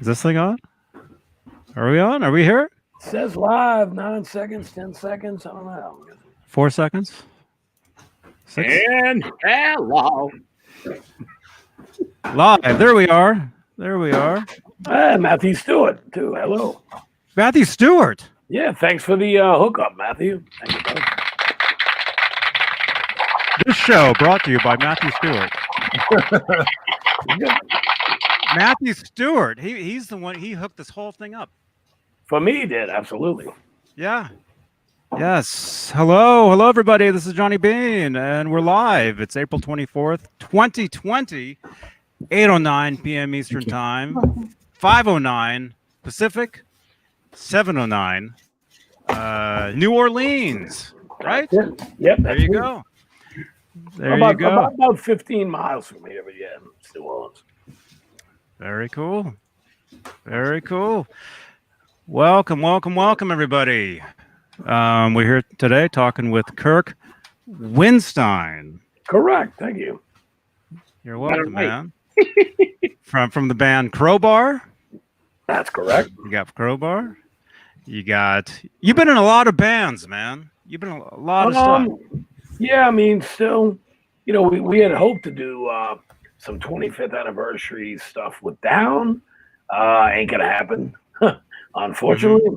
Is this thing on? Are we on? Are we here? It says live, 9 seconds, 10 seconds. I don't know. 4 seconds. 6. And hello. Live. There we are. There we are. Matthew Stewart, too. Hello. Matthew Stewart. Yeah, thanks for the hookup, Matthew. Thank you, buddy. This show brought to you by Matthew Stewart. Matthew Stewart. He's the one. He hooked this whole thing up. For me, he did. Absolutely. Yeah. Yes. Hello, everybody. This is Johnny Beane, and we're live. It's April 24th, 2020, 8:09 p.m. Eastern Time, 5:09 Pacific, 7:09 New Orleans. Right? Yep. There you go. There you go. About 15 miles from here, but yeah, it's New Orleans. Very cool. Very cool. Welcome, everybody. We're here today talking with Kirk Windstein. Correct. Thank you. You're welcome, man. from the band Crowbar. That's correct. You got Crowbar. You've been in a lot of bands, man. You've been in a lot of stuff. Yeah, I mean, still, we had hoped to do some 25th anniversary stuff with Down. Ain't gonna happen, unfortunately.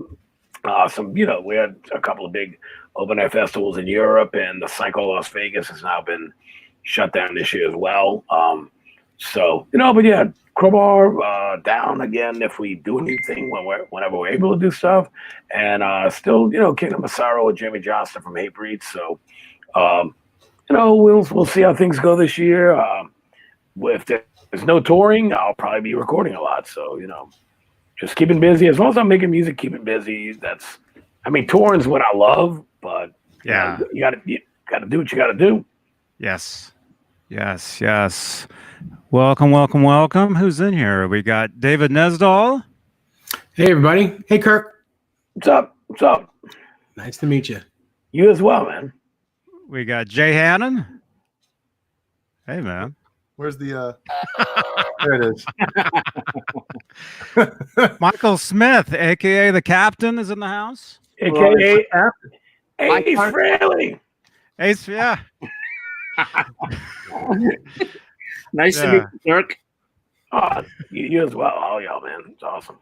We had a couple of big open air festivals in Europe, and the Soquel Las Vegas has now been shut down this year as well. But yeah, Crowbar Down again if we do anything whenever we're able to do stuff, and still, Kingdom of Sorrow with Jamie Johnston from Hatebreed. So, we'll see how things go this year. If there's no touring, I'll probably be recording a lot. So, just keeping busy. As long as I'm making music, keeping busy. Touring's what I love, but yeah, you gotta do what you gotta do. Yes. Welcome. Who's in here? We got David Nesdall. Hey, everybody. Hey, Kirk. What's up? Nice to meet you. You as well, man. We got Jay Hannon. Hey, man. Where's the there it is. Michael Smith, aka the Captain, is in the house. AKA Ace Frehley. Ace, yeah. Nice to meet you, Kirk. You as well. Oh, y'all, man. It's awesome.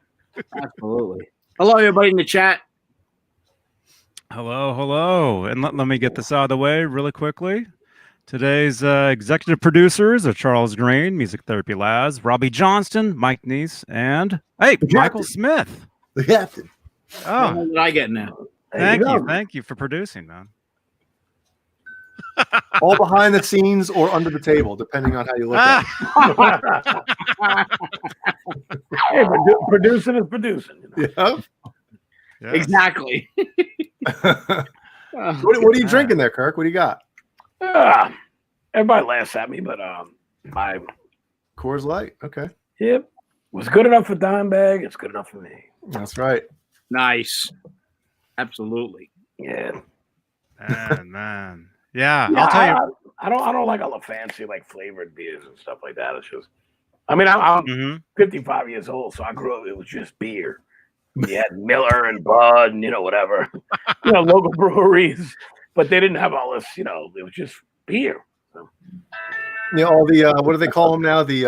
Absolutely. Hello, everybody in the chat. Hello. And let me get this out of the way really quickly. Today's executive producers are Charles Green, Music Therapy Labs, Robbie Johnston, Mike Neese, and Michael Smith. The Captain. Oh, What did I get now? thank you for producing, man. All behind the scenes or under the table, depending on how you look at it. Hey, producing is producing. Yeah. Yes. Exactly. What are you drinking there, Kirk? What do you got? Everybody laughs at me, but my Coors Light. Okay. was good enough for Dimebag. It's good enough for me. That's right. Nice. Absolutely. Yeah. Man. Yeah, I'll tell you. I don't like all the fancy flavored beers and stuff like that. It's just, I'm 55 years old, so I grew up. It was just beer. You had Miller and Bud and whatever, local breweries, but they didn't have all this. It was just beer. So. All the what do they call them now? The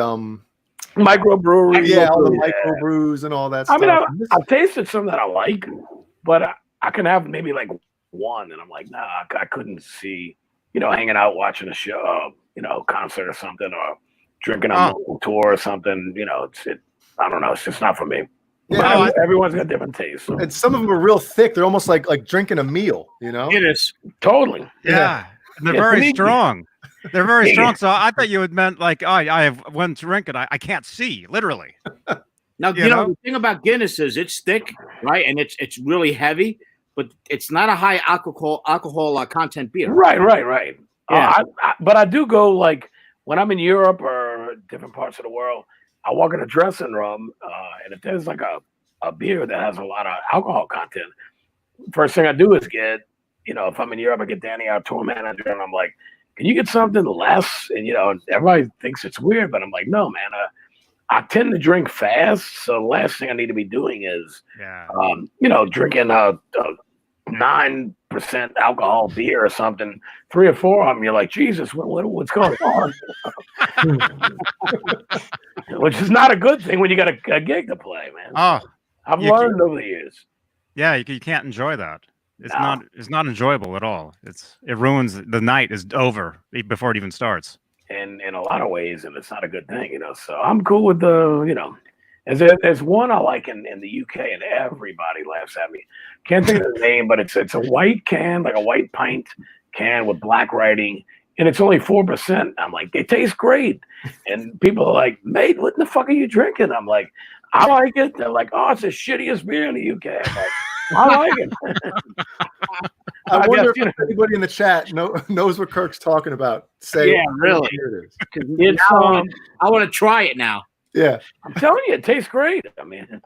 microbreweries. Yeah, all the microbrews and all that stuff. I've tasted some that I like, but I can have maybe one, and I'm like, nah, I couldn't see, hanging out watching a show, concert or something, or drinking on a tour or something. I don't know. It's just not for me. Yeah, everyone's got different tastes. So. And some of them are real thick. They're almost like drinking a meal. It is totally. Yeah. And they're very strong. They're very strong. So I thought you had meant I have one drink and I can't see, literally. Now, the thing about Guinness is it's thick, right? And it's really heavy, but it's not a high alcohol content beer. Right. Yeah. But I do go when I'm in Europe or different parts of the world, I walk in a dressing room, and if there's a beer that has a lot of alcohol content, first thing I do is get, if I'm in Europe, I get Danny, our tour manager, and I'm like, can you get something less? And everybody thinks it's weird, but I'm like, no, man. I tend to drink fast, so the last thing I need to be doing is, drinking a 9% alcohol beer or something. 3 or 4 of them, you're like, Jesus, what's going on? Which is not a good thing when you got a gig to play, man. Oh, I've learned over the years. Yeah, you can't enjoy that. It's not enjoyable at all. It ruins the night is over before it even starts. In a lot of ways, and it's not a good thing, So I'm cool with the, there's one I like in the UK, and everybody laughs at me. Can't think of the name, but it's a white can, like a white pint can with black writing, and it's only 4%. I'm like, they taste great, and people are like, mate, what the fuck are you drinking? I'm like, I like it. They're like, oh, it's the shittiest beer in the UK. I'm like, I like it. I wonder if anybody in the chat knows what Kirk's talking about. Yeah, really. It's, I want to try it now. Yeah. I'm telling you, it tastes great. I mean,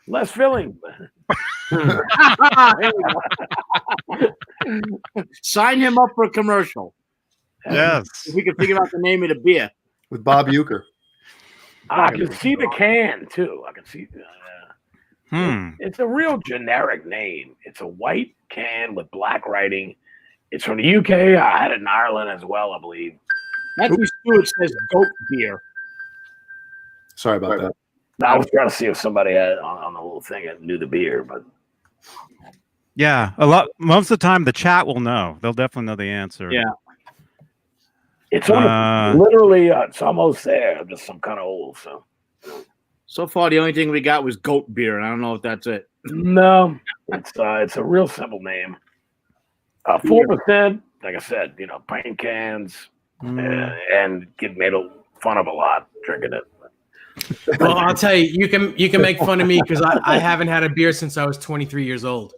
less filling. Sign him up for a commercial. Yes. If we can figure out the name of the beer. With Bob Euchre. I can see the can, too. I can see It's a real generic name. It's a white can with black writing. It's from the UK. I had it in Ireland as well, I believe. Matthew Stewart says goat beer. Sorry about that. I was trying to see if somebody had on the little thing that knew the beer, but yeah, most of the time the chat will know. They'll definitely know the answer. Yeah. It's literally it's almost there. I'm just some kind of old, So far, the only thing we got was goat beer, and I don't know if that's it. No, it's a real simple name. 4%, like I said, pint cans, and get made fun of a lot drinking it. Well, I'll tell you, you can make fun of me because I haven't had a beer since I was 23 years old.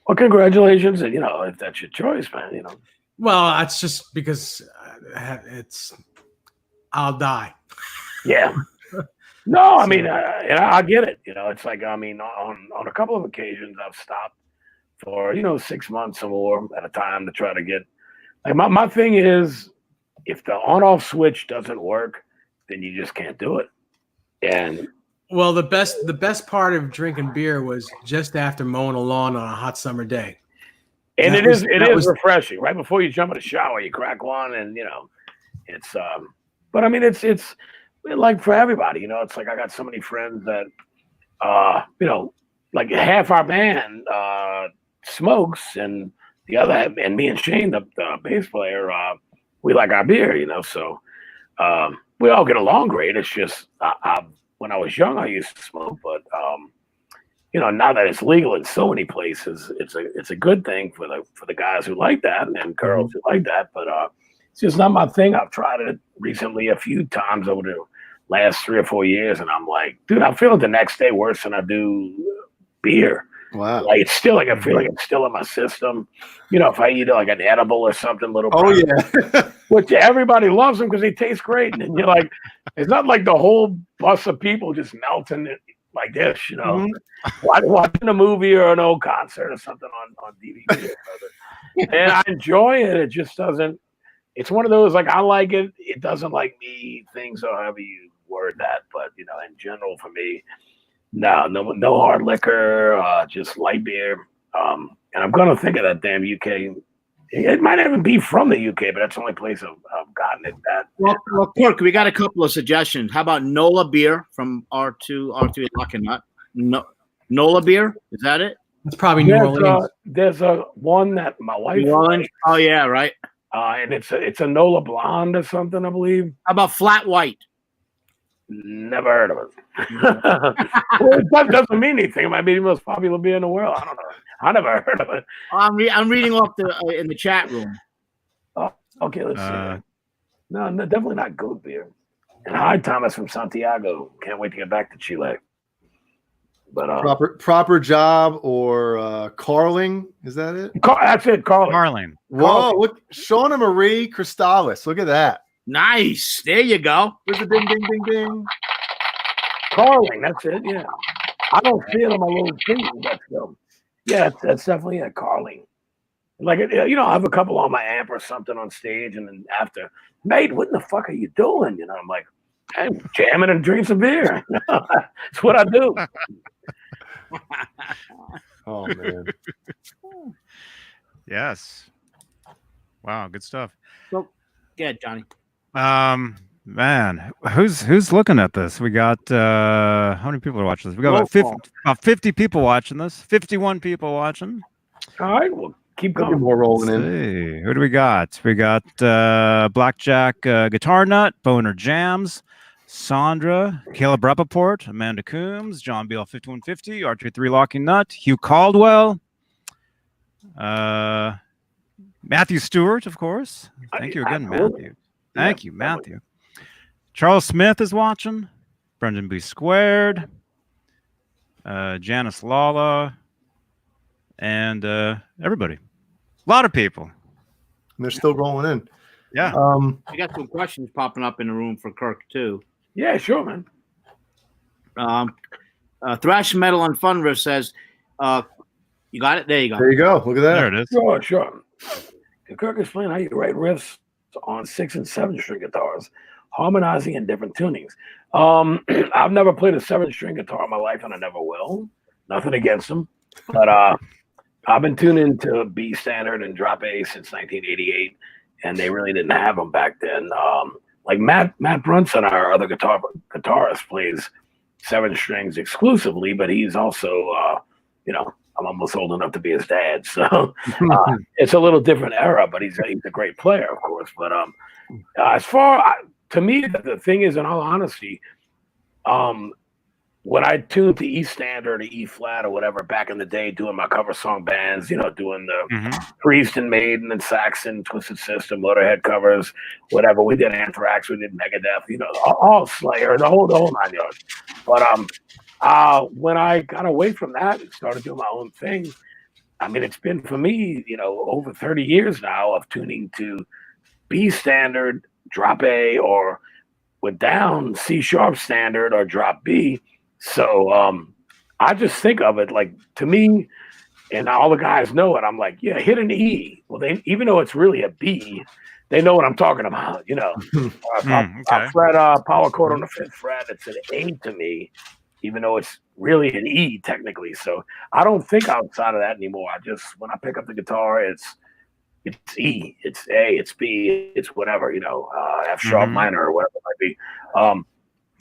Well, congratulations, and if that's your choice, man, Well, that's just because I'll die. Yeah. No, I mean, I get it. It's like, I mean, on a couple of occasions, I've stopped for 6 months or more at a time to try to get. Like my thing is, if the on-off switch doesn't work, then you just can't do it. And well, the best part of drinking beer was just after mowing a lawn on a hot summer day. And it is refreshing. Right before you jump in the shower, you crack one, and it's. But I mean, it's like for everybody. It's like I got so many friends that, like half our band smokes, and the other, and me and Shane, the bass player, we like our beer. So we all get along great. It's just when I was young, I used to smoke, but now that it's legal in so many places, it's a good thing for the guys who like that and girls who like that. But it's just not my thing. I've tried it recently a few times over the last 3 or 4 years, and I'm like, dude, I feel it the next day worse than I do beer. Wow. Like it's still like I feel like it's still in my system. If I eat like an edible or something, little. Oh yeah. Which everybody loves them because they taste great, and you're like, it's not like the whole bus of people just melting it like this, watching a movie or an old concert or something on DVD. And I enjoy it. It just doesn't. It's one of those like I like it. It doesn't like me. Things or however you word that, but in general for me. No hard liquor, just light beer. And I'm gonna think of that damn UK. It might even be from the UK, but that's the only place I've gotten it at. Well, Kirk, we got a couple of suggestions. How about Nola beer from R2 Lock and Nut? Nola beer, is that it? It's probably New Orleans. There's a one that my wife. New Orleans. Oh yeah, right. And it's a Nola Blonde or something, I believe. How about Flat White? Never heard of it. Well, that doesn't mean anything. It might be the most popular beer in the world. I don't know. I never heard of it. I'm reading off in the chat room. Oh, okay, let's see. No, definitely not goat beer. And hi, Thomas from Santiago. Can't wait to get back to Chile. But proper job or Carling, is that it? That's it, Carling. Whoa, look, Shauna Marie Cristalis. Look at that. Nice. There you go. There's a ding, ding, ding, ding. Carling, that's it, yeah. I don't see it on my little thing, but yeah, that's definitely a Carling. Like, I have a couple on my amp or something on stage, and then after, mate, what in the fuck are you doing? I'm like, I'm jamming and drinking some beer. That's what I do. Oh man. Yes. Wow, good stuff. So, yeah, Johnny. Man, who's looking at this? We got how many people are watching this? We got about 50 people watching this. 51 people watching. All right, well, keep going. More rolling in. See. Who do we got? We got Blackjack Guitar Nut, Boner Jams, Sandra, Caleb Rappaport, Amanda Coombs, John Beal 5150, R23 Locking Nut, Hugh Caldwell, Matthew Stewart, of course. Thank you again, Matthew. Thank you, Matthew. Charles Smith is watching. Brendan B. Squared. Janice Lala. And everybody. A lot of people. And they're still rolling in. Yeah. We got some questions popping up in the room for Kirk, too. Yeah, sure, man. Thrash Metal on Fun Riff says, you got it? There you go. There you go. Look at that. There it is. Sure. Can Kirk explain how you write riffs on 6 and 7 string guitars, harmonizing in different tunings? I've never played a 7-string guitar in my life, and I never will. Nothing against them, but I've been tuning to B standard and drop A since 1988, and they really didn't have them back then. Like Matt Brunson, our other guitarist, plays 7 strings exclusively, but he's also, I'm almost old enough to be his dad, so it's a little different era. But he's a great player, of course. But as far to me, the thing is, in all honesty, when I tuned to E standard or E flat or whatever back in the day, doing my cover song bands, doing the Priest and Maiden and Saxon, Twisted Sister, Motorhead covers, whatever. We did Anthrax, we did Megadeth, all Slayer, the whole 9 yards. But when I got away from that and started doing my own thing, I mean, it's been for me, over 30 years now of tuning to B standard, drop A, or with down C sharp standard or drop B. So I just think of it like, to me, and all the guys know it, I'm like, yeah, hit an E. Well, even though it's really a B, they know what I'm talking about, I fret power chord on the 5th fret. It's an A to me, even though it's really an E technically. So I don't think outside of that anymore. When I pick up the guitar, it's E, it's A, it's B, it's whatever, F sharp minor or whatever it might be.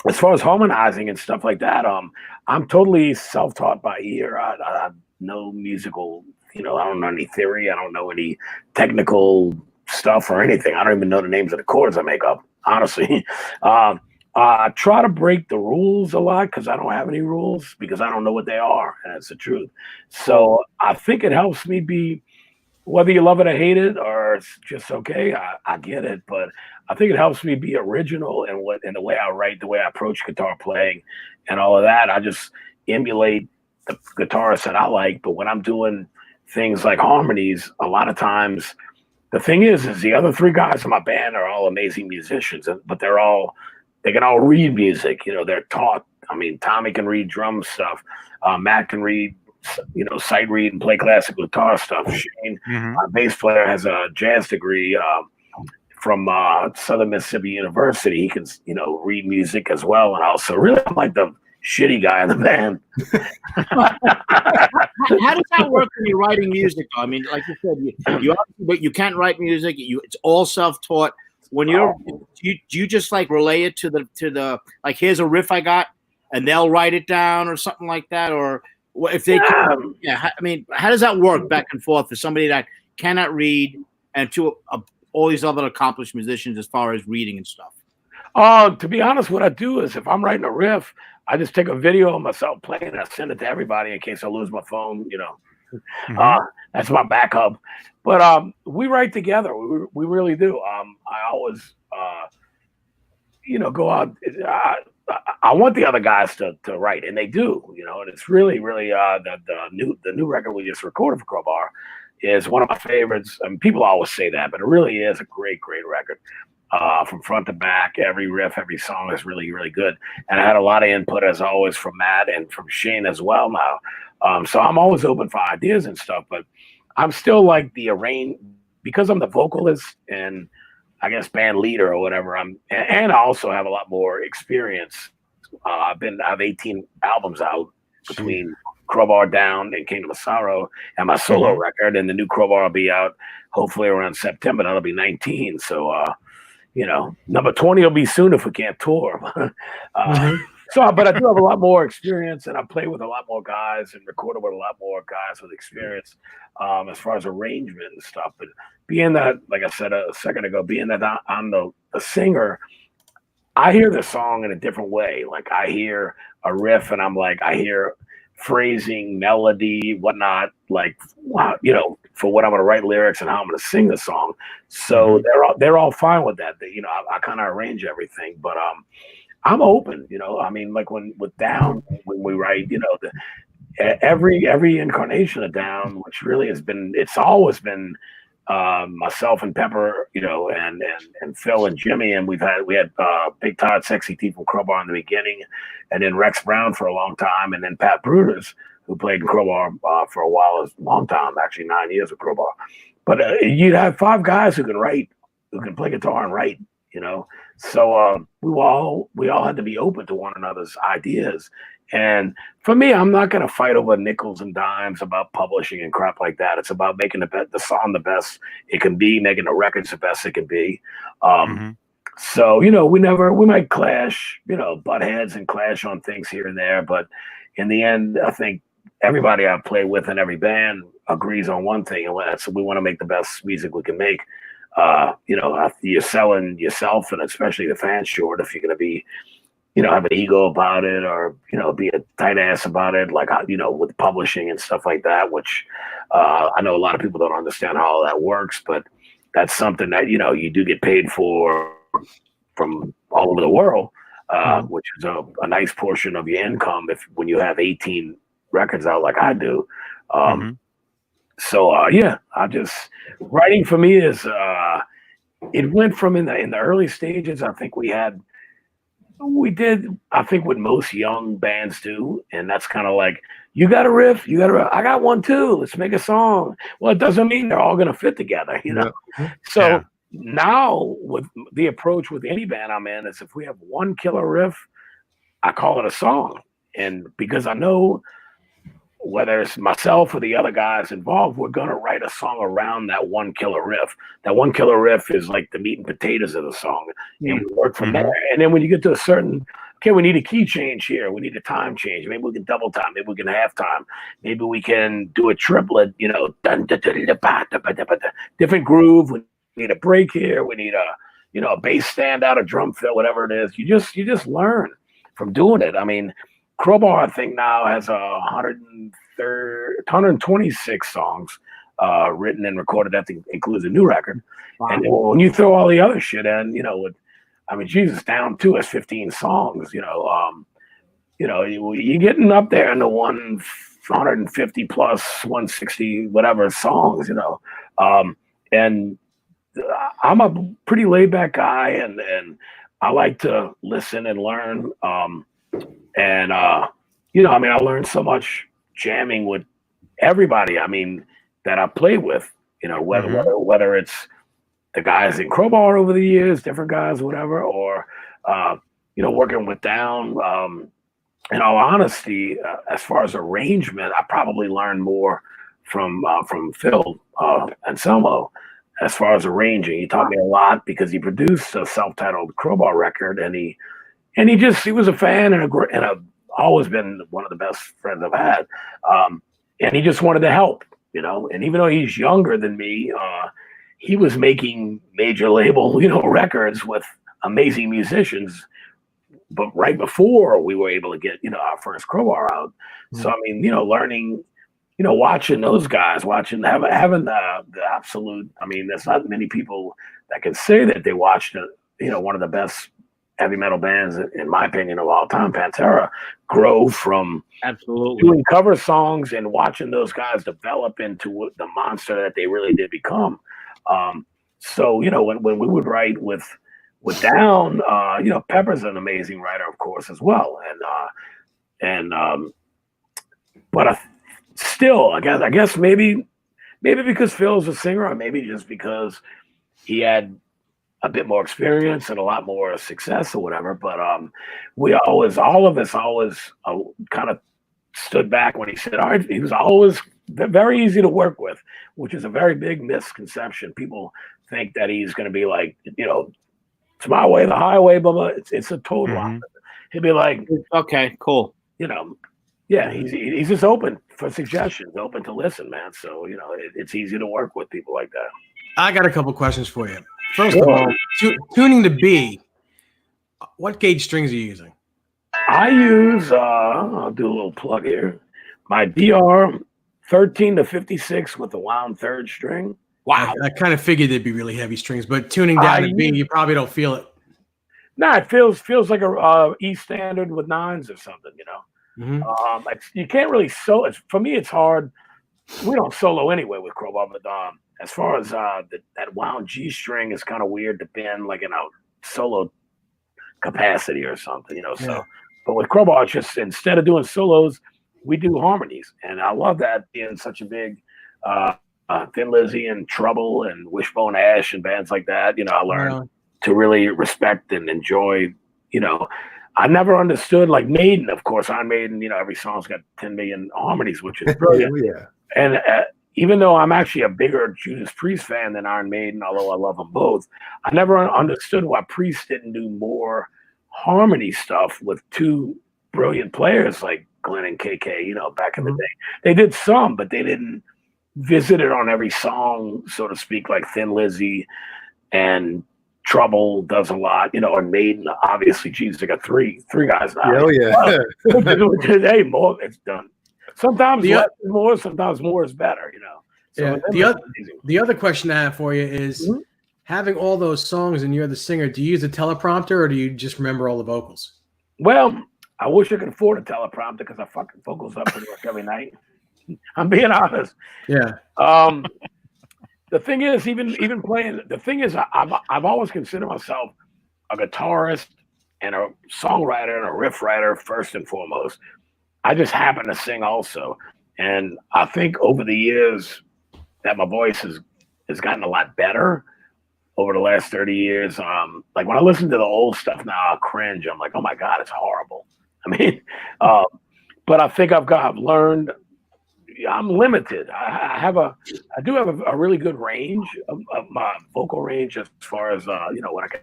As far as harmonizing and stuff like that, I'm totally self-taught by ear. I have no musical, I don't know any theory. I don't know any technical stuff or anything. I don't even know the names of the chords I make up, honestly. I try to break the rules a lot because I don't have any rules, because I don't know what they are, and that's the truth. So I think it helps me be, whether you love it or hate it, or it's just okay, I get it. But I think it helps me be original in the way I write, the way I approach guitar playing, and all of that. I just emulate the guitarists that I like. But when I'm doing things like harmonies, a lot of times, the thing is the other 3 guys in my band are all amazing musicians, but they can all read music. They're taught. I mean, Tommy can read drum stuff. Matt can read, sight read and play classical guitar stuff. Shane, our bass player, has a jazz degree from Southern Mississippi University. He can, read music as well. And also, really, I'm like the shitty guy in the band. How does that work when you're writing music? I mean, like you said, you can't write music. It's all self-taught. When do you just like relay it to the like, here's a riff I got, and they'll write it down or something like that? Or if they can, I mean, how does that work back and forth for somebody that cannot read and to all these other accomplished musicians as far as reading and stuff? To be honest, what I do is if I'm writing a riff, I just take a video of myself playing and I send it to everybody in case I lose my phone, That's my backup. But we write together. We really do. I always, go out. I want the other guys to write, and they do. And it's really, really the new record we just recorded for Crowbar is one of my favorites. I mean, people always say that, but it really is a great, great record. From front to back, every riff, every song is really, really good. And I had a lot of input, as always, from Matt and from Shane as well now. So I'm always open for ideas and stuff. But I'm still like the because I'm the vocalist and I guess band leader or whatever. And I also have a lot more experience. I have 18 albums out between Crowbar Down and Kingdom of Sorrow and my solo record, and the new Crowbar will be out hopefully around September. That'll be 19. So, number 20 will be soon if we can't tour. So, but I do have a lot more experience, and I play with a lot more guys and recorded with a lot more guys with experience as far as arrangement and stuff. But being that, like I said a second ago, being that I'm the singer, I hear the song in a different way. Like I hear a riff, and I'm like, I hear phrasing, melody, whatnot, like, for what I'm going to write lyrics and how I'm going to sing the song. So they're all fine with that. I kind of arrange everything, but I'm open, I mean, like when we write, every incarnation of Down, which really it's always been myself and Pepper, and Phil and Jimmy, and we had Big Todd, Sexy T from Crowbar in the beginning, and then Rex Brown for a long time, and then Pat Bruders, who played in Crowbar for a while, a long time, actually 9 years with Crowbar. But you'd have 5 guys who can play guitar and write. So we all had to be open to one another's ideas. And for me, I'm not going to fight over nickels and dimes about publishing and crap like that. It's about making the song the best it can be, making the records the best it can be. So, we might clash, butt heads and clash on things here and there. But in the end, I think everybody I play with in every band agrees on one thing, and that's we want to make the best music we can make. You're selling yourself and especially the fans short if you're going to be, have an ego about it or, be a tight ass about it, like, with publishing and stuff like that, which I know a lot of people don't understand how all that works, but that's something that, you do get paid for from all over the world, which is a nice portion of your income when you have 18 records out like I do. So I just writing for me is it went from in the early stages. I think we did I think what most young bands do, and that's kind of like, you got a riff, I got one too, let's make a song. Well, it doesn't mean they're all gonna fit together, So now with the approach with any band I'm in is if we have one killer riff, I call it a song, and because I know whether it's myself or the other guys involved, we're going to write a song around that one killer riff. That one killer riff is like the meat and potatoes of the song. And we work from there. And then when you get to a certain, okay, we need a key change here. We need a time change. Maybe we can double time. Maybe we can half time. Maybe we can do a triplet, different groove. We need a break here. We need a bass stand out, a drum fill, whatever it is. You just learn from doing it. I mean, Crowbar, I think now has 126 songs written and recorded. That includes a new record. Wow. And when you throw all the other shit in, Jesus, Down 2 has 15 songs. You're getting up there in the 150 plus 160 whatever songs. And I'm a pretty laid back guy, and I like to listen and learn. And I learned so much jamming with everybody. That I play with. Whether it's the guys in Crowbar over the years, different guys, whatever, or working with Down. In all honesty, as far as arrangement, I probably learned more from Phil and Selmo. As far as arranging, he taught me a lot because he produced a self-titled Crowbar record, and he was a fan and always been one of the best friends I've had. And he just wanted to help, and even though he's younger than me, he was making major label, records with amazing musicians, but right before we were able to get, our first Crowbar out. So, learning, watching those guys, having the absolute, there's not many people that can say that they watched, one of the best heavy metal bands, in my opinion, of all time, Pantera, grow from doing cover songs and watching those guys develop into the monster that they really did become. So, when we would write with Down, Pepper's an amazing writer, of course, as well. But still, I guess maybe maybe because Phil's a singer, or maybe just because he had a bit more experience and a lot more success or whatever. But all of us kind of stood back when he said, all right, he was always very easy to work with, which is a very big misconception. People think that he's going to be like, it's my way, the highway, blah, blah. It's a total opposite. He'd be like, okay, cool. Yeah, he's just open for suggestions, open to listen, man. So, it's easy to work with people like that. I got a couple questions for you. First of all, tuning to B, what gauge strings are you using? I use, I'll do a little plug here, my DR 13 to 56 with the wound third string. Wow. I kind of figured they'd be really heavy strings, but tuning down to B, you probably don't feel it. No, it feels like a E standard with nines or something, you can't really solo. For me, it's hard. We don't solo anyway with Crowbar, but as far as that wound G string is kind of weird to bend like in a solo capacity or something, So, but with Crowbar, it's just instead of doing solos, we do harmonies, and I love that being such a big Thin Lizzy and Trouble and Wishbone Ash and bands like that. I learned to really respect and enjoy. I never understood like Maiden, of course. Iron Maiden, every song's got 10 million harmonies, which is brilliant. Yeah. And even though I'm actually a bigger Judas Priest fan than Iron Maiden, although I love them both, I never understood why Priest didn't do more harmony stuff with two brilliant players like Glenn and KK, back in the day. They did some, but they didn't visit it on every song, so to speak, like Thin Lizzy and Trouble does a lot, and Maiden, obviously, Jesus, they got three guys now. Oh, yeah. Hey, more, it's done. Sometimes less is more, sometimes more is better, So the other question I have for you is, having all those songs and you're the singer, do you use a teleprompter or do you just remember all the vocals? Well, I wish I could afford a teleprompter because I fucking vocals up pretty much every night. I'm being honest. Yeah. The thing is, even playing, the thing is, I've always considered myself a guitarist and a songwriter and a riff writer first and foremost. I just happen to sing also, and I think over the years that my voice has gotten a lot better over the last 30 years. Like when I listen to the old stuff now, I cringe. I'm like, oh my God, it's horrible. I mean, but I think I've learned. I'm limited. I do have a really good range of my vocal range as far as when I can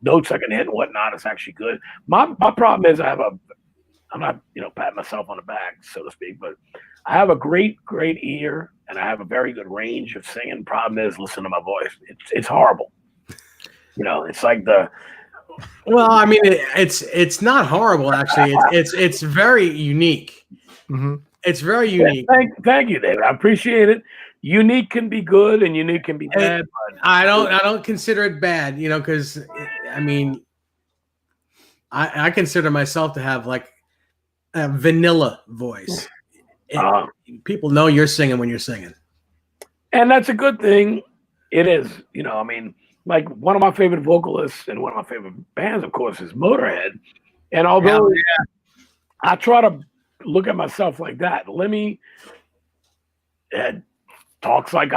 notes I can hit and whatnot. It's actually good. My problem is I'm not patting myself on the back, so to speak, but I have a great ear and I have a very good range of singing. Problem is, listen to my voice. It's horrible. It's like Well, I mean, it's not horrible actually. It's very unique. Mm-hmm. It's very unique. Thank you, David. I appreciate it. Unique can be good and unique can be bad. But I don't consider it bad, because I mean, I consider myself to have like a vanilla voice. People know you're singing when you're singing, and that's a good thing. It is, I mean, like one of my favorite vocalists and one of my favorite bands, of course, is Motorhead. And although I try to look at myself like that, Lemmy talks like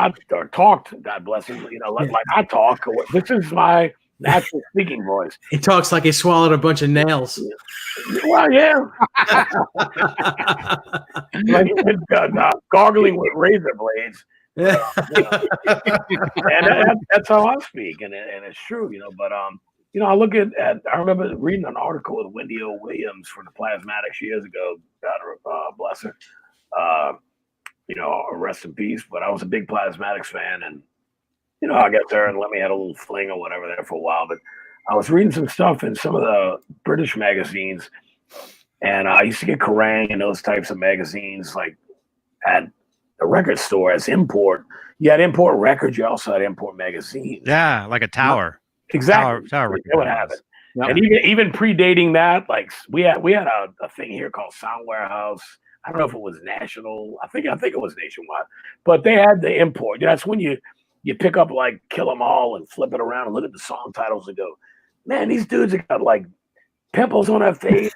talked, God bless him, like I talk. This is my natural speaking voice. He talks like he swallowed a bunch of nails. Well, yeah. Like gargling with razor blades. And that's how I speak, and it's true, But I look at I remember reading an article with Wendy O. Williams for the Plasmatics years ago. God bless her. Rest in peace. But I was a big Plasmatics fan, and I guess her and Lemmy had a little fling or whatever there for a while. But I was reading some stuff in some of the British magazines, and I used to get Kerrang and those types of magazines like at the record store as import. You had import records. You also had import magazines. Yeah, like a tower. Exactly. Tower they would have it. Yep. And even predating that, like we had a thing here called Sound Warehouse. I don't know if it was national. I think it was nationwide. But they had the import. That's when you pick up like Kill 'Em All and flip it around and look at the song titles and go, man, these dudes have got like pimples on their face.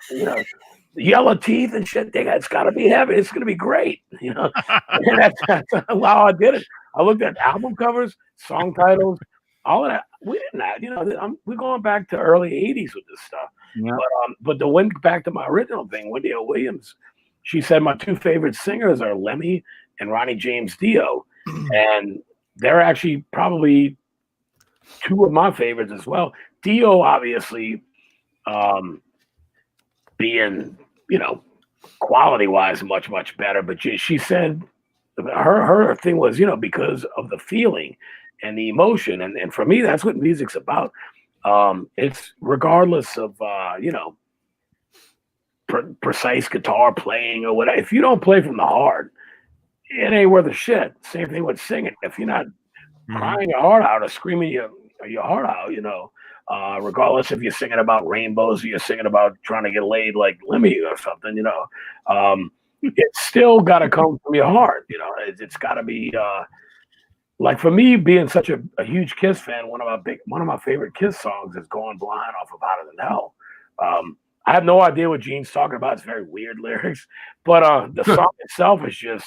yellow teeth and shit. It's got to be heavy. It's going to be great. You know, and that's how I did it. I looked at album covers, song titles, all of that. We didn't have, you know, we're going back to early 80s with this stuff. Yeah. But to went back to my original thing, Wendy O. Williams, she said my two favorite singers are Lemmy and Ronnie James Dio. And they're actually probably two of my favorites as well. Dio, obviously, being, you know, quality-wise much, much better. But she said her thing was, you know, because of the feeling and the emotion. And for me, that's what music's about. It's regardless of, you know, precise guitar playing or whatever. If you don't play from the heart, it ain't worth a shit. Same thing with singing. If you're not crying your heart out or screaming your heart out, you know, regardless if you're singing about rainbows or you're singing about trying to get laid like Lemmy or something, you know, it's still got to come from your heart. You know, it's got to be like, for me, being such a huge Kiss fan, one of my favorite Kiss songs is "Going Blind" off of "Hotter Than Hell." I have no idea what Gene's talking about. It's very weird lyrics, but the song itself is just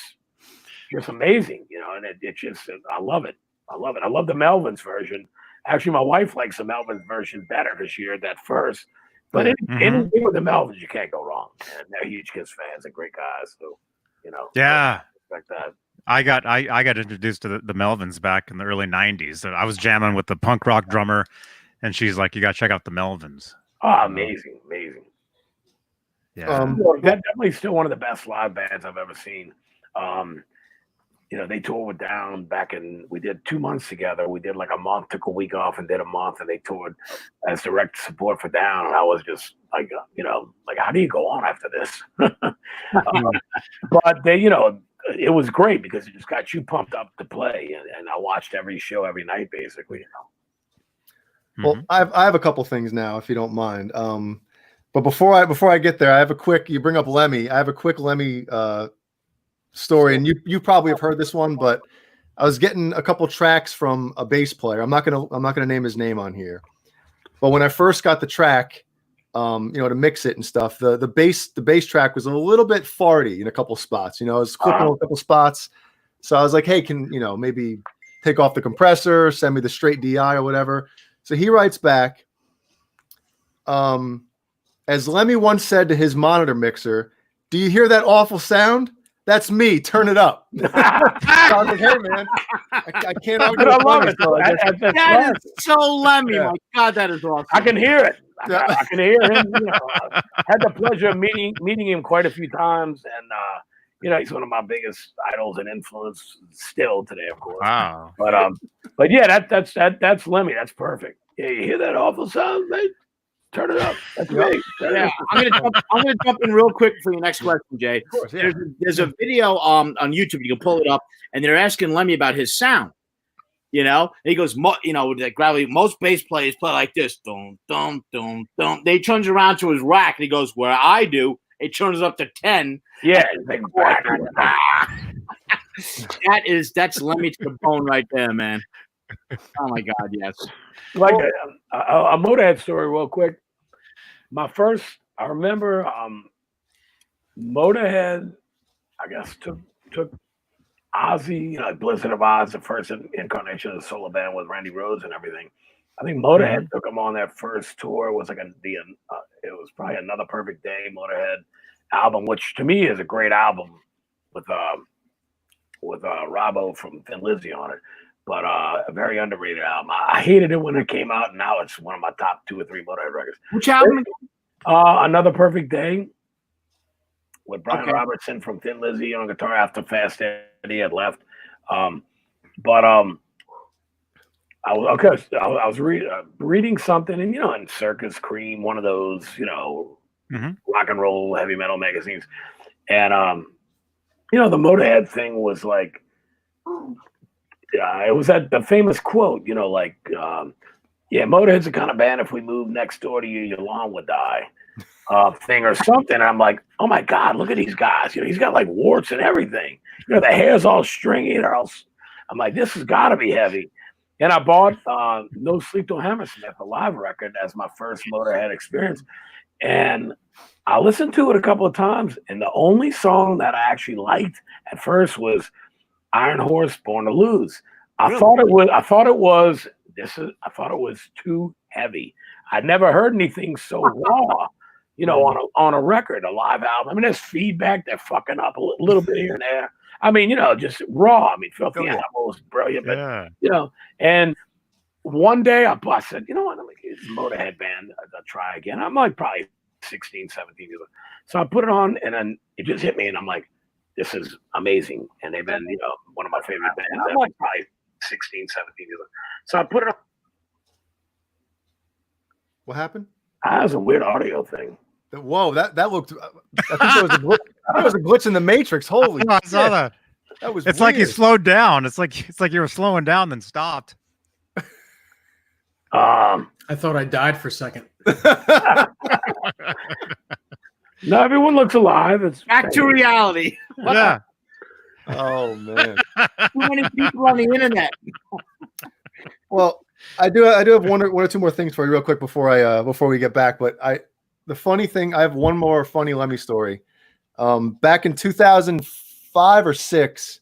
amazing, you know, and it just, I love it. I love it. I love the Melvins version. Actually, my wife likes the Melvins version better this year, that first. But anything with the Melvins, you can't go wrong. And they're huge Kiss fans and great guys. So, you know. Yeah. Like that. I got introduced to the Melvins back in the early 90s. So I was jamming with the punk rock drummer, and she's like, "You got to check out the Melvins." Oh, amazing. Yeah. Definitely still one of the best live bands I've ever seen. You know, they toured with Down we did 2 months together. We did like a month, took a week off and did a month, and they toured as direct support for Down. And I was just like, you know, like, how do you go on after this? But they, you know, it was great because it just got you pumped up to play. And I watched every show every night, basically, you know. Well, I have a couple things now, if you don't mind. But before I get there, I have a quick, you bring up Lemmy. I have a quick Lemmy story, and you probably have heard this one, but I was getting a couple tracks from a bass player. I'm not gonna name his name on here, but when I first got the track, you know, to mix it and stuff, the bass track was a little bit farty in a couple spots. You know, I was clicking on a couple spots, so I was like, "Hey, can you know maybe take off the compressor, send me the straight DI or whatever?" So he writes back, as Lemmy once said to his monitor mixer, "Do you hear that awful sound? That's me. Turn it up." So I was like, "Hey, man, I can't argue." I love it. That is so Lemmy. Yeah. My God, that is awesome. I can hear it. I can hear him. You know, I had the pleasure of meeting him quite a few times, and you know, he's one of my biggest idols and influence still today, of course. Wow. But yeah, that's Lemmy. That's perfect. Yeah, you hear that awful sound, mate? Turn it up. That's great. Yeah, I'm gonna jump in real quick for your next question, Jay. Of course, yeah. There's a video on YouTube. You can pull it up, and they're asking Lemmy about his sound. You know, and he goes, you know, the gravity. Most bass players play like this, dum dum dum dum. They turns around to his rack, and he goes, "Where I do, it turns up to 10." Yeah, that's Lemmy to the bone right there, man. Oh my God, yes. Like a Motorhead story, real quick. I remember Motorhead, I guess, took Ozzy, you know, Blizzard of Oz, the first incarnation of the solo band with Randy Rhoads and everything. I think Motorhead took them on that first tour. It was like it was probably Another Perfect Day Motorhead album, which to me is a great album with Robbo from Thin Lizzy on it. But a very underrated album. I hated it when it came out, and now it's one of my top 2 or 3 Motorhead records. Which album? Another Perfect Day with Brian Robertson from Thin Lizzy on guitar after Fast Eddie had left. I was reading something, and you know, in Circus Cream, one of those, you know, rock and roll heavy metal magazines, and you know, the Motorhead thing was like. It was the famous quote, you know, like, yeah, Motorhead's the kind of band, if we moved next door to you, your lawn would die, thing or something. And I'm like, oh my God, look at these guys. You know, he's got like warts and everything. You know, the hair's all stringy. I'm like, this has got to be heavy. And I bought No Sleep Till Hammersmith, a live record, as my first Motorhead experience. And I listened to it a couple of times, and the only song that I actually liked at first was Iron Horse, Born to Lose. I thought it was too heavy. I'd never heard anything so raw, on a record, a live album. I mean, there's feedback, they're fucking up a little bit here and there. I mean, just raw. I mean, Filthy Animals, brilliant, but and one day I said, you know what, I'm like, this Motorhead band, I'll try again. I'm like probably 16, 17 years old. So I put it on, and then it just hit me, and I'm like, this is amazing. And they've been, one of my favorite bands. I'm like probably 16, 17 years old. So I put it on. What happened? That was a weird audio thing. Whoa, that looked. I think there was a glitch. There was a glitch in the Matrix. Holy! I saw that. That was. It's weird. like you slowed down. It's like you were slowing down, then stopped. I thought I died for a second. No, everyone looks alive. It's Back to reality. Yeah. Oh man. Too many people on the internet. Well, I do have one or two more things for you real quick before we get back. But the funny thing, I have one more funny Lemmy story. Back in 2005 or 6,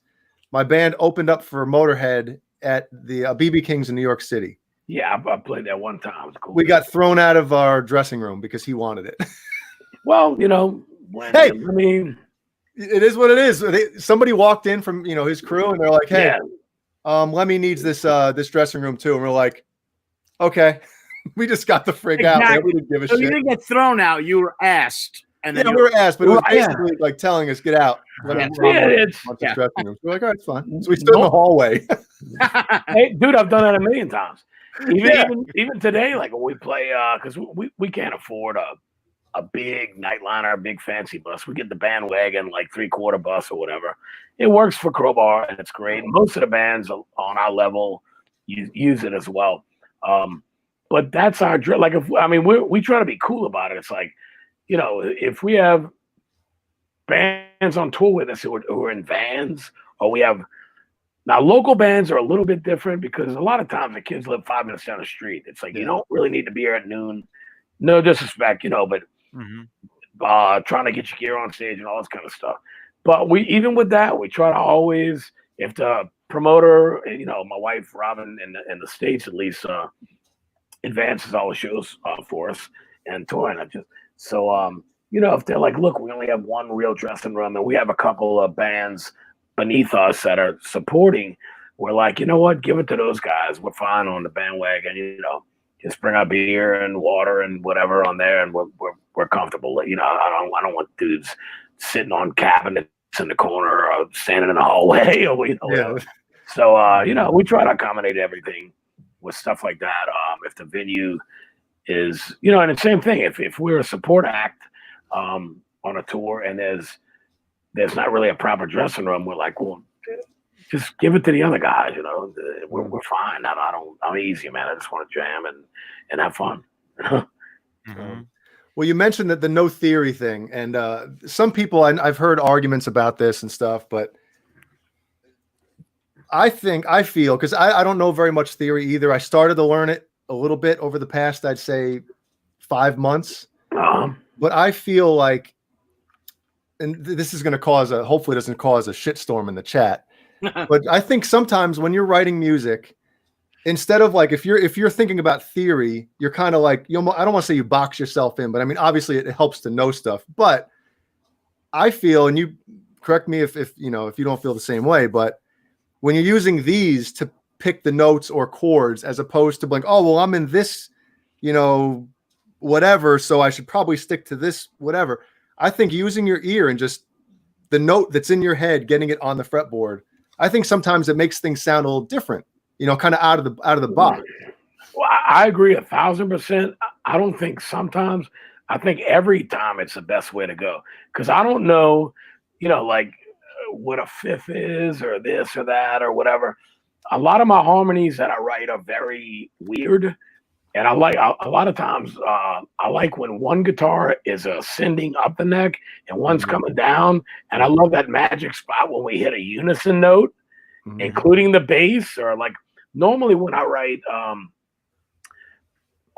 my band opened up for Motorhead at the BB King's in New York City. Yeah, I played that one time. It was cool. We got thrown out of our dressing room because he wanted it. Well, hey, I mean, it is what it is. Somebody walked in from his crew, and they're like, "Hey, Lemmy needs this dressing room too," and we're like, "Okay." We just got the frig out. Man. We didn't give a shit. You didn't get thrown out. You were asked. And then we were asked, but it was basically like telling us, "Get out." Dressing room. We're like, "All right, it's fine." So we stood in the hallway. Hey, dude, I've done that a million times. Even today, like when we play, because we can't afford a big nightliner, a big fancy bus. We get the bandwagon, like 3/4 bus or whatever. It works for Crowbar, and it's great. Most of the bands on our level use it as well. But that's our drill. Like, we try to be cool about it. It's like, if we have bands on tour with us who are in vans, or we have. Now, local bands are a little bit different because a lot of times the kids live 5 minutes down the street. It's like, you don't really need to be here at noon. No disrespect, but trying to get your gear on stage and all this kind of stuff. But even with that, we try to always, if the promoter, my wife, Robin, in the States at least, advances all the shows for us and touring. If they're like, look, we only have one real dressing room and we have a couple of bands beneath us that are supporting, we're like, you know what, give it to those guys. We're fine on the bandwagon, just bring our beer and water and whatever on there, and we're comfortable. I don't want dudes sitting on cabinets in the corner or standing in the hallway or whatever. So we try to accommodate everything with stuff like that. If the venue is, and the same thing, if we're a support act on a tour and there's not really a proper dressing room, we're like, well, just give it to the other guys. We're fine. I'm easy, man. I just want to jam and have fun. Well, you mentioned that the no theory thing, and some people, I've heard arguments about this and stuff, but I feel, because I don't know very much theory either. I started to learn it a little bit over the past, I'd say 5 months, but I feel like, and this is going to hopefully doesn't cause a shitstorm in the chat. But I think sometimes when you're writing music, instead of like, if you're thinking about theory, you're kind of like, I don't want to say you box yourself in, but I mean, obviously it helps to know stuff. But I feel, and you correct me if you don't feel the same way, but when you're using these to pick the notes or chords, as opposed to like, oh, well, I'm in this, whatever, so I should probably stick to this, whatever. I think using your ear and just the note that's in your head, getting it on the fretboard, I think sometimes it makes things sound a little different, kind of out of the box. Well, I agree 1,000%. I don't think sometimes. I think every time it's the best way to go, because I don't know, like what a fifth is or this or that or whatever. A lot of my harmonies that I write are very weird. And I like a lot of times. I like when one guitar is ascending up the neck and one's coming down, and I love that magic spot when we hit a unison note, including the bass, or like normally when I write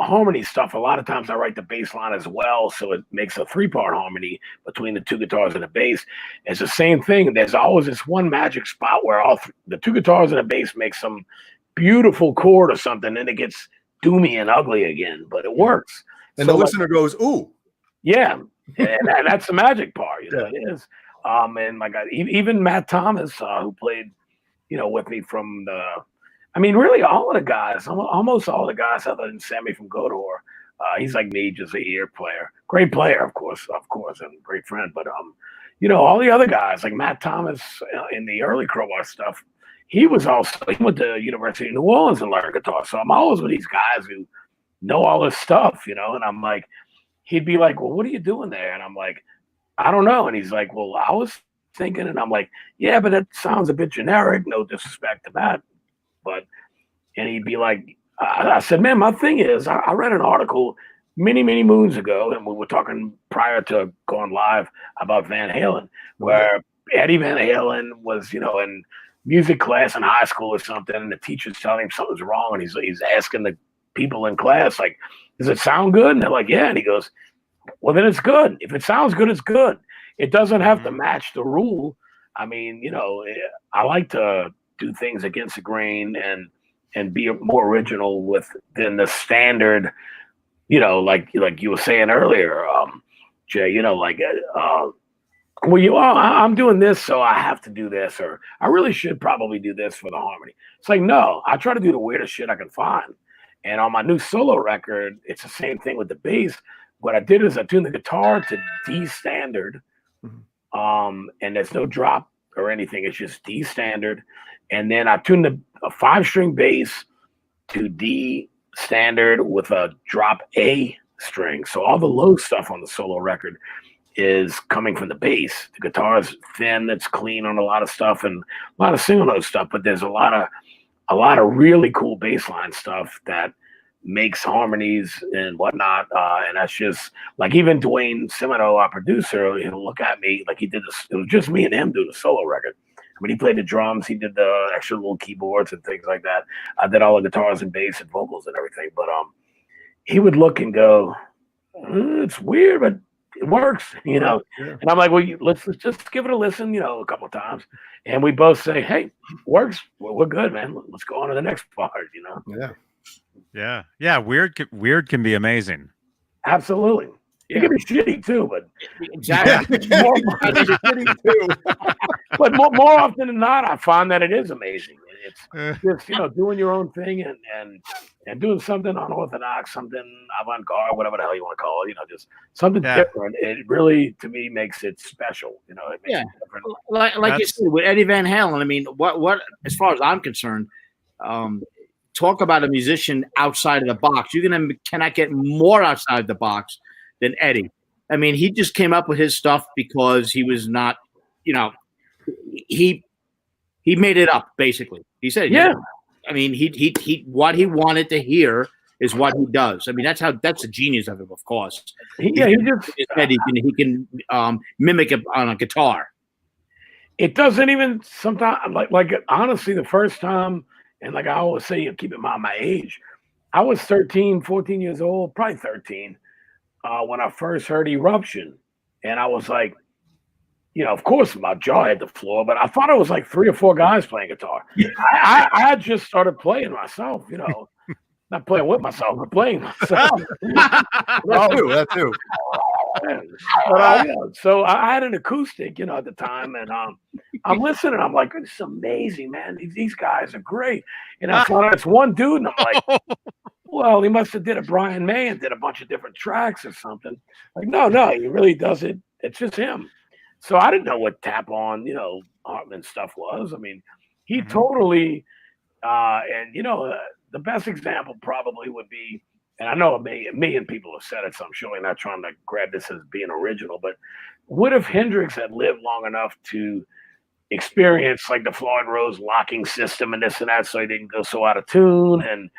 harmony stuff, a lot of times I write the bass line as well, so it makes a 3-part harmony between the 2 guitars and the bass. It's the same thing. There's always this one magic spot where the 2 guitars and the bass make some beautiful chord or something, and it gets doomy and ugly again, but it works. And so the listener goes, "Ooh, yeah," and that's the magic part. It is. And my God, even Matt Thomas, who played, with me from really all of the guys, almost all the guys other than Sammy from Godor. He's like me, just an ear player, great player, of course, and great friend. But all the other guys like Matt Thomas in the early Crowbar stuff, he went to the University of New Orleans and learned guitar. So I'm always with these guys who know all this stuff, and I'm like, he'd be like, "Well, what are you doing there?" And I'm like, "I don't know." And he's like, "Well, I was thinking," and I'm like, "Yeah, but that sounds a bit generic. No disrespect to Matt." And he'd be like, I said, "Man, my thing is, I read an article many, many moons ago, and we were talking prior to going live about Van Halen, where Eddie Van Halen was, in music class in high school or something, and the teacher's telling him something's wrong, and he's asking the people in class, like, does it sound good?" And they're like, "Yeah." And he goes, "Well, then it's good. If it sounds good, it's good. It doesn't have to match the rule. I mean, I like to do things against the grain and be more original than the standard, like you were saying earlier, Jay, I'm doing this, so I have to do this, or I really should probably do this for the harmony." It's like, no, I try to do the weirdest shit I can find. And on my new solo record, it's the same thing with the bass. What I did is I tuned the guitar to D standard, and there's no drop or anything. It's just D standard. And then I tuned a 5-string bass to D standard with a drop A string. So all the low stuff on the solo record is coming from the bass. The guitar is thin, it's clean on a lot of stuff, and a lot of single note stuff, but there's a lot of really cool bass line stuff that makes harmonies and whatnot. And that's just like, even Dwayne Simino, our producer, he'll look at me like he did this. It was just me and him doing a solo record. I mean, he played the drums, he did the extra little keyboards and things like that. I did all the guitars and bass and vocals and everything. But he would look and go, "It's weird, but it works," Yeah. And I'm like, "Well, let's just give it a listen, a couple of times." And we both say, "Hey, works. We're good, man. Let's go on to the next part," Yeah. Weird can be amazing. Absolutely. It can be shitty too, but exactly. But more often than not, I find that it is amazing. It's just doing your own thing and doing something unorthodox, something avant-garde, whatever the hell you want to call it. Just something different. It really, to me, makes it special. It makes it different. Like you said with Eddie Van Halen. I mean, what as far as I'm concerned, talk about a musician outside of the box. You cannot get more outside the box than Eddie. I mean, he just came up with his stuff because he was not, he made it up basically. He said, "Yeah." I mean, he what he wanted to hear is what he does. I mean, that's the genius of him, of course. He can mimic it on a guitar. It doesn't even sometimes like honestly, the first time, and like I always say, keep in mind my age. I was 13, 14 years old, probably 13. When I first heard Eruption, and I was like, of course my jaw hit the floor, but I thought it was like 3 or 4 guys playing guitar. I had just started playing myself, not playing with myself, but playing myself. That too. But, so I had an acoustic, at the time, and I'm listening. I'm like, "It's amazing, man. These guys are great." And I thought it's one dude, and I'm like, "Well, he must have did a Brian May and did a bunch of different tracks or something." Like, no, he really does it. It's just him. So I didn't know what Tap On, Hartman stuff was. I mean, he totally, and the best example probably would be, and I know a million people have said it, so I'm surely not trying to grab this as being original, but what if Hendrix had lived long enough to experience like the Floyd Rose locking system and this and that, so he didn't go so out of tune, and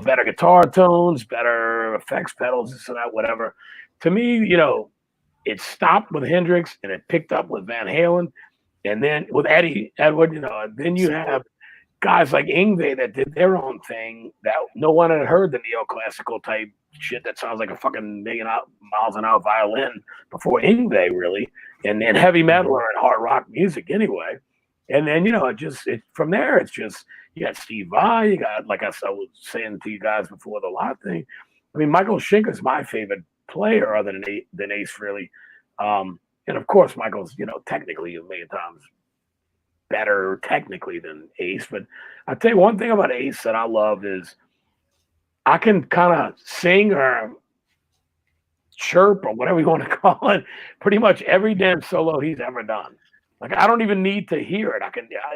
better guitar tones, better effects pedals, this and that, whatever. To me, it stopped with Hendrix and it picked up with Van Halen, and then with Eddie Edward, then you have guys like Yngwie that did their own thing that no one had heard the neoclassical type shit that sounds like a fucking miles an hour violin before Yngwie really, and heavy metal and hard rock music anyway. And then from there it's just you got Steve Vai, you got like I was saying to you guys before the lot thing. I mean, Michael Schenker's my favorite player other than Ace really, and of course Michael's technically a million times better technically than Ace. But I'll tell you one thing about Ace that I love is I can kind of sing or chirp or whatever you want to call it pretty much every damn solo he's ever done. Like I don't even need to hear it.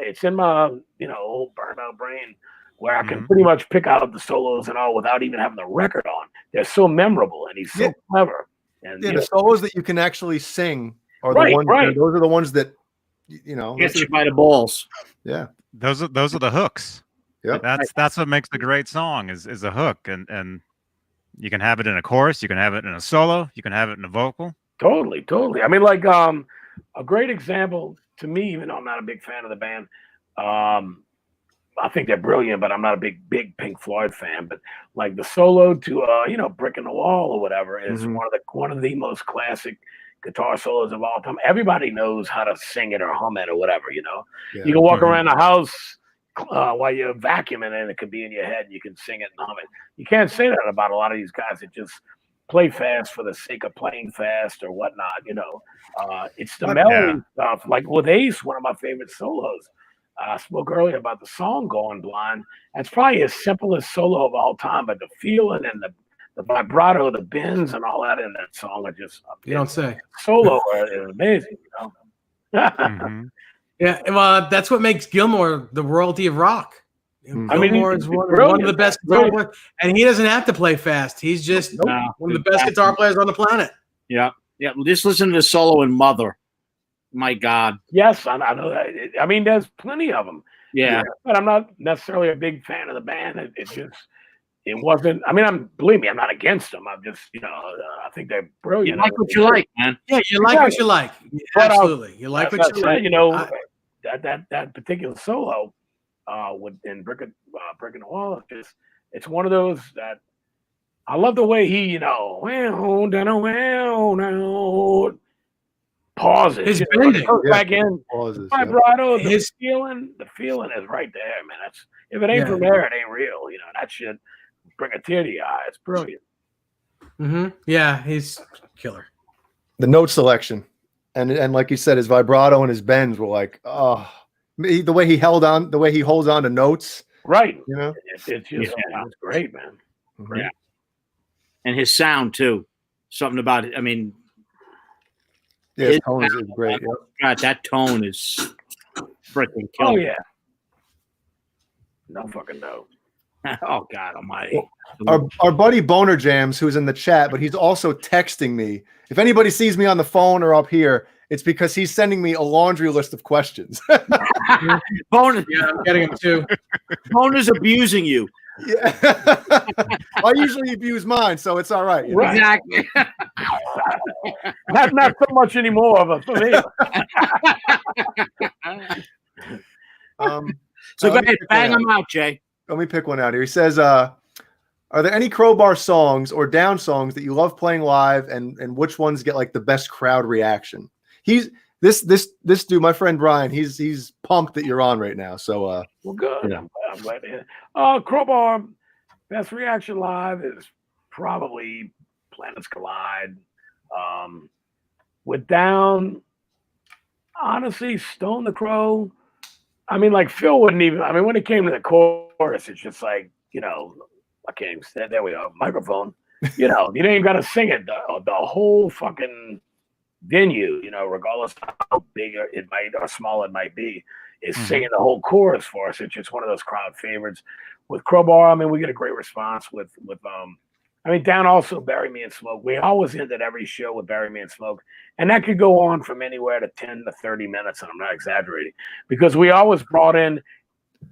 It's in my old burned out brain where I can pretty much pick out the solos and all without even having the record on. They're so memorable and he's so clever. And the solos that you can actually sing are the ones. Those are the ones that get you by the balls. Yeah, those are the hooks. Yeah, that's what makes a great song is a hook, and you can have it in a chorus, you can have it in a solo, you can have it in a vocal. Totally. I mean, like a great example to me, even though I'm not a big fan of the band. I think they're brilliant, but I'm not a big Pink Floyd fan. But like the solo to Brick in the Wall or whatever is one of the most classic guitar solos of all time. Everybody knows how to sing it or hum it or whatever. You can walk around the house while you're vacuuming and it could be in your head and you can sing it and hum it. You can't say that about a lot of these guys that just play fast for the sake of playing fast or whatnot. It's the melody stuff. Like with Ace, one of my favorite solos. I spoke earlier about the song Going Blind. That's probably his simplest solo of all time, but the feeling and the vibrato, the bends and all that in that song are just you don't say. Solo is amazing, Yeah, well, that's what makes Gilmour the royalty of rock. Gilmour is one of the best guitar players, and he doesn't have to play fast. He's just one of the best guitar players on the planet. Yeah. Just listen to the solo in Mother. My God. Yes, I know that. I mean, there's plenty of them. Yeah. But I'm not necessarily a big fan of the band. It wasn't. I mean, believe me, I'm not against them. I'm just, I think they're brilliant. You like what you like, man. Yeah, you like what you like. Absolutely, you like what you like. That particular solo in Brick in the Wall. It's one of those that I love the way he, pauses. His bending. Back in. Pauses. Vibrato. The feeling is right there, man. If it ain't from there, it ain't real. That shit bring a tear to your eye. It's brilliant. Yeah, he's killer. The note selection, and like you said, his vibrato and his bends were like, the way he holds on to notes. Right. It's just it's great, man. Great. Yeah. And his sound too. Something about it. I mean, his tone is great. God, that tone is freaking killer. Oh yeah. No fucking no. Oh God Almighty! Our buddy Boner Jams, who's in the chat, but he's also texting me. If anybody sees me on the phone or up here, it's because he's sending me a laundry list of questions. Boner, I'm getting him too. Boner's abusing you. Yeah, I usually abuse mine, so it's all right. Exactly. Not so much anymore of it for me. So go ahead, bang them out, Jay. Let me pick one out here. He says, are there any Crowbar songs or Down songs that you love playing live, and which ones get like the best crowd reaction? This dude, my friend Brian, he's pumped that you're on right now. So well, good. I'm glad to hear. Crowbar best reaction live is probably Planets Collide. With Down, honestly, Stone the Crow. I mean, like Phil wouldn't even. I mean, when it came to the chorus, it's just like I can't even stand. There we go, microphone. You didn't even got to sing it. The whole fucking venue, regardless of how big it might or small it might be, is singing the whole chorus for us. It's just one of those crowd favorites. With Crowbar, I mean, we get a great response with Down also Bury Me in Smoke. We always ended every show with Bury Me in Smoke. And that could go on from anywhere to 10 to 30 minutes, and I'm not exaggerating, because we always brought in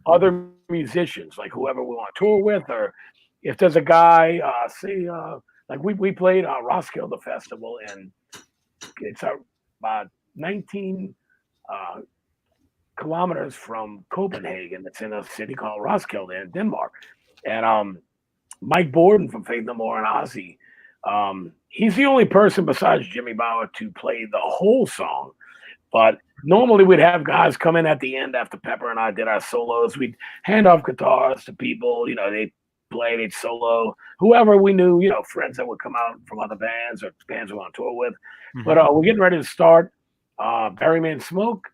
other musicians, like whoever we want to tour with, or if there's a guy, like we played Roskilde Festival, and it's about 19 kilometers from Copenhagen. It's in a city called Roskilde in Denmark. And Mike Borden from Faith No More and Ozzy, he's the only person besides Jimmy Bauer to play the whole song. But normally we'd have guys come in at the end after Pepper and I did our solos. We'd hand off guitars to people, they'd play, they'd solo, whoever we knew, friends that would come out from other bands or bands we're on tour with. Mm-hmm. But we're getting ready to start Berryman Smoke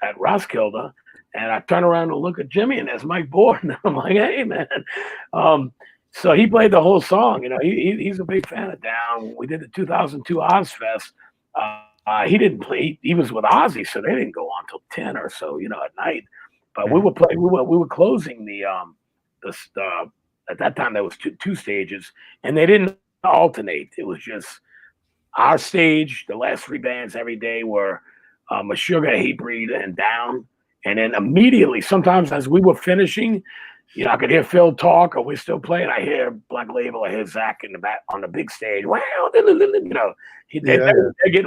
at Roskilde. And I turn around to look at Jimmy, and there's Mike Borden. I'm like, hey, man. So he played the whole song. He's a big fan of Down. We did the 2002 Ozfest. He didn't play. He was with Ozzy, so they didn't go on till 10 or so, at night. But we were playing. We were closing the at that time there was two stages, and they didn't alternate. It was just our stage. The last three bands every day were Meshuggah, Hatebreed, and Down. And then immediately, sometimes as we were finishing, I could hear Phil talk, or we're still playing. I hear Black Label, I hear Zach in the back on the big stage. Wow, they're getting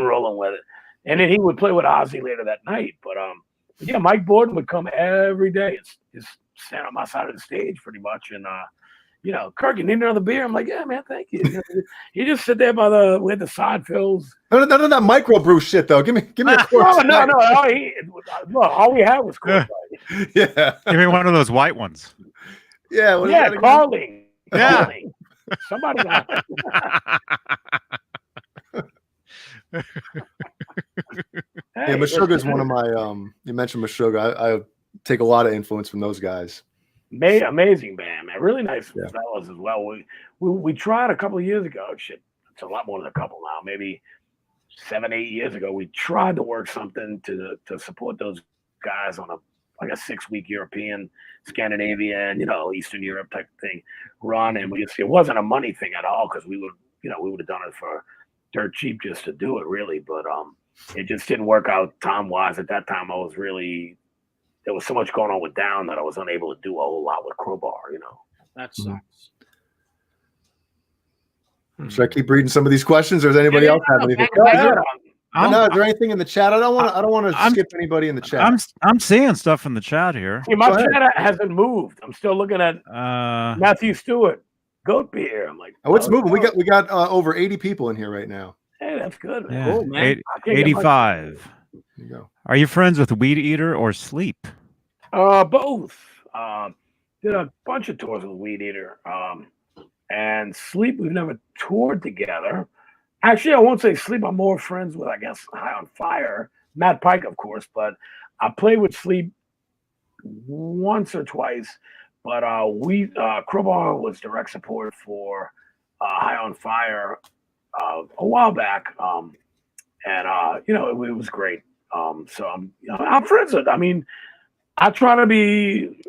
rolling with it. And then he would play with Ozzy later that night. But yeah, Mike Borden would come every day and just stand on my side of the stage pretty much. And Kirk, you need another beer? I'm like, yeah, man, thank you. He just sit there with the side fills. None of that microbrew shit though. Give me a course. No. All we had was cool. Yeah. Give me one of those white ones. Yeah. Yeah, Carling. Yeah. Carling. Somebody got it. Yeah, Meshuggah is one of my. You mentioned Meshuggah. I take a lot of influence from those guys. Amazing band, man. Really nice fellas as well. We tried a couple of years ago. Shit, it's a lot more than a couple now. Maybe 7-8 years ago, we tried to work something to support those guys on a 6-week European, Scandinavian, Eastern Europe type of thing run, and it wasn't a money thing at all because we would have done it for dirt cheap just to do it, really. But it just didn't work out time wise. At that time, there was so much going on with Down that I was unable to do a whole lot with Crowbar, That sucks. Should I keep reading some of these questions, or does anybody else have anything? No, is there anything in the chat? I don't want to skip anybody in the chat. I'm seeing stuff in the chat here. See, my chat hasn't moved. I'm still looking at Matthew Stewart, Goat Beer. I'm like, oh, it's moving. We got over 80 people in here right now. Hey, that's good, man. Yeah. Cool, man. 85. There you go. Are you friends with Weed Eater or Sleep? Both. Did a bunch of tours with Weed Eater. And Sleep, we've never toured together. Actually, I won't say Sleep. I'm more friends with, I guess, High on Fire. Matt Pike, of course. But I played with Sleep once or twice. But Crowbar was direct support for High on Fire a while back. It was great. So I'm friends with. I try to be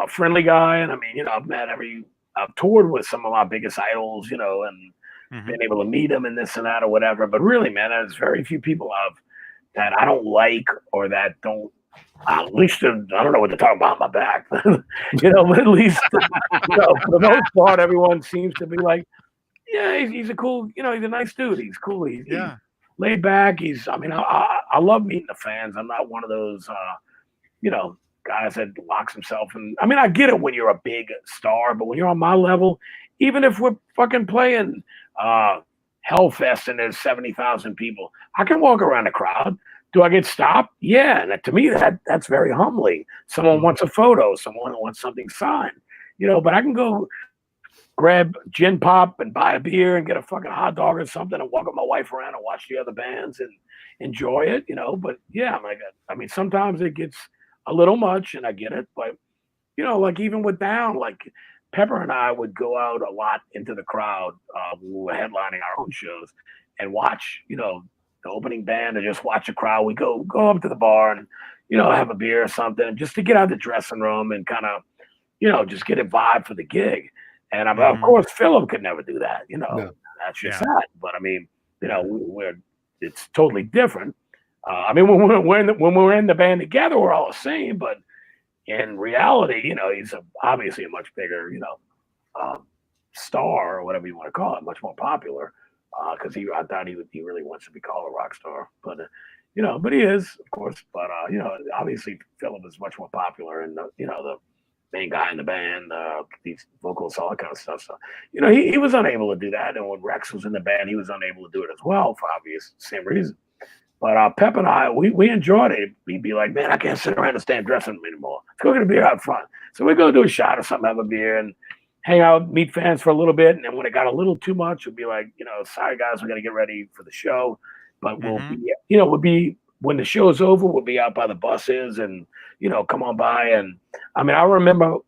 a friendly guy, and I've toured with some of my biggest idols, and been able to meet them and this and that or whatever. But really, man, there's very few people that I don't like or that don't. At least I don't know what they're talking about on my back, but at least for the most part, everyone seems to be like, yeah, he's a cool, he's a nice dude. He's cool. He's laid back. I love meeting the fans. I'm not one of those, guys that locks himself in. I get it when you're a big star, but when you're on my level, even if we're fucking playing Hellfest and there's 70,000 people, I can walk around the crowd. Do I get stopped? Yeah. And to me, that's very humbling. Someone wants a photo. Someone wants something signed, but I can go grab gin pop and buy a beer and get a fucking hot dog or something and walk with my wife around and watch the other bands and enjoy it, but yeah, sometimes it gets a little much and I get it, but even with Down, Pepper and I would go out a lot into the crowd when we were headlining our own shows and watch, the opening band and just watch the crowd. We go up to the bar and, have a beer or something just to get out of the dressing room and kind of, just get a vibe for the gig. And of course, Philip could never do that, No. That's just that. But it's totally different. When we're in the band together, we're all the same. But in reality, he's obviously a much bigger, star or whatever you want to call it, much more popular. because I thought he really wants to be called a rock star, but but he is, of course. But obviously Philip is much more popular, and the main guy in the band, these vocals, all that kind of stuff. So he was unable to do that, and when Rex was in the band, he was unable to do it as well for obvious same reason. But Pep and I, we enjoyed it. We'd be like, man, I can't sit around and stand dressing room anymore. Let's go get a beer out front. So we'd go do a shot or something, have a beer, and hang out, meet fans for a little bit. And then when it got a little too much, we'd be like, sorry guys, we got to get ready for the show. But we'll be, when the show's over, we'll be out by the buses and, come on by. And I mean, I remember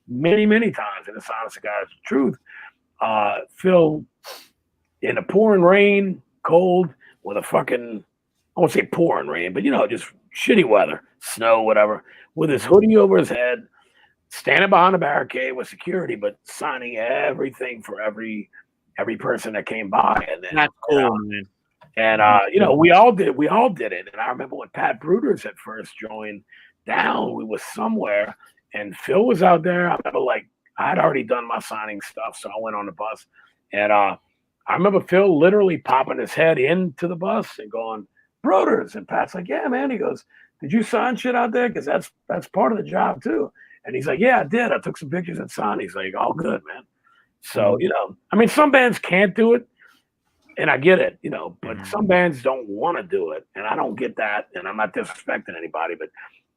many, many times, and it's honest to God's truth, Phil, in the pouring rain, cold, with a fucking, I won't say pouring rain, but just shitty weather, snow, whatever, with his hoodie over his head, standing behind a barricade with security, but signing everything for every person that came by. And then that's cool, man. And we all did it. And I remember when Pat Bruders had first joined Down, we was somewhere, and Phil was out there. I remember I had already done my signing stuff, so I went on the bus, and I remember Phil literally popping his head into the bus and going, Bruders. And Pat's like, yeah, man. He goes, did you sign shit out there? Because that's part of the job too. And he's like, yeah, I did. I took some pictures and signed. He's like, all good, man. So, I mean, some bands can't do it, and I get it, but some bands don't want to do it, and I don't get that, and I'm not disrespecting anybody, but,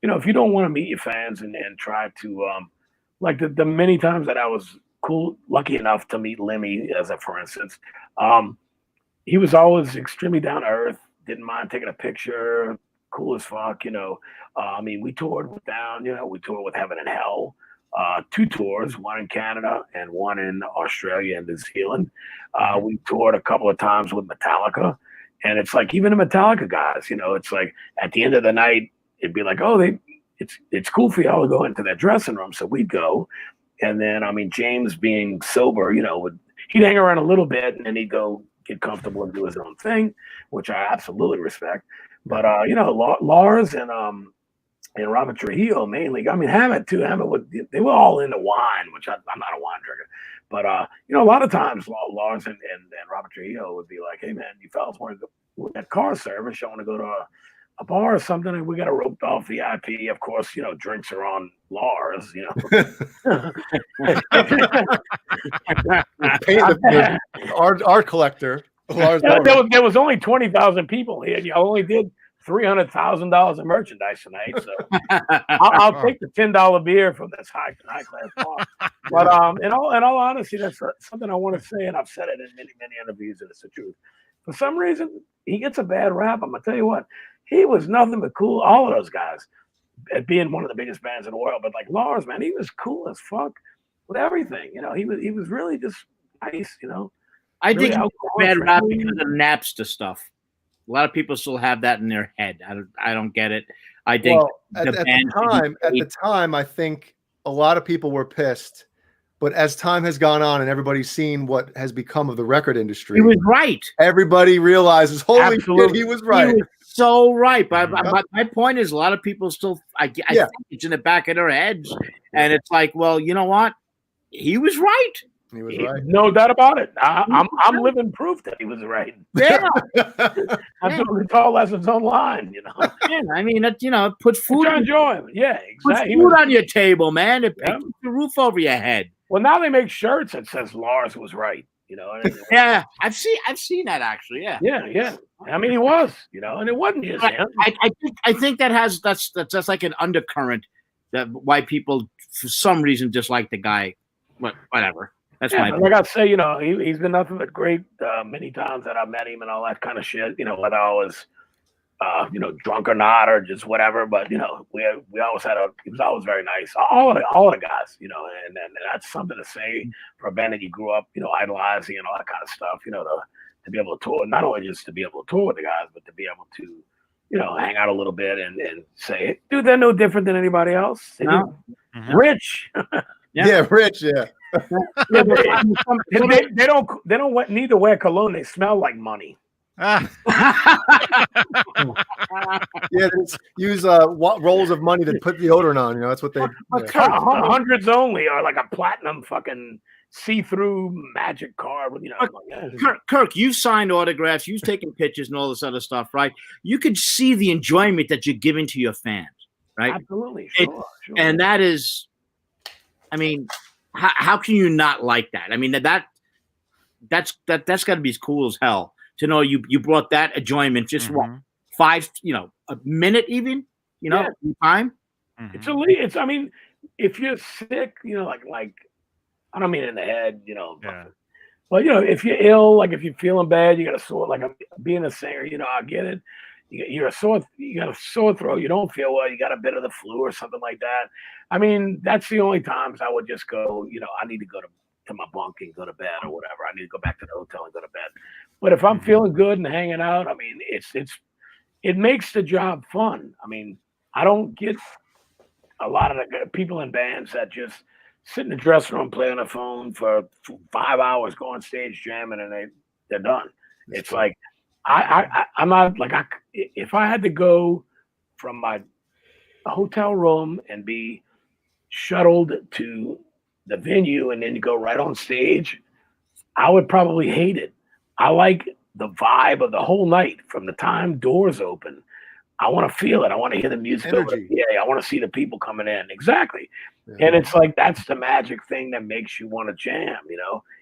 if you don't want to meet your fans and try to, like the many times that I was lucky enough to meet Lemmy, for instance, he was always extremely down to earth, didn't mind taking a picture, cool as fuck, I mean, we toured with Down, we toured with Heaven and Hell, 2 tours, one in Canada and one in Australia and New Zealand. We toured a couple of times with Metallica, and it's like, even the Metallica guys, it's like at the end of the night, it'd be like, oh, it's cool for y'all to go into that dressing room. So we'd go. And then, I mean, James being sober, he'd hang around a little bit and then he'd go get comfortable and do his own thing, which I absolutely respect. But, Lars and Robert Trujillo mainly. I mean, Hammett too. They were all into wine, which I'm not a wine drinker. But a lot of times Lars and Robert Trujillo would be like, "Hey man, you fellas want to go at car service? You want to go to a bar or something? And we got a roped off VIP. Of course, drinks are on Lars. Art collector. Lars there was only 20,000 people here. You only did $300,000 in merchandise tonight, so I'll take the $10 beer from this high class bar. But in all honesty, that's something I want to say, and I've said it in many interviews, and it's the truth. For some reason, he gets a bad rap. I'm gonna tell you what, he was nothing but cool. All of those guys, at being one of the biggest bands in the world, but like Lars, man, he was cool as fuck with everything. He was really just nice. I really think he gets a bad rap because of Napster stuff. A lot of people still have that in their head. I don't get it. I think at the time, I think a lot of people were pissed. But as time has gone on and everybody's seen what has become of the record industry, he was right. Everybody realizes, holy shit, he was right. He was so right. But my point is, a lot of people still, I think it's in the back of their heads, and it's like, well, you know what? He was right. He was right. No doubt about it. I'm living proof that he was right. Yeah. I'm doing guitar lessons online, Yeah, I mean, put food on enjoy. Yeah, exactly. Put food on your table, man. It puts the roof over your head. Well, now they make shirts that says Lars was right. Yeah, I've seen that actually. Yeah. Yeah. I mean, he was, and it wasn't just him. I think that's like an undercurrent that why people for some reason dislike the guy. Whatever. That's my like I say, he's been nothing but great many times that I've met him and all that kind of shit. Whether I was, drunk or not or just whatever. But we always he was always very nice. All of the guys, and that's something to say for a band that you grew up, idolizing and all that kind of stuff. To be able to tour, not only just to be able to tour with the guys, but to be able to, hang out a little bit and say, dude, they're no different than anybody else. Rich. Yeah, Rich. Yeah. They don't need to wear cologne. They smell like money. Yeah, use rolls of money to put deodorant on. That's what they. Hundreds only, or like a platinum fucking see-through magic card. You know, Kirk, you've signed autographs, you've taken pictures and all this other stuff, right? You could see the enjoyment that you're giving to your fans, right? Absolutely, sure. And that is, I mean, how can you not like that? I mean, that's got to be as cool as hell to know you brought that enjoyment just what 5, a minute even, time. It's I mean, if you're sick, like I don't mean in the head, but if you're ill, like if you're feeling bad, you got a sore, like being a singer, I get it. You got a sore throat, you don't feel well, you got a bit of the flu or something like that. I mean, that's the only times I would just go, I need to go to my bunk and go to bed or whatever. I need to go back to the hotel and go to bed. But if I'm feeling good and hanging out, I mean, it makes the job fun. I mean, I don't get a lot of the people in bands that just sit in the dressing room, play on the phone for 5 hours, go on stage jamming, and they're done. It's like I'm not like if I had to go from my hotel room and be shuttled to the venue and then go right on stage, I would probably hate it. I like the vibe of the whole night from the time doors open. I want to feel it. I want to hear the music. Yeah, I want to see the people coming in. Exactly. Yeah. And it's like that's the magic thing that makes you want to jam,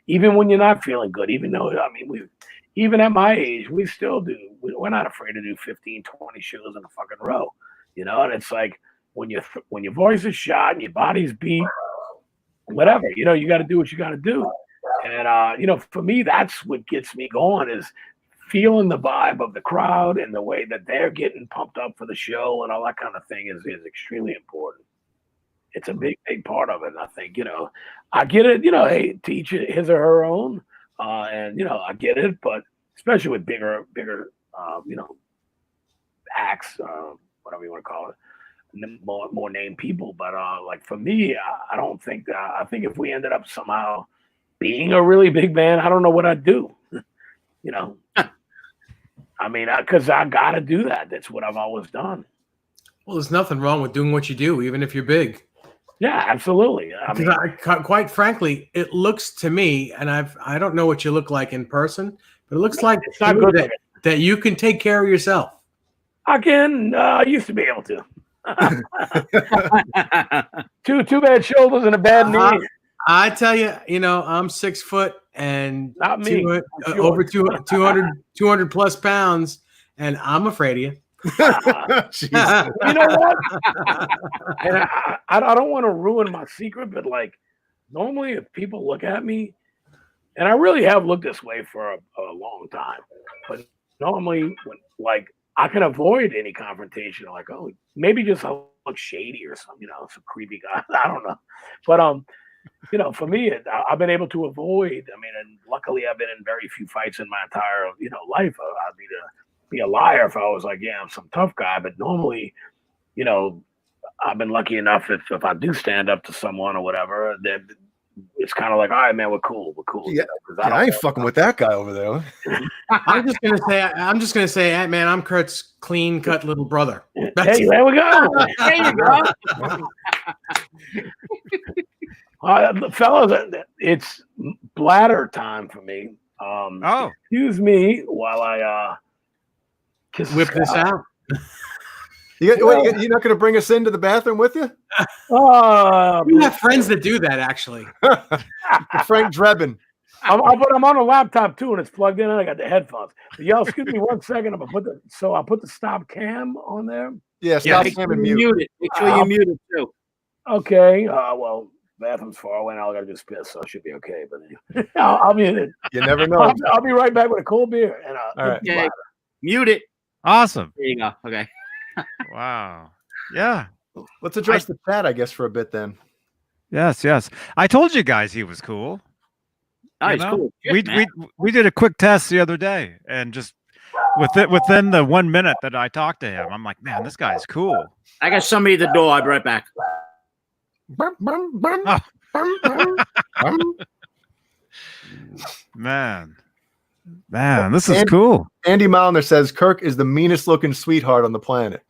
even when you're not feeling good. Even though, I mean, even at my age, we still do. We're not afraid to do 15, 20 shows in a fucking row, and it's like when your voice is shot and your body's beat, whatever, you got to do what you got to do. And, for me, that's what gets me going is feeling the vibe of the crowd and the way that they're getting pumped up for the show and all that kind of thing is extremely important. It's a big, big part of it. And I think, I get it, hey, to each his or her own. And, I get it, but especially with bigger, acts, whatever you want to call it, more named people. But like for me, I don't think that, I think if we ended up somehow being a really big band, I don't know what I'd do, I mean, because I got to do that. That's what I've always done. Well, there's nothing wrong with doing what you do, even if you're big. Yeah, absolutely. I mean, quite frankly, it looks to me, and I don't know what you look like in person, but it looks like that you can take care of yourself. I can. I used to be able to. Two bad shoulders and a bad knee. I tell you, I'm 6 foot and not me. Over 200 plus pounds, and I'm afraid of you. You know what? And I don't want to ruin my secret, but like normally if people look at me, and I really have looked this way for a long time, but normally when like I can avoid any confrontation, like, oh, maybe just I look shady or something, some creepy guy. I don't know. But for me, I've been able to avoid. I mean, and luckily, I've been in very few fights in my entire, life. I'd be a liar if I was like, yeah, I'm some tough guy. But normally, I've been lucky enough if I do stand up to someone or whatever, that it's kind of like, all right, man, we're cool. Yeah, I ain't fucking with that guy over there. I'm just gonna say, man, I'm Kurt's clean cut little brother. Hey, there we go. There you go. Fellas, it's bladder time for me. Excuse me while I whip this out. You're not going to bring us into the bathroom with you? We have friends that do that, actually. Frank Drebin. I'm on a laptop too, and it's plugged in, and I got the headphones. But y'all, excuse me 1 second. I'll put the stop cam on there. Yeah, stop cam and mute it. Make sure you mute it too. Okay. Well, bathroom's far away, and I got to just piss, so I should be okay. But anyway, I'll mute it. You never know. I'll be right back with a cold beer. And all right. Okay. Mute it. Awesome. There you go. Okay. Wow. Yeah. Let's address the chat, I guess, for a bit then. Yes. I told you guys he was cool. Oh, he's cool. We did a quick test the other day, and just within the 1 minute that I talked to him, I'm like, man, this guy's cool. I got somebody at the door. I'll be right back. Man, this is cool. Andy Milner says Kirk is the meanest looking sweetheart on the planet.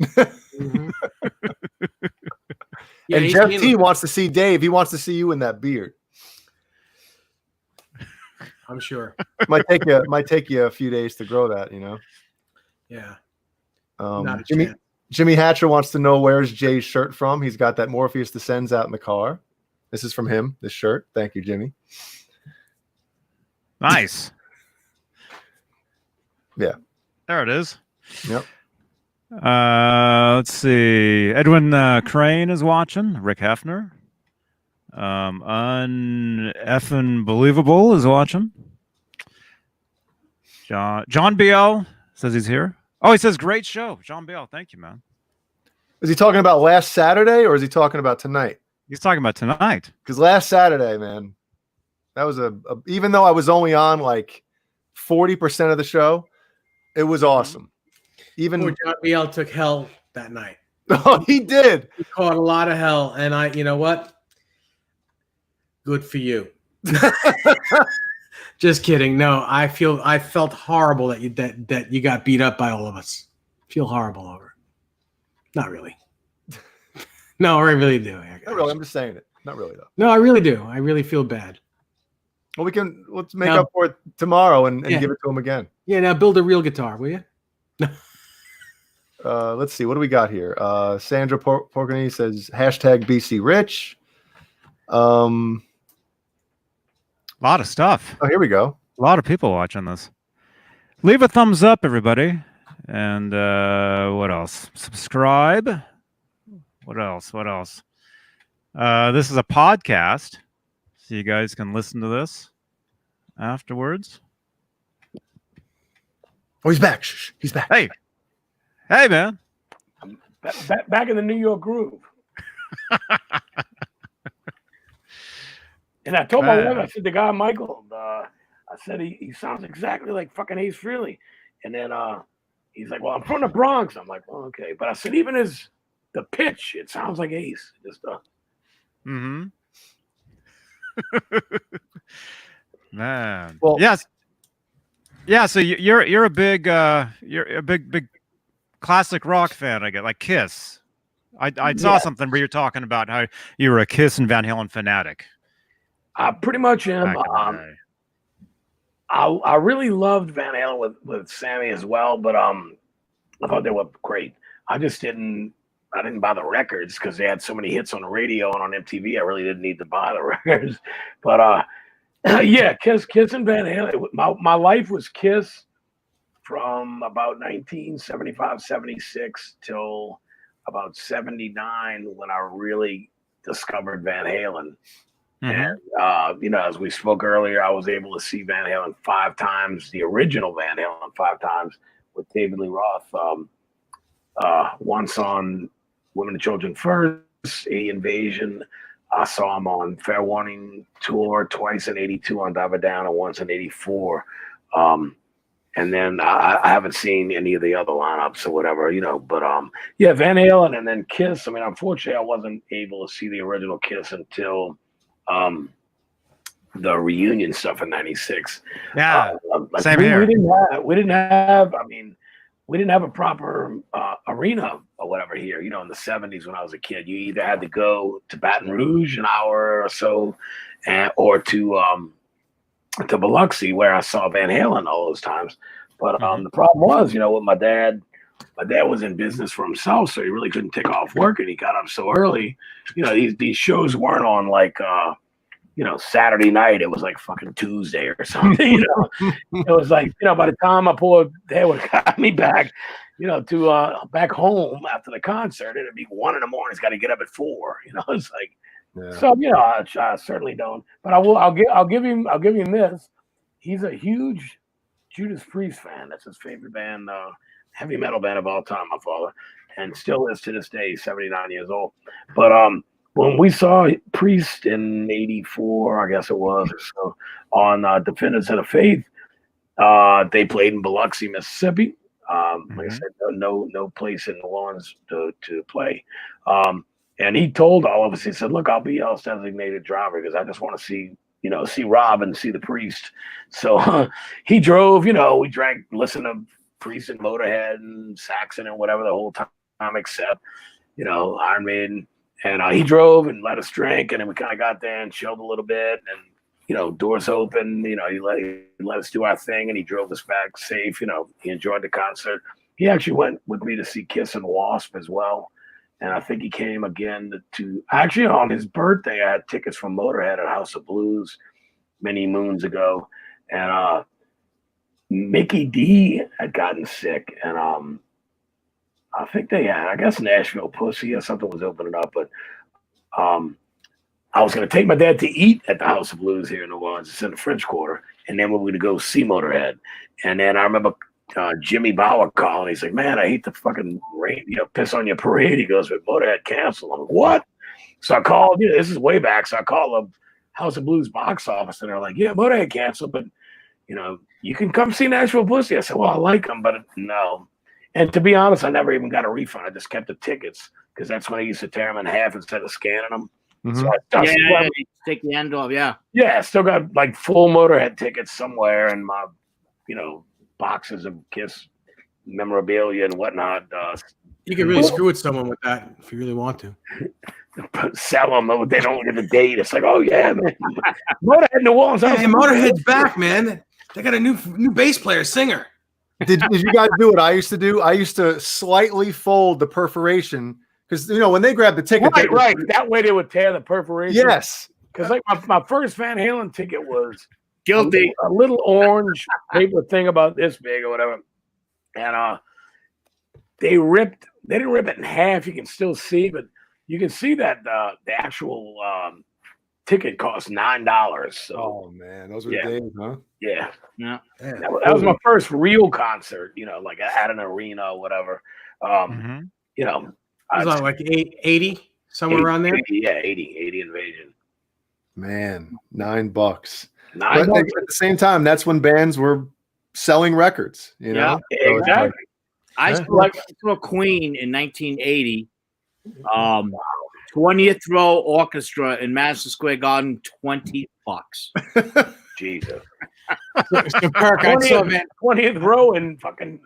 Yeah, and Jeff T wants to see Dave. He wants to see you in that beard. I'm sure. Might take you a few days to grow that, you know. Yeah. Not a Jimmy chance. Jimmy Hatcher wants to know where's Jay's shirt from. He's got that Morpheus Descends out in the car. This is from him, this shirt. Thank you, Jimmy. Nice. Yeah. There it is. Yep. Let's see. Edwin Crane is watching. Rick Hefner. Uneffin Believable is watching. John BL says he's here. Oh, he says great show. John BL, thank you, man. Is he talking about last Saturday or is he talking about tonight? He's talking about tonight. Because last Saturday, man, that was even though I was only on like 40% of the show, it was awesome. Even Poor John BL took hell that night. Oh, he did. He caught a lot of hell, and you know what? Good for you. Just kidding. No, I felt horrible that you got beat up by all of us. Feel horrible over it. Not really. No, I really do. Not really. I'm just saying it. Not really though. No, I really do. I really feel bad. Well, let's make up for it tomorrow and Yeah. give it to him again. Yeah, now build a real guitar, will you? Let's see. What do we got here? Sandra Porcani says #BC Rich. A lot of stuff. Oh, here we go. A lot of people watching this. Leave a thumbs up, everybody. And what else? Subscribe. What else? This is a podcast, so you guys can listen to this afterwards. Oh, he's back. Shh, he's back. Hey, man. Back in the New York groove. And I told my wife, I said, the guy Michael, I said he sounds exactly like fucking Ace Frehley. And then he's like, well, I'm from the Bronx. I'm like, well, okay. But I said, even the pitch, it sounds like Ace. Just Mm-hmm. Man. Well, yes. Yeah. So you're a big classic rock fan. I get like Kiss. I saw something where you're talking about how you were a Kiss and Van Halen fanatic. I pretty much am. I really loved Van Halen with Sammy as well, but I thought they were great. I didn't buy the records because they had so many hits on the radio and on MTV. I really didn't need to buy the records. But yeah, Kiss and Van Halen. My life was Kiss from about 1975, 76 till about 79 when I really discovered Van Halen. Mm-hmm. And as we spoke earlier, I was able to see Van Halen 5 times, the original Van Halen 5 times with David Lee Roth. Once on Women and Children First, 80 Invasion. I saw him on Fair Warning Tour twice in 82 on Dive It Down and once in 84. And then I haven't seen any of the other lineups or whatever, but yeah, Van Halen and then Kiss. I mean, unfortunately, I wasn't able to see the original Kiss until the reunion stuff in '96. Yeah, same here. We didn't have a proper arena or whatever here. In the '70s when I was a kid, you either had to go to Baton Rouge an hour or so, or to Biloxi where I saw Van Halen all those times. But the problem was, with my dad was in business for himself, so he really couldn't take off work, and he got up so early. These shows weren't on like Saturday night. It was like fucking Tuesday or something. It was like by the time my poor dad would have got me back, to back home after the concert, it'd be 1 a.m. He's got to get up at 4. It's like. Yeah. So I certainly don't, but I'll give him this. He's a huge Judas Priest fan. That's his favorite band, heavy metal band of all time. My father, and still is to this day. He's 79 years old. But when we saw Priest in '84, I guess it was, so on Defenders of the Faith, they played in Biloxi, Mississippi. Like I said, no place in New Orleans to play. And he told all of us, he said, look, I'll be y'all's designated driver because I just want to see Rob and see the Priest. So he drove, we drank, listened to Priest and Motorhead and Saxon and whatever the whole time except, Iron Maiden. And he drove and let us drink. And then we kind of got there and chilled a little bit. And, doors open. He let us do our thing, and he drove us back safe. He enjoyed the concert. He actually went with me to see Kiss and Wasp as well. And I think he came again actually on his birthday. I had tickets from Motorhead at House of Blues many moons ago. And Mickey D had gotten sick. And I think I guess Nashville Pussy or something was opening up. But I was going to take my dad to eat at the House of Blues here in New Orleans. It's in the French Quarter. And then we were going to go see Motorhead. And then I remember Jimmy Bauer calling. He's like, man, I hate the fucking rain, piss on your parade. He goes, but Motorhead canceled. I'm like, what? So I called, this is way back. So I called the House of Blues box office, and they're like, yeah, Motorhead canceled, but you can come see Nashville Pussy. I said, well, I like them, but no. And to be honest, I never even got a refund. I just kept the tickets because that's when I used to tear them in half instead of scanning them. Mm-hmm. So I take the end off, yeah. Yeah, I still got like full Motorhead tickets somewhere in my, boxes of Kiss memorabilia and whatnot. You can really screw with someone with that if you really want to. Sell them. They don't get the date. It's like, oh yeah, man. Motorhead New Orleans. Hey, Motorhead's back, man. They got a new bass player, singer. Did you guys do what I used to do? I used to slightly fold the perforation because when they grabbed the ticket, right. That way they would tear the perforation. Yes, because like my first Van Halen ticket was guilty. A little orange paper thing about this big or whatever, and they didn't rip it in half. You can still see, but you can see that the actual ticket cost $9. So, oh man, those were the days, huh? Yeah. That was my first real concert. Like at an arena or whatever. It was like 80, somewhere around there. 80 Invasion. Man, $9. But at the same time, that's when bands were selling records. Yeah, so exactly. I saw Queen in 1980. 20th row orchestra in Madison Square Garden, $20. Jesus. So Kirk, I saw 20th row in fucking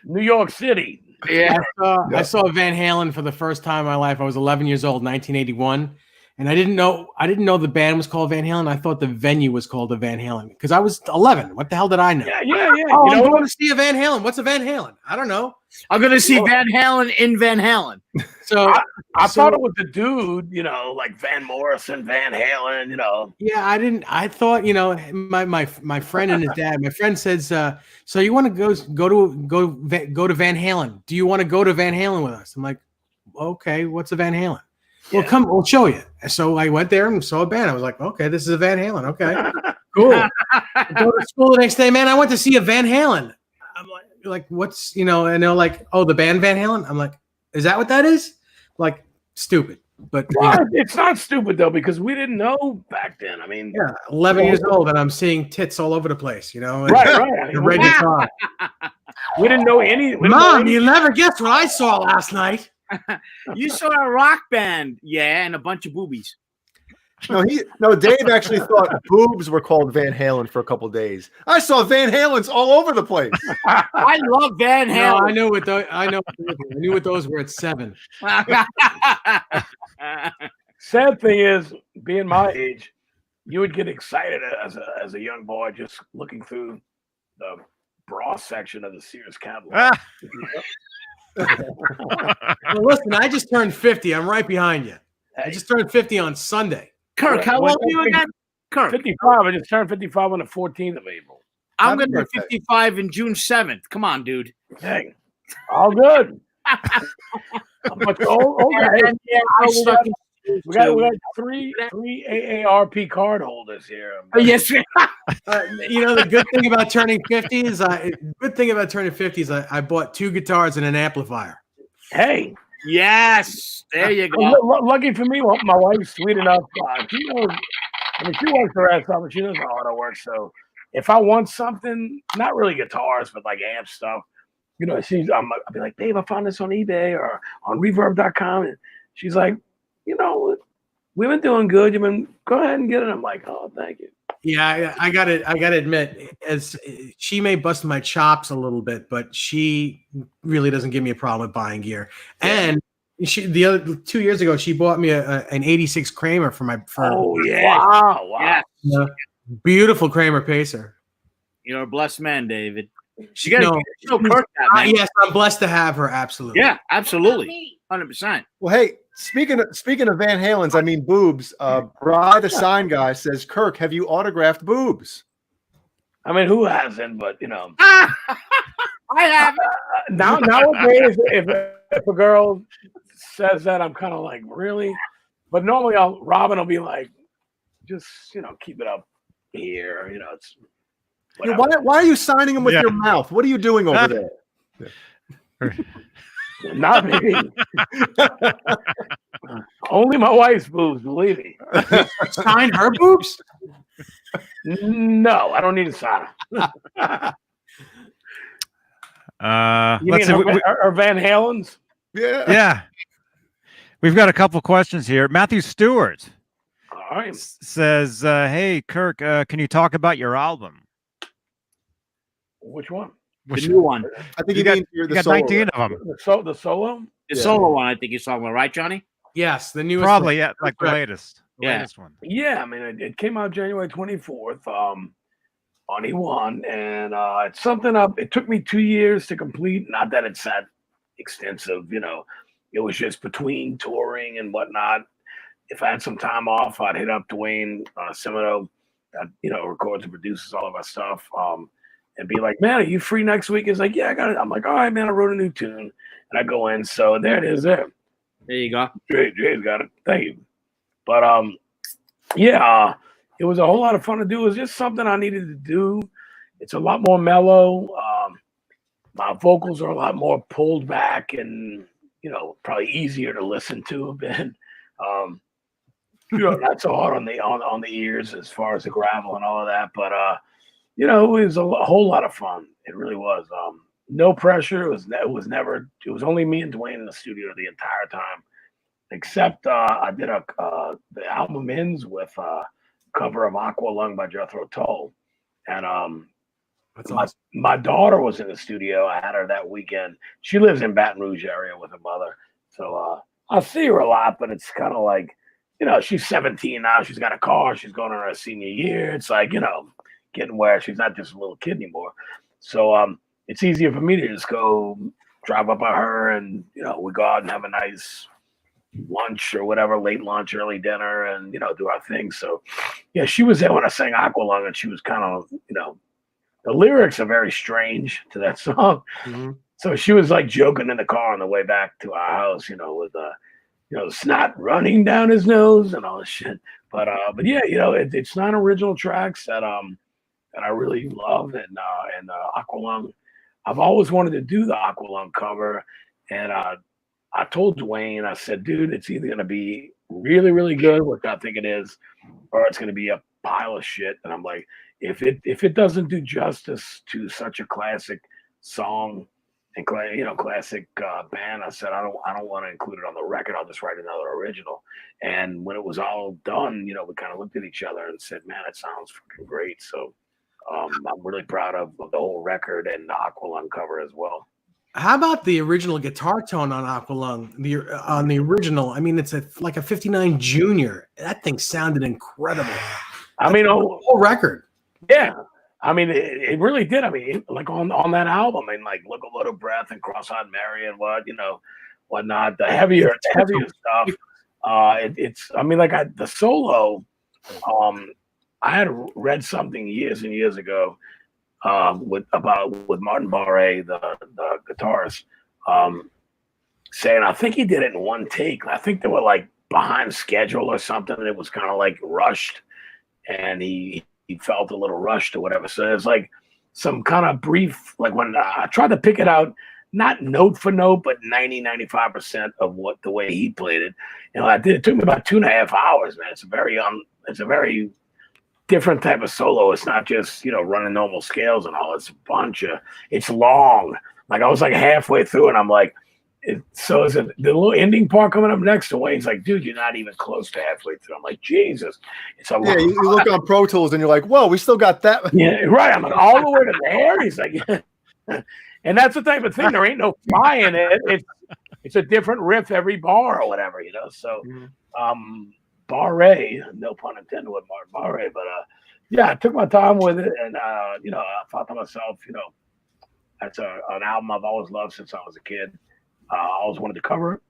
New York City. Yeah. I saw Van Halen for the first time in my life. I was 11 years old, 1981. And I didn't know the band was called Van Halen. I thought the venue was called the Van Halen because I was 11. What the hell did I know? Yeah. Oh, I'm going to see a Van Halen. What's a Van Halen? I don't know. I'm going to see Van Halen in Van Halen. So I thought it was the dude, like Van Morrison, Van Halen, Yeah, I didn't. I thought, my friend and his dad. My friend says, "So you want to go to Van Halen? Do you want to go to Van Halen with us?" I'm like, "Okay, what's a Van Halen?" Well, come, we'll show you. So I went there and saw a band. I was like, okay, this is a Van Halen. Okay, cool. I go to school the next day, man. I went to see a Van Halen. I'm like, what's, and they're like, oh, the band Van Halen. I'm like, is that what that is? Like, stupid. But it's not stupid though, because we didn't know back then. I mean, 11 years old and I'm seeing tits all over the place, Right. The red guitar. We didn't know any. Mom, you never guessed what I saw last night. You saw a rock band, and a bunch of boobies. No, Dave actually thought boobs were called Van Halen for a couple days. I saw Van Halen's all over the place. I love Van Halen. No, I knew what those were at 7. Sad thing is, being my age, you would get excited as a young boy just looking through the bra section of the Sears catalog. Well, listen, I just turned 50. I'm right behind you. I just turned 50 on Sunday. Kirk, how old are you again? Kirk. 55. I just turned 55 on the 14th of April. I'm going to be 55 in June 7th. Come on, dude. Dang. All good. I'm much older. We got three AARP card holders here. Yes. The good thing about turning 50 is I bought 2 guitars and an amplifier. Hey. Yes. There you go. Lucky for me, my wife's sweet enough. She knows. She works her ass off, but she knows how hard I work. So if I want something, not really guitars, but like amp stuff, I'll be like, babe, I found this on eBay or on Reverb.com, and she's like, we've been doing good. Go ahead and get it. I'm like, oh, thank you. Yeah, I gotta admit, as she may bust my chops a little bit, but she really doesn't give me a problem with buying gear. And the other 2 years ago, she bought me an '86 Kramer for Oh yeah! Wow! Yeah. Beautiful Kramer Pacer. You're a blessed man, David. She got No, to show Kirk that, man. yes, I'm blessed to have her. Absolutely. Yeah, absolutely, 100%. Well, hey, speaking of Van Halen's, I mean boobs. Bry the sign guy says, Kirk, have you autographed boobs? I mean, who hasn't? But you know, I have. Nowadays, if a girl says that, I'm kind of like, really? But normally, Robin will be like, just keep it up here. It's. Yeah, why are you signing them with your mouth? What are you doing over there? Not me. Only my wife's boobs, believe me. Sign her boobs? No, I don't need to sign them. You let's mean see. her Van Halen's? Yeah. We've got a couple questions here. Matthew Stewart says, hey, Kirk, can you talk about your album? Which one? The new one. I think you got 19 of them. The solo? The solo one, I think you're talking about, right, Johnny? Yes, the newest. Probably, yeah, like the latest. The Yeah. latest one. Yeah, I mean, it came out January 24th on E1, and it's something it took me 2 years to complete. Not that it's that extensive, it was just between touring and whatnot. If I had some time off, I'd hit up Dwayne Simino, that records and produces all of our stuff, and be like, man, are you free next week? He's like, yeah, I got it. I'm like, all right, man, I wrote a new tune. And I go in, so there it is there. There you go. Jay's got it. Thank you. But yeah, it was a whole lot of fun to do. It was just something I needed to do. It's a lot more mellow. My vocals are a lot more pulled back and, probably easier to listen to a bit. Not so hard on the ears as far as the gravel and all of that. But, it was a whole lot of fun. It really was. No pressure. It was only me and Dwayne in the studio the entire time. Except I did the album ends with a cover of Aqua Lung by Jethro Tull. And my daughter was in the studio. I had her that weekend. She lives in Baton Rouge area with her mother. So I see her a lot, but it's kind of like, she's 17 now. She's got a car. She's going on her senior year. It's like, getting where she's not just a little kid anymore. So it's easier for me to just go drive up on her and, we go out and have a nice lunch or whatever, late lunch, early dinner, and do our thing. So yeah, she was there when I sang Aqua Lung, and she was kind of, the lyrics are very strange to that song. Mm-hmm. So she was like joking in the car on the way back to our house, with snot running down his nose and all this shit. But yeah, it's not original tracks that I really love, and Aqua Lung. I've always wanted to do the Aqua Lung cover, and I told Dwayne, I said, dude, it's either going to be really, really good, which I think it is, or it's going to be a pile of shit. And I'm like, if it doesn't do justice to such a classic song and classic band, I said, I don't want to include it on the record. I'll just write another original. And when it was all done, we kind of looked at each other and said, man, it sounds fucking great. So I'm really proud of the whole record and the Aqua Lung cover as well. How about the original guitar tone on Aqua Lung? On the original, I mean, it's like a 59 Junior. That thing sounded incredible. I mean, the whole record. Yeah, I mean, it really did. I mean, like on that album, and like Look a Little Breath and Cross-Eyed Mary and whatnot. The heavier stuff. It's. I mean, like the solo. I had read something years and years ago. With Martin Barre, the guitarist, saying I think he did it in one take. I think they were like behind schedule or something, and it was kind of like rushed, and he felt a little rushed or whatever. So there's like some kind of brief, like when I tried to pick it out, not note for note, but 95% of the way he played it. I did. It took me about 2.5 hours, man. It's a very different type of solo. It's not just running normal scales and all. It's long. Like I was like halfway through, and I'm like, so is it the little ending part coming up next to Wayne's like, dude, you're not even close to halfway through. I'm like, Jesus. It's a long. You look on Pro Tools and you're like, whoa, we still got that. Yeah, right. I'm like all the way to there. He's like, and that's the type of thing. There ain't no fly in it. It's a different riff every bar or whatever, So Barre, no pun intended with Martin Barre, but Yeah, I took my time with it, and you know, I thought to myself, you know, that's an album I've always loved since I was a kid. I always wanted to cover it,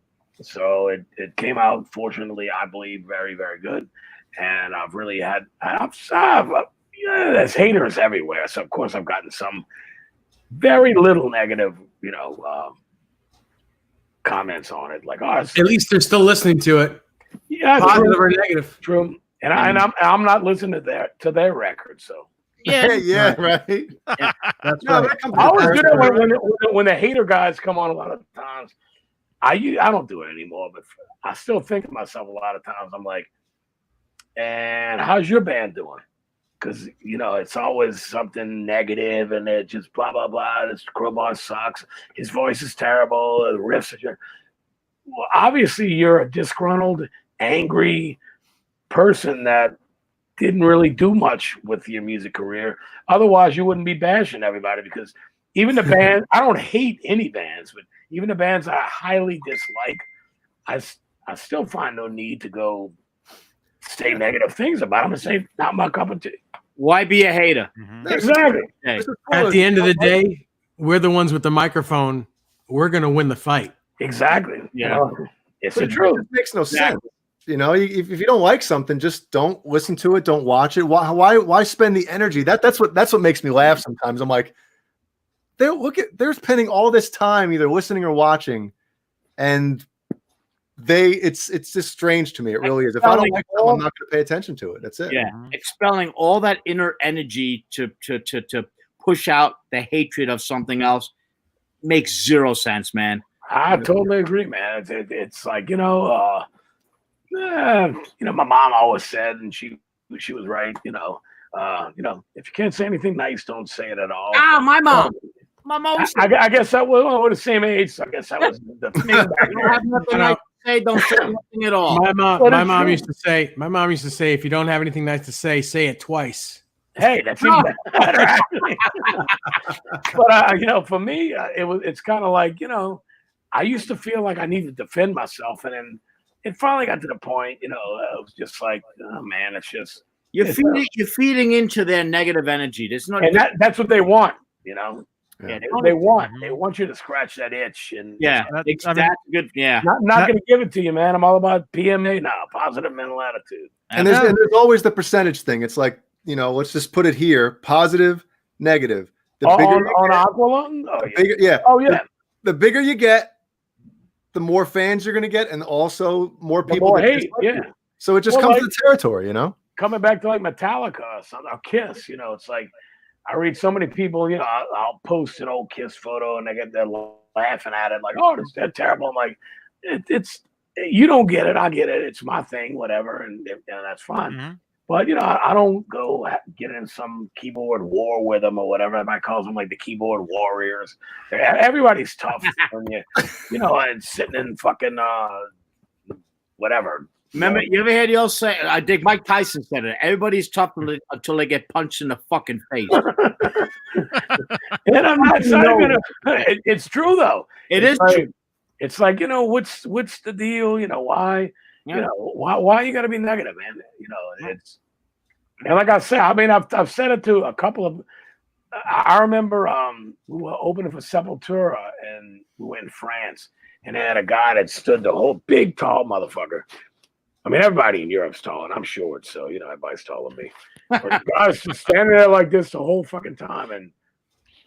so it came out. Fortunately, I believe very, very good, and I've really there's haters everywhere. So of course I've gotten some very little negative, you know, comments on it. Like, oh, At least they're still listening to it. yeah, Positive true, or negative. true. And I'm not listening to their record, so. Yeah, Yeah, right. That's No, right. but it comes I with always do that territory. when the hater guys come on a lot of times. I don't do it anymore, but I still think to myself a lot of times. I'm like, and how's your band doing? Because you know it's always something negative, and they're just blah blah blah. This Crowbar sucks. His voice is terrible. The riffs are. Well, obviously you're a disgruntled, angry person that didn't really do much with your music career. Otherwise, you wouldn't be bashing everybody, because even the band, I don't hate any bands, but even the bands I highly dislike, I still find no need to go say negative things about them and say, not my cup of tea. Why be a hater? Exactly. Hey. At the end of the day, we're the ones with the microphone. We're going to win the fight. Exactly. Yeah. You know, it's But the it truth. just makes no Exactly. sense. You know, if you don't like something, just don't listen to it. Don't watch it. Why spend the energy? That's what makes me laugh sometimes. I'm like, they're spending all this time either listening or watching, and it's just strange to me. It really is. If I don't like something, I'm not going to pay attention to it. That's it. Yeah, expelling all that inner energy to push out the hatred of something else makes zero sense, man. I totally agree, man. It's like, you know, my mom always said, and she was right, you know, if you can't say anything nice, don't say it at all. Ah, my mom. My mom always said, I guess that we're the same age, so I guess that was the thing back don't have nothing nice to say, don't say nothing at all. My But it's mom true. used to say, if you don't have anything nice to say it twice. Hey, that's even better, actually. But you know, for me, it's kind of like, you know, I used to feel like I needed to defend myself, and then it finally got to the point, you know, it was just like, oh man, it's just You're feeding into their negative energy. There's no, and that's what they want, you know. yeah, They want you to scratch that itch, and yeah, that's good. Yeah, not going to give it to you, man. I'm all about PMA now, positive mental attitude. And there's always the percentage thing. It's like, you know, let's just put it here: positive, negative. The bigger On Aqualung? Oh, the bigger, yeah. Oh, yeah. The bigger you get, the more fans you're going to get, and also more The people more that hate, dislike yeah. you. So it just Well, comes like- to the territory, you know. Coming back to like Metallica or something, or Kiss, you know, it's like I read so many people, you know, I'll post an old Kiss photo and they're laughing at it, like, oh, they're terrible. I'm like, it's you don't get it, I get it. It's my thing, whatever, and that's fine. Mm-hmm. But you know, I don't go get in some keyboard war with them or whatever. Everybody calls them like the keyboard warriors. Everybody's tough when you know, and sitting in fucking whatever. remember, you ever heard the old say? I think Mike Tyson said it. Everybody's tough until they get punched in the fucking face. And I'm not gonna. It's true though. It is like, true. It's like, you know, what's the deal? You know, why? Yeah. You know, why you gotta be negative, man? You know, it's and like I said, I mean, I've said it to a couple of. I remember we were opening for Sepultura and we were in France, and they had a guy that stood the whole big tall motherfucker. I mean, everybody in Europe's tall, and I'm short, so you know everybody's taller than me. But the guy's just standing there like this the whole fucking time, and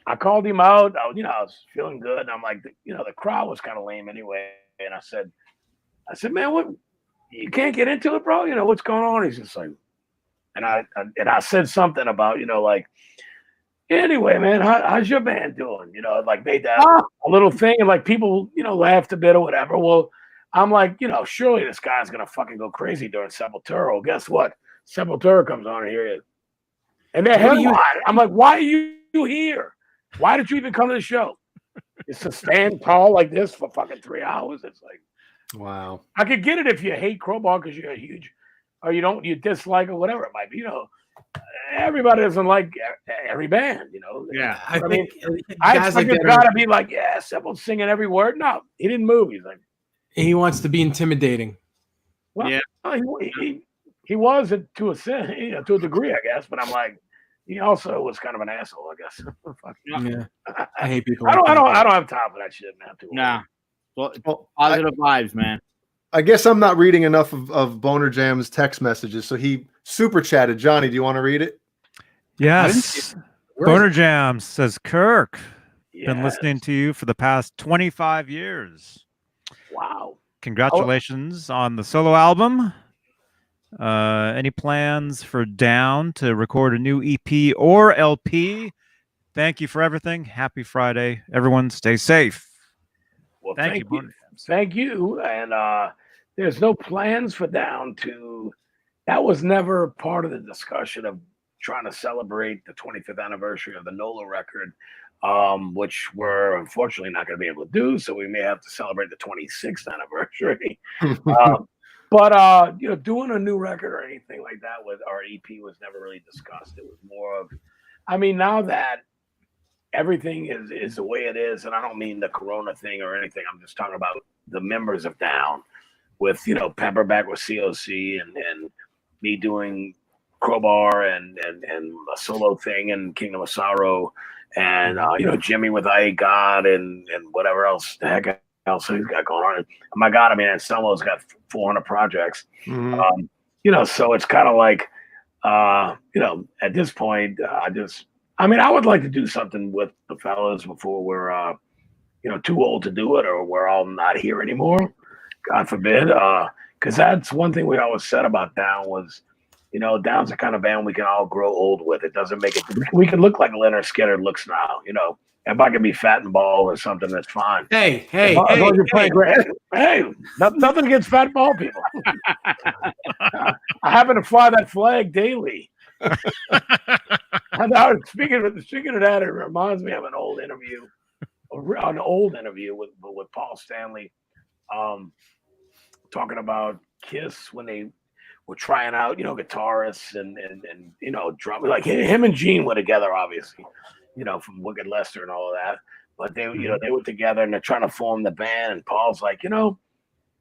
I called him out. I was feeling good, and I'm like, you know, the crowd was kind of lame anyway, and I said, man, what? You can't get into it, bro. You know what's going on? He's just like, and I said something about, you know, like, anyway, man, how's your band doing? You know, like made that a little thing, and like people, you know, laughed a bit or whatever. Well, I'm like, you know, surely this guy's gonna fucking go crazy during Sepultura. Well, guess what? Sepultura comes on here, and they're headlining. I'm like, why are you here? Why did you even come to the show? It's to stand tall like this for fucking 3 hours. It's like, Wow. I could get it if you hate Crowbar because you're huge, or you dislike or whatever it might be. You know, everybody doesn't like every band. You know. Yeah, I mean, think I guys expect like this that guy to be like, yeah, Sepultura singing every word. No, he didn't move. He's like, he wants to be intimidating. well, Yeah. he he was to a degree, I guess. But I'm like, he also was kind of an asshole, I guess. Yeah, I hate people. I don't have time for that shit, man. Nah, well, positive vibes, man. I guess I'm not reading enough of Boner Jam's text messages, so he super chatted. Johnny, do you want to read it? Yes. Boner Jam says, Kirk, been Yes. listening to you for the past 25 years. Wow. Congratulations on the solo album. Any plans for Down to record a new EP or LP? Thank you for everything. Happy Friday. Everyone stay safe. Well, Thank you, Boner. Thank you. And there's no plans for Down to. That was never part of the discussion of trying to celebrate the 25th anniversary of the NOLA record, which we're unfortunately not going to be able to do. So we may have to celebrate the 26th anniversary. But doing a new record or anything like that with our EP was never really discussed. It was more of, I mean, now that everything is the way it is, and I don't mean the Corona thing or anything. I'm just talking about the members of Down, with Pepper back with COC and me doing Crowbar and a solo thing and Kingdom of Sorrow, and Jimmy with I Ain't God and whatever else the heck else he's got going on. And oh my God, I mean, Anselmo's got 400 projects. Mm-hmm. So it's kind of like at this point, I would like to do something with the fellas before we're too old to do it, or we're all not here anymore. God forbid. Because that's one thing we always said about Down was, Down's the kind of band we can all grow old with. It doesn't make it. We can look like Leonard Skinner looks now. If I can be fat and bald or something, that's fine. Hey, nothing against fat and bald people. I happen to fly that flag daily. And speaking of that, it reminds me of an old interview with Paul Stanley, talking about Kiss when they were trying out, guitarists and drum. Like him and Gene were together, obviously, from Wicked Lester and all of that. But they, they were together and they're trying to form the band. And Paul's like,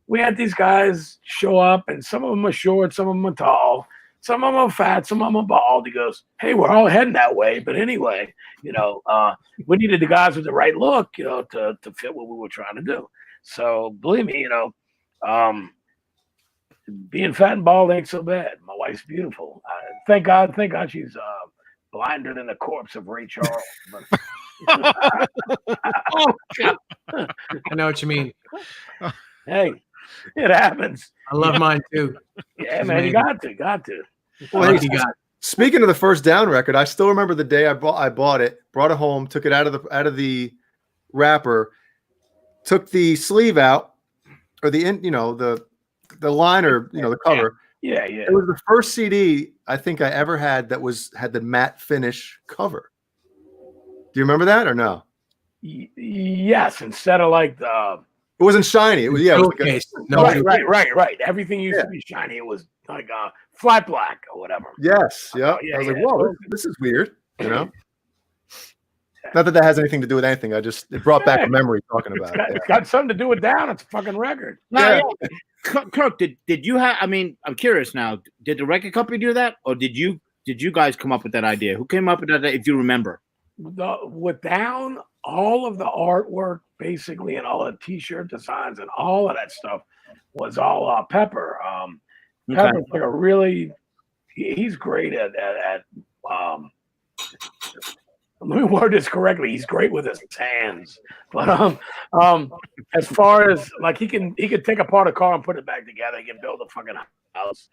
we had these guys show up, and some of them are short, some of them are tall. Some of them are fat, some of them are bald. He goes, hey, we're all heading that way. But anyway, we needed the guys with the right look, to fit what we were trying to do. So believe me, being fat and bald ain't so bad. My wife's beautiful. Thank God she's blinder than the corpse of Ray Charles. I know what you mean. Hey, it happens. I love mine too. Yeah, man, you got to. Well, speaking of the first Down record, I still remember the day I bought it, brought it home, took it out of the wrapper, took the sleeve out, or the liner, the cover. Yeah. It was the first CD I think I ever had that had the matte finish cover. Do you remember that or no? Yes, instead of like the. It wasn't shiny. It was Right. Everything used to be shiny. It was like flat black or whatever. Yes. Yeah. I was like, whoa, this is weird. Not that has anything to do with anything. It brought back a memory talking about it. It's got something to do with Down. It's a fucking record. Yeah. Kirk, did you have? I mean, I'm curious now. Did the record company do that, or did you guys come up with that idea? Who came up with that? If you remember, with Down, all of the artwork, basically, and all the T-shirt designs and all of that stuff was all Pepper. Pepper's like a really, he's great at let me word this correctly. He's great with his hands, but as far as like he can take apart a car and put it back together. He can build a fucking house.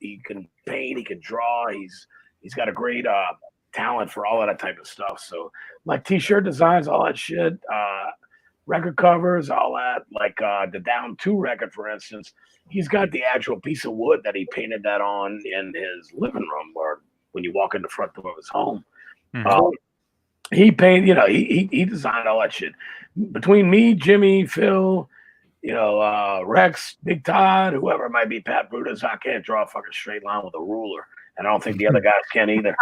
He can paint. He can draw. He's got a great talent for all of that type of stuff. So like T-shirt designs, all that shit, record covers, all that. Like the Down 2 record, for instance, he's got the actual piece of wood that he painted that on in his living room, or when you walk in the front door of his home. Mm-hmm. He painted, he designed all that shit. Between me, Jimmy, Phil, Rex, Big Todd, whoever it might be, Pat Brutus, I can't draw a fucking straight line with a ruler. And I don't think the other guys can either.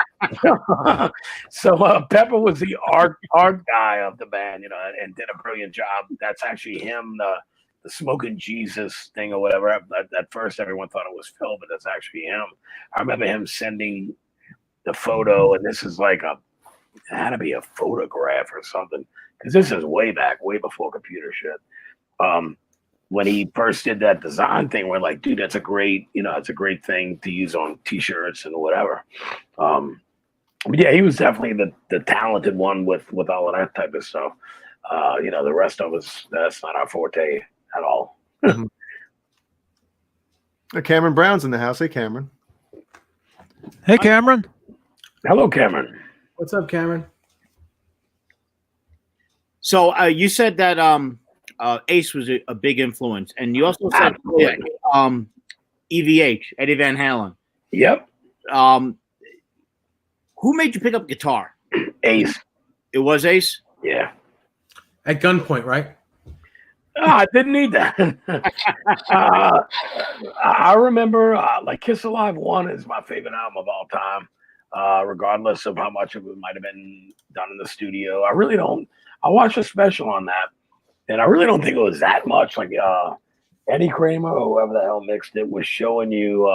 So Pepper was the art guy of the band, and did a brilliant job. That's actually him, Smoking Jesus thing or whatever. At first, everyone thought it was Phil, but that's actually him. I remember him sending the photo, and this is like it had to be a photograph or something, because this is way back, way before computer shit. When he first did that design thing, we're like, dude, that's a great, it's a great thing to use on T-shirts and whatever. But yeah, he was definitely the talented one with all of that type of stuff. The rest of us, that's not our forte at all. Cameron Brown's in the house. Hey, Cameron. Hey, Cameron. Hello, Cameron. What's up, Cameron? So you said that Ace was a big influence, and you also said EVH, Eddie Van Halen. Yep. Who made you pick up guitar? Ace. It was Ace? Yeah. At gunpoint, right? Oh, I didn't need that. I remember like Kiss Alive 1 is my favorite album of all time, regardless of how much of it might have been done in the studio. I watched a special on that, and I really don't think it was that much. Like Eddie Kramer or whoever the hell mixed it was showing you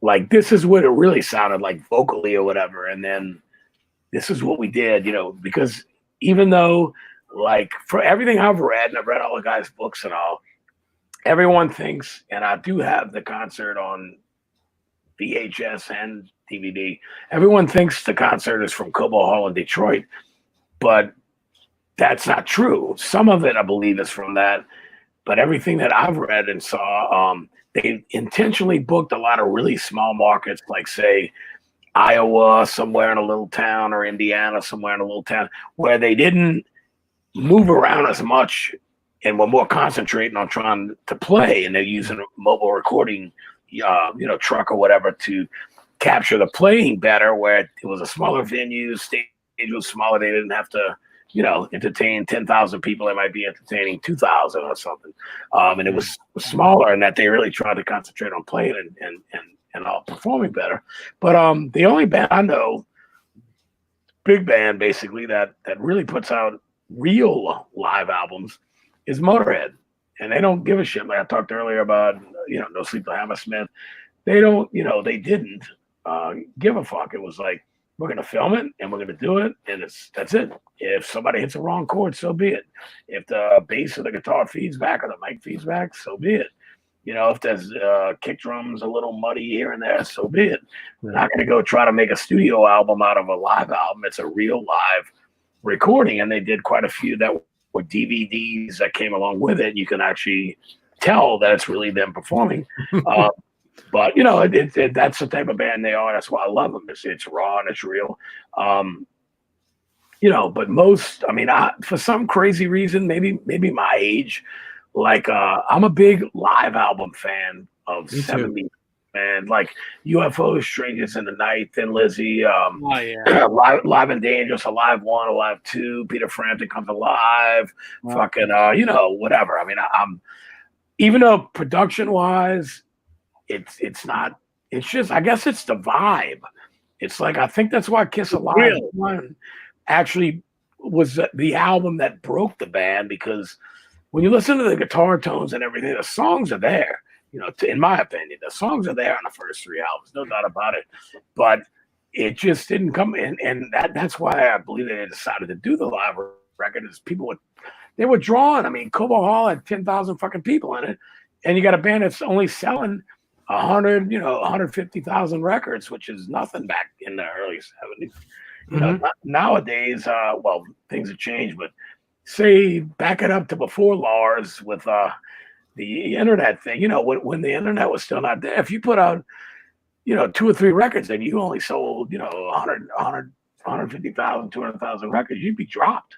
like this is what it really sounded like vocally or whatever. And then this is what we did, because even though like for everything I've read, and I've read all the guys' books and all, everyone thinks, and I do have the concert on VHS and DVD, everyone thinks the concert is from Cobo Hall in Detroit, but that's not true. Some of it, I believe, is from that, but everything that I've read and saw, they intentionally booked a lot of really small markets, like say Iowa, somewhere in a little town, or Indiana, somewhere in a little town, where they didn't move around as much and were more concentrating on trying to play, and they're using a mobile recording, truck or whatever to capture the playing better, where it was a smaller venue, stage was smaller, they didn't have to entertain 10,000 people. They might be entertaining 2,000 or something. And it was smaller, and that they really tried to concentrate on playing and all performing better. But the only band I know, big band basically, that really puts out real live albums is Motorhead. And they don't give a shit. Like I talked earlier about, No Sleep Till Hammersmith. They don't, they didn't give a fuck. It was like, we're going to film it and we're going to do it. And that's it. If somebody hits a wrong chord, so be it. If the bass of the guitar feeds back or the mic feeds back, so be it. If there's kick drums a little muddy here and there, so be it. We're not going to go try to make a studio album out of a live album. It's a real live recording. And they did quite a few that were DVDs that came along with it. You can actually tell that it's really them performing. But that's the type of band they are. That's why I love them. It's raw and it's real. But most, for some crazy reason, maybe my age, like I'm a big live album fan of 70s, man. Like UFO, Strangers in the Night, Thin Lizzy, Live and Dangerous, Alive 1, Alive 2, Peter Frampton Comes Alive, fucking whatever. I'm even though production wise, it's not. It's just, I guess it's the vibe. It's like, I think that's why Kiss Alive actually was the album that broke the band, because when you listen to the guitar tones and everything, the songs are there. In my opinion, the songs are there on the first three albums, no doubt about it. But it just didn't come in, and that's why I believe they decided to do the live record. Is they were drawn. Cobo Hall had 10,000 fucking people in it, and you got a band that's only selling 150,000 records, which is nothing back in the early 70s. Nowadays, things have changed, but say back it up to before Lars with the internet thing. When the internet was still not there, if you put out 2 or 3 records and you only sold 150,000, 200,000 records, you'd be dropped.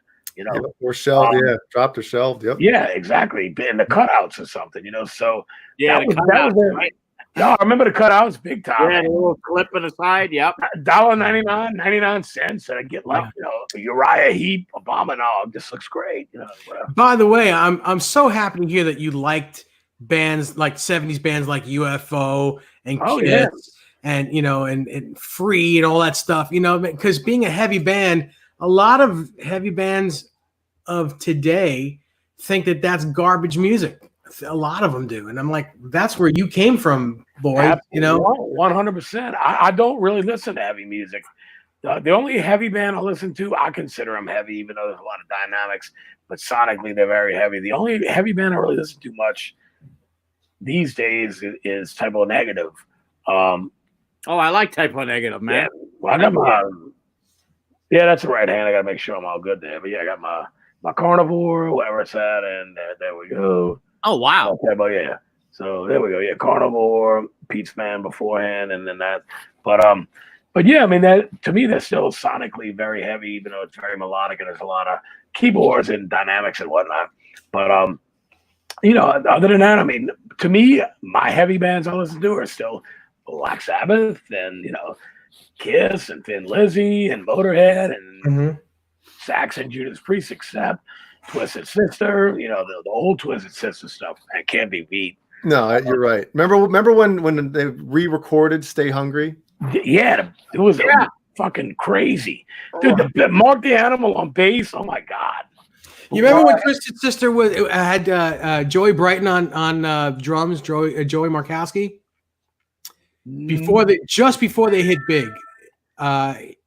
Or shelved, dropped or shelved. Yep. Yeah, exactly. In the cutouts or something, So yeah, that was right. No, I remember the cutouts big time. Yeah, the little clip on the side. Yep. $1.99, 99 cents, and I get like Uriah Heep, Obama. No, this looks great. By the way, I'm so happy to hear that you liked bands like 70s bands like UFO and Kiss and and Free and all that stuff. Because being a heavy band, a lot of heavy bands of today think that that's garbage music. A lot of them do, and I'm like, that's where you came from, boy. You know, 100%. I don't really listen to heavy music. The only heavy band I listen to, I consider them heavy, even though there's a lot of dynamics, but sonically they're very heavy. The only heavy band I really listen to much these days is Type O Negative. I like Type O Negative, man. Yeah, well, I got yeah, that's the right hand. I got to make sure I'm all good there. But yeah, I got my Carnivore, whoever it's at, and there we go. Oh, wow. Okay, but yeah. So there we go. Yeah, Carnivore, Pete's Band beforehand, and then that. But yeah, I mean, that to me, they're still sonically very heavy, even though it's very melodic and there's a lot of keyboards and dynamics and whatnot. But you know, other than that, I mean, to me, my heavy bands I listen to are still Black Sabbath and, you know, Kiss and Thin Lizzy and Motorhead and Saxon Judas Priest, except Twisted Sister. You know, the old Twisted Sister stuff, man, can't be beat. No, you're right. Remember when they re-recorded "Stay Hungry"? Yeah, it was fucking crazy, dude. The Mark the Animal on bass. Oh my god! You remember when Twisted Sister had Joey Brighton on drums, Joey Markowski? Just before they hit big,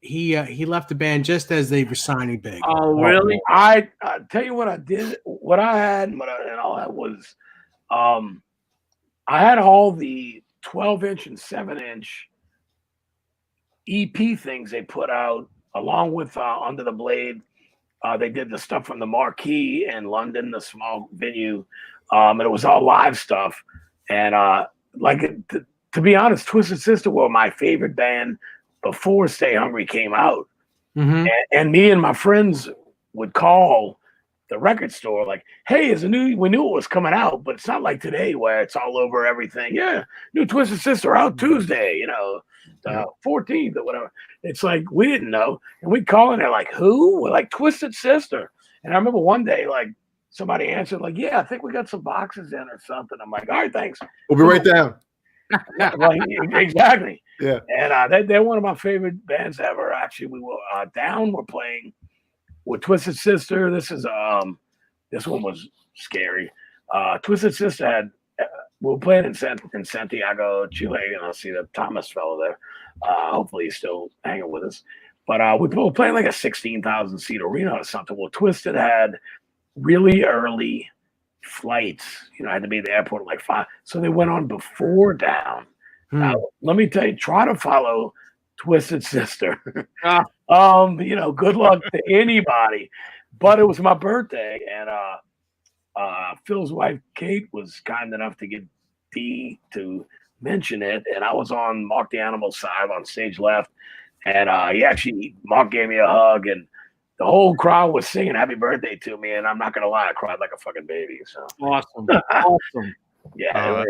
he left the band just as they were signing big. Oh, really? I tell you what I did. What I had and all that was, I had all the 12-inch and 7-inch EP things they put out along with Under the Blade. They did the stuff from the Marquee in London, the small venue, and it was all live stuff. And to be honest, Twisted Sister were my favorite band before Stay Hungry came out. And me and my friends would call the record store like, hey, we knew it was coming out, but it's not like today where it's all over everything. Yeah, new Twisted Sister out Tuesday, you know, 14th or whatever. It's like, we didn't know. And we'd call and they're like, who? We're like, Twisted Sister. And I remember one day, like, somebody answered, like, yeah, I think we got some boxes in or something. I'm like, all right, thanks. We'll be right down. Well, exactly. Yeah. And they're one of my favorite bands ever. Actually, we were Down. We're playing with Twisted Sister. This one was scary. Twisted Sister had we were playing in Santiago, Chile, and I see the Thomas fellow there. Hopefully he's still hanging with us. But we were playing like a 16,000 seat arena or something. Well, Twisted had really early flights. You know, I had to be at the airport at like 5. So they went on before Down. Now, let me tell you, try to follow Twisted Sister. You know, good luck to anybody. But it was my birthday, and Phil's wife Kate was kind enough to get D to mention it, and I was on Mark the Animal side on stage left, and Mark gave me a hug, and the whole crowd was singing happy birthday to me, and I'm not gonna lie, I cried like a fucking baby. So awesome. Yeah,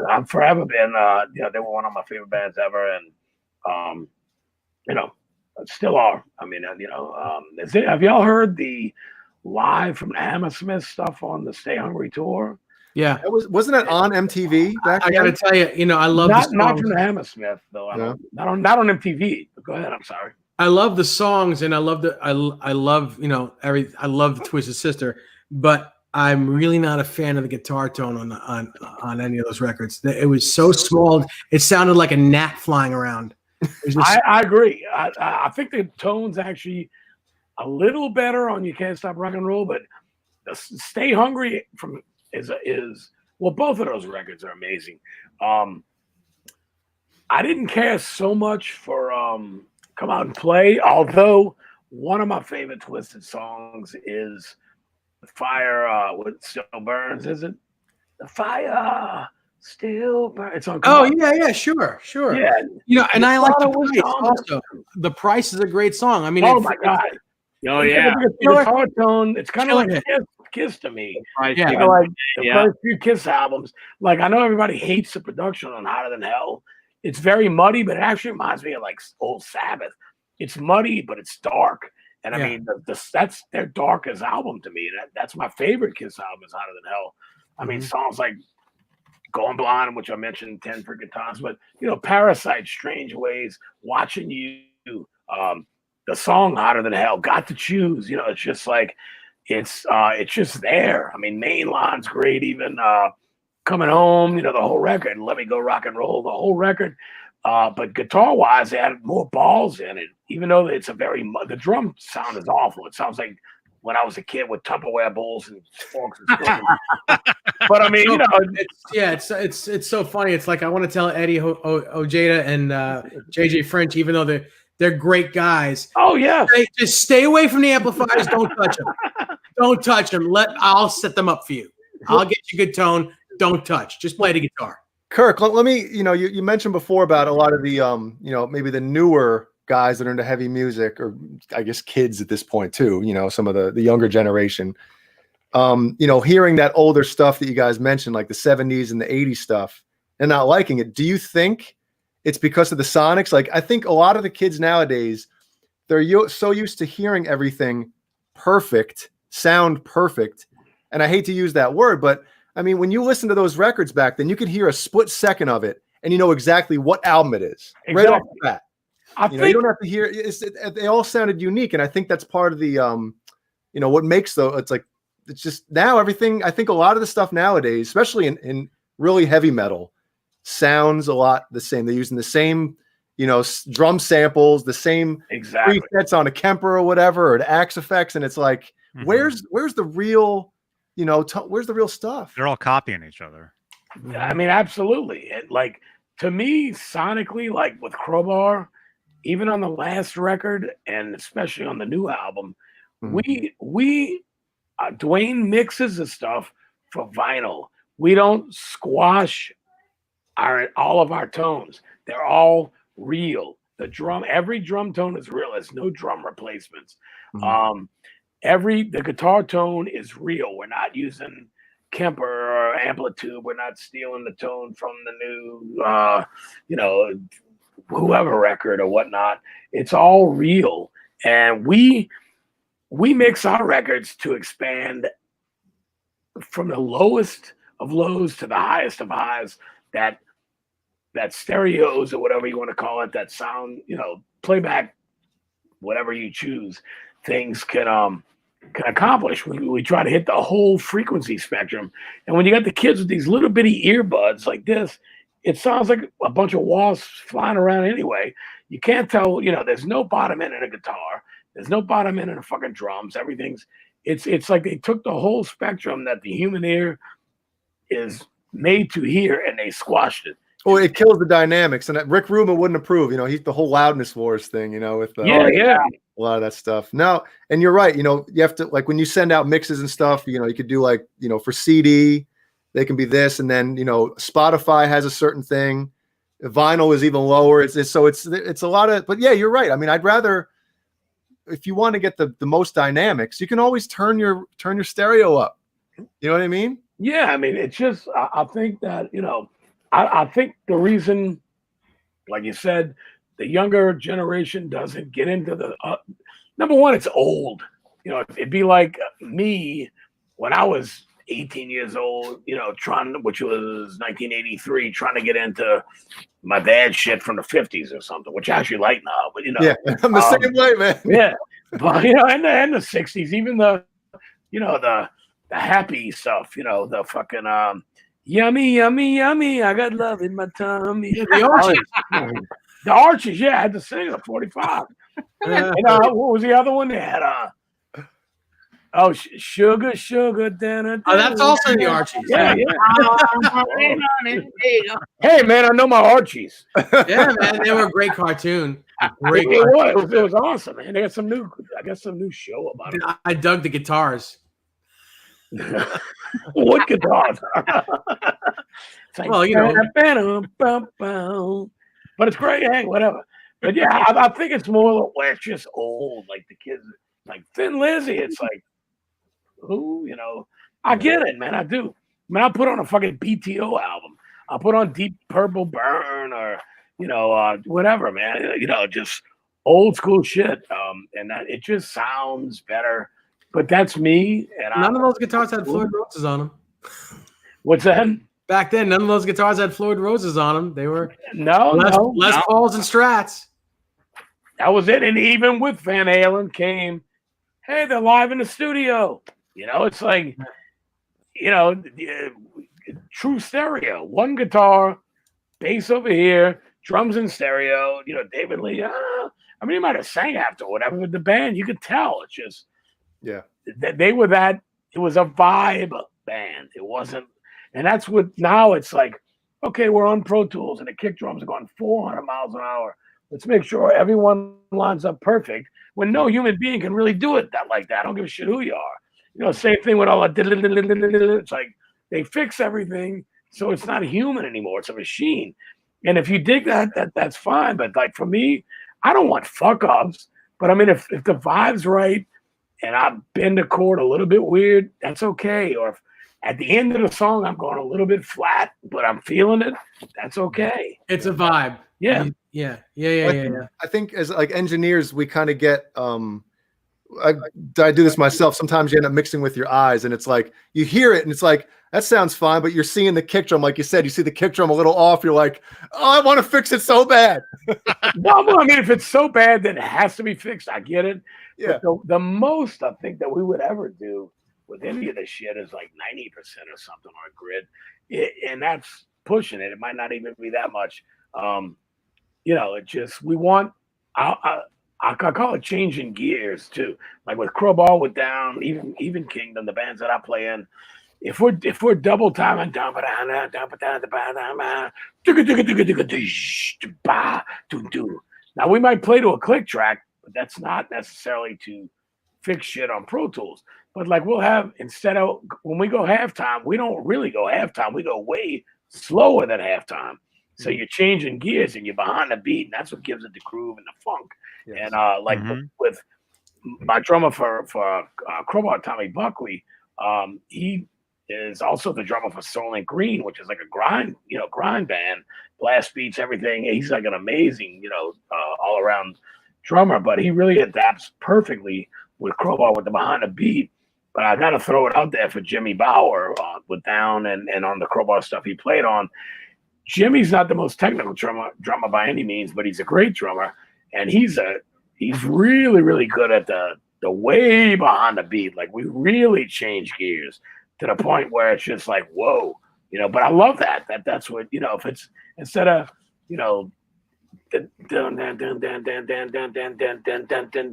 I've forever been you know, they were one of my favorite bands ever, and you know, still are. I mean, you know, have y'all heard the live from Hammersmith stuff on the Stay Hungry tour? Yeah, wasn't that on MTV back then? I gotta tell you, you know, I love not from Hammersmith though. Not on MTV. But go ahead. I'm sorry. I love the songs, and I love you know I love the Twisted Sister, but I'm really not a fan of the guitar tone on any of those records. It was so small. It sounded like a gnat flying around. I agree. I think the tone's actually a little better on You Can't Stop Rock and Roll, but the Stay Hungry is well, both of those records are amazing. I didn't care so much for Come Out and Play, although one of my favorite Twisted songs is The Fire What Still Burns, is it? The Fire Still Burns. It's on sure. Yeah. You know, and I like The Price also. The Price is a great song. I mean, oh my God. Oh yeah. Guitar tone, it's kind of like Kiss to me. Yeah. You know, like the first few Kiss albums. Like, I know everybody hates the production on Hotter Than Hell. It's very muddy, but it actually reminds me of like old Sabbath. It's muddy, but it's dark. And I mean, that's their darkest album to me. That's my favorite Kiss album is Hotter Than Hell. I mean, songs like Going Blind, which I mentioned 10 freaking times, but you know, Parasite, Strange Ways, Watching You, the song Hotter Than Hell, Got to Choose. You know, it's just like, it's just there. I mean, Mainline's great. Even Coming Home, the whole record. Let Me Go Rock and Roll, the whole record. But guitar-wise, they added more balls in it. Even though it's the drum sound is awful. It sounds like when I was a kid with Tupperware bowls and forks and spoons. But I mean, it's so funny. It's like I want to tell Eddie Ojeda and JJ French, even though they're great guys. Oh yeah, just stay away from the amplifiers. Don't touch them. Don't touch them. I'll set them up for you. I'll get you good tone. Don't touch. Just play the guitar. Kirk, let me. You mentioned before about a lot of the maybe the newer guys that are into heavy music, or I guess kids at this point too. Some of the younger generation. Hearing that older stuff that you guys mentioned, like the 70s and the 80s stuff, and not liking it. Do you think it's because of the sonics? Like, I think a lot of the kids nowadays, they're so used to hearing everything sound perfect. And I hate to use that word, but I mean, when you listen to those records back then, you could hear a split second of it and you know exactly what album it is. Exactly. Right off the bat. You don't have to hear they all sounded unique. And I think that's part of the, what makes it's just now everything. I think a lot of the stuff nowadays, especially in really heavy metal, sounds a lot the same. They're using the same, drum samples, the same presets on a Kemper or whatever, or an Axe effects. And it's like, where's the real, where's the real stuff? They're all copying each other. I mean, absolutely. Like, to me, sonically, like with Crowbar, even on the last record and especially on the new album, Dwayne mixes the stuff for vinyl. We don't squash all of our tones. They're all real. Every drum tone is real. There's no drum replacements. The guitar tone is real. We're not using Kemper or Amplitude. We're not stealing the tone from the new, whoever record or whatnot. It's all real. And we mix our records to expand from the lowest of lows to the highest of highs, that stereos or whatever you want to call it, that sound, playback, whatever you choose, things can accomplish. We try to hit the whole frequency spectrum. And when you got the kids with these little bitty earbuds like this, it sounds like a bunch of wasps flying around anyway. You can't tell, there's no bottom end in a guitar. There's no bottom end in the fucking drums. It's like they took the whole spectrum that the human ear is made to hear and they squashed it. Well, it kills the dynamics, and Rick Rubin wouldn't approve. He's the whole loudness wars thing. With a lot of that stuff. No, and you're right. You have to, like, when you send out mixes and stuff. You could do like for CD, they can be this, and then Spotify has a certain thing. Vinyl is even lower. It's a lot of. But yeah, you're right. I mean, I'd rather, if you want to get the most dynamics, you can always turn your stereo up. You know what I mean? Yeah, I mean, it's just I think that I think the reason, like you said, the younger generation doesn't get into the number one, it's old. It'd be like me when I was 18 years old, which was 1983, trying to get into my dad's shit from the 50s or something, which I actually like now. But yeah, I'm the same way, man. Yeah, but and the 60s, even the happy stuff, the fucking yummy, yummy, yummy. I got love in my tummy. Yeah, the Archies. The Archies, yeah, I had to sing at 45. And what was the other one? They had sugar, sugar, dinner. Oh, that's also the Archies. Yeah. Hey, man, I know my Archies. Yeah, man, they were a great cartoon. It was awesome, man. They got some new show about it. I dug the guitars. What guitars? Like, well, but it's great. Hey, whatever. But yeah, I think it's more where it's just old. Like the kids, like Thin Lizzy. It's like, who? I get it, man. I do. I mean, I put on a fucking BTO album. I put on Deep Purple Burn or whatever, man. Just old school shit. And it just sounds better. But that's me. And none of those guitars had Floyd Roses on them. What's that? Back then, none of those guitars had Floyd Roses on them. They were Les Pauls and Strats. That was it. And even with Van Halen came, hey, they're live in the studio. It's like, true stereo. One guitar, bass over here, drums in stereo. David Lee. He might have sang after or whatever, but the band, you could tell. It's just, they were that. It was a vibe band. It wasn't, and that's what now it's like. Okay, we're on Pro Tools and the kick drums are going 400 miles an hour. Let's make sure everyone lines up perfect. When no human being can really do it like that. I don't give a shit who you are. Same thing with all that. It's like they fix everything so it's not human anymore. It's a machine. And if you dig that's fine. But like for me, I don't want fuck ups. But I mean, if the vibe's right and I bend the chord a little bit weird, that's okay. Or if at the end of the song I'm going a little bit flat, but I'm feeling it, that's okay. It's a vibe. Yeah. I think as like engineers, we kind of get I do this myself. Sometimes you end up mixing with your eyes, and it's like you hear it, and it's like that sounds fine, but you're seeing the kick drum, like you said, you see the kick drum a little off. You're like, oh, I want to fix it so bad. Well, I mean, if it's so bad that it has to be fixed, I get it. Yeah. But the most I think that we would ever do with any of this shit is like 90% or something on a grid, and that's pushing it. It might not even be that much. It just we want. I call it changing gears too. Like with Crowbar with Down, even Kingdom, the bands that I play in. If we're double timing, now we might play to a click track, but that's not necessarily to fix shit on Pro Tools. But like we'll have, instead of when we go halftime, we don't really go halftime. We go way slower than halftime. So you're changing gears and you're behind the beat, and that's what gives it the groove and the funk. Yes. And with my drummer for Crowbar, Tommy Buckley, he is also the drummer for Soul & Green, which is like a grind band, blast beats, everything. He's like an amazing, all around drummer, but he really adapts perfectly with Crowbar with the behind the beat. But I got to throw it out there for Jimmy Bauer with Down and on the Crowbar stuff he played on. Jimmy's not the most technical drummer by any means, but he's a great drummer, and he's really, really good at the way behind the beat. Like we really change gears to the point where it's just like, whoa, but I love that's what, if it's instead of,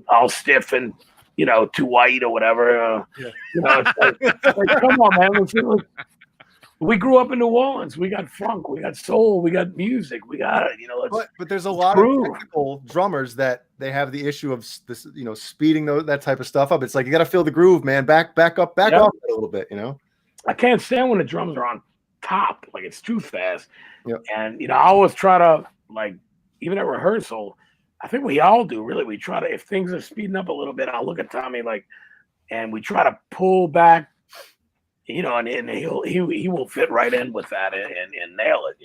all stiff and, too white or whatever, it's like, come on, man. We grew up in New Orleans. We got funk, we got soul, we got music, we got it. But there's a lot of technical drummers that they have the issue of this, speeding that type of stuff up. It's like you got to feel the groove, man. Back off a little bit. I can't stand when the drums are on top, like it's too fast. Yep. And I always try to, like, even at rehearsal, I think we all do. Really, we try to, if things are speeding up a little bit, I'll look at Tommy and we try to pull back. And he will fit right in with that and nail it.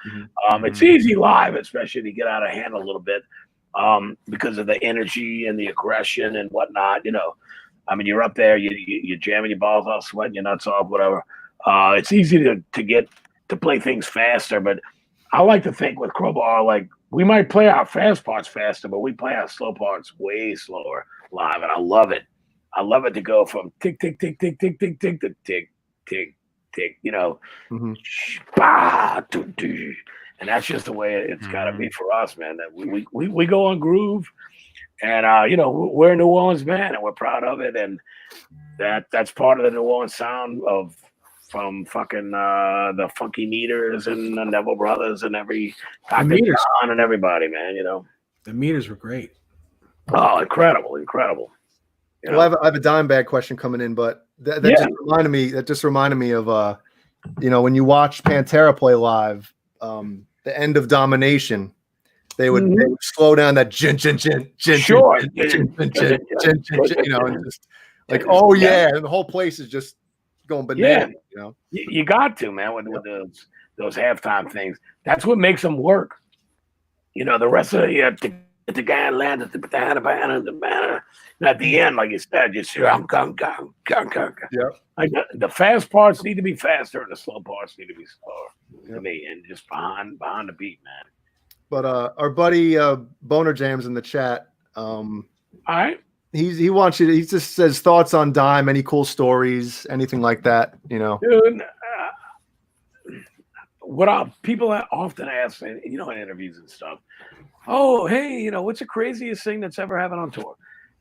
Mm-hmm. It's easy live, especially to get out of hand a little bit because of the energy and the aggression and whatnot. You're up there, you're jamming your balls off, sweating your nuts off, whatever. It's easy to get to play things faster, but I like to think with Crowbar, like we might play our fast parts faster, but we play our slow parts way slower live, and I love it. I love it to go from tick, tick, tick, tick, tick, tick, tick to tick, tick, tick, mm-hmm. And that's just the way it's got to be for us, man. That we go on groove, and we're a New Orleans band, and we're proud of it, and that's part of the New Orleans sound from fucking the Funky Meters and the Neville Brothers and Dr. John and everybody, man. The Meters were great. Oh, incredible. Well, I have a Dimebag question coming in, but that just reminded me of when you watch Pantera play live, the end of Domination, they would slow down that gin, sure, and just like, oh yeah, and the whole place is just going bananas. You got to, man, with those halftime things. That's what makes them work. The rest of the guy landed the banner. At the end, like you said, just hear like the fast parts need to be faster and the slow parts need to be slower to me, and just behind the beat, man. But our buddy Boner Jams in the chat, all right, he wants you to. He just says thoughts on Dime, any cool stories, anything like that. You know, dude. People often ask, in interviews and stuff. Oh, hey, what's the craziest thing that's ever happened on tour?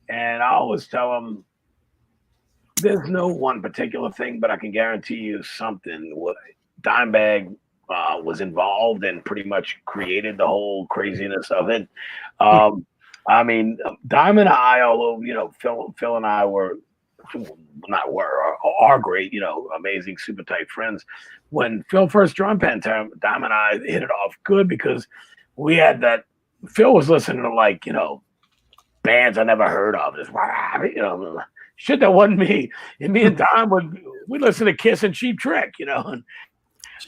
And I always tell them, there's no one particular thing, but I can guarantee you something. Dimebag was involved and pretty much created the whole craziness of it. I mean, Dime and I, although Phil and I are great, amazing, super tight friends. When Phil first joined Pantera, Dime and I hit it off good because we had that. Phil was listening to bands I never heard of. Just shit that wasn't me. And me and Dime would listen to Kiss and Cheap Trick, and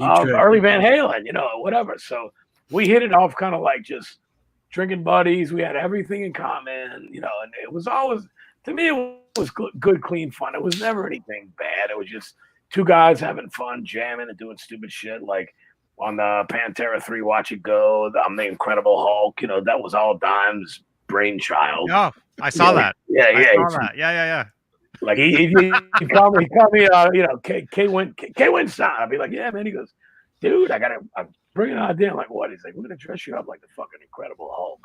early Van Halen, whatever. So we hit it off kind of like just drinking buddies. We had everything in common, and it was always, to me, it was good, clean fun. It was never anything bad. It was just two guys having fun, jamming and doing stupid shit. Like on the Pantera 3 Watch It Go, I'm the Incredible Hulk, that was all Dime's brainchild. Oh, I saw that. Yeah. Like he called me, K Windstein. I'd be like, yeah, man. He goes, dude, I'm bringing an idea. I'm like, what? He's like, we're gonna dress you up like the fucking Incredible Hulk,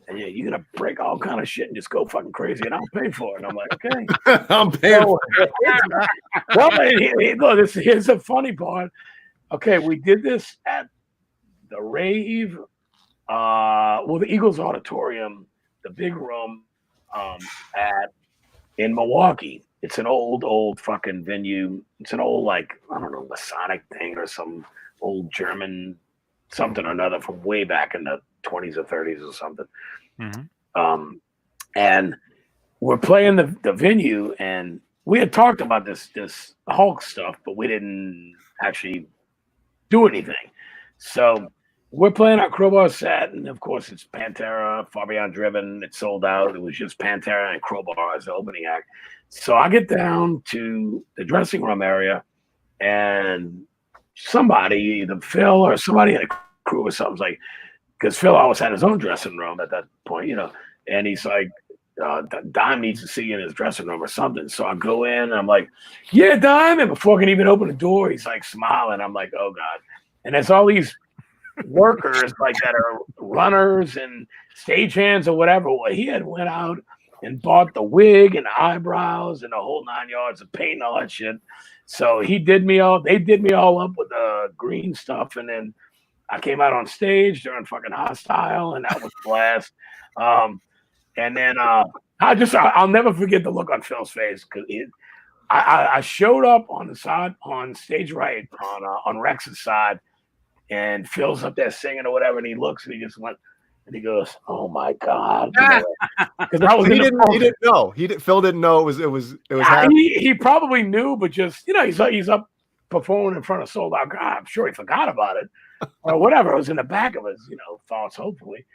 and yeah, you're gonna break all kind of shit and just go fucking crazy, and I'll pay for it. And I'm like, okay, I'm paying. So, well, here's the funny part. Okay, we did this at the rave, the Eagles Auditorium, the big room, in Milwaukee. It's an old fucking venue. It's an old, I don't know, Masonic thing or some old German something or another from way back in the 20s or 30s or something. Mm-hmm. And we're playing the venue, and we had talked about this Hulk stuff, but we didn't actually do anything. So we're playing our Crowbar set, and of course it's Pantera, Far Beyond Driven. It sold out. It was just Pantera and Crowbar as the opening act. So I get down to the dressing room area, and somebody, either Phil or somebody in the crew or something's like, because Phil always had his own dressing room at that point, and he's like, Dime needs to see you in his dressing room or something. So I go in, and I'm like, yeah, Dime. And before I can even open the door, he's like smiling. I'm like, oh God. And there's all these workers like that are runners and stagehands or whatever. Well, he had went out and bought the wig and eyebrows and the whole 9 yards of paint and all that shit. So they did me all up with the green stuff. And then I came out on stage during fucking Hostile, and that was a blast. And then I'll never forget the look on Phil's face, because I showed up on the side, on stage right, on Rex's side, and Phil's up there singing or whatever, and he looks and he just went, and he goes, "Oh my God!" Because I was he didn't know. Phil didn't know it was. He probably knew, but just he's up performing in front of sold out. God, I'm sure he forgot about it or whatever. It was in the back of his thoughts, hopefully.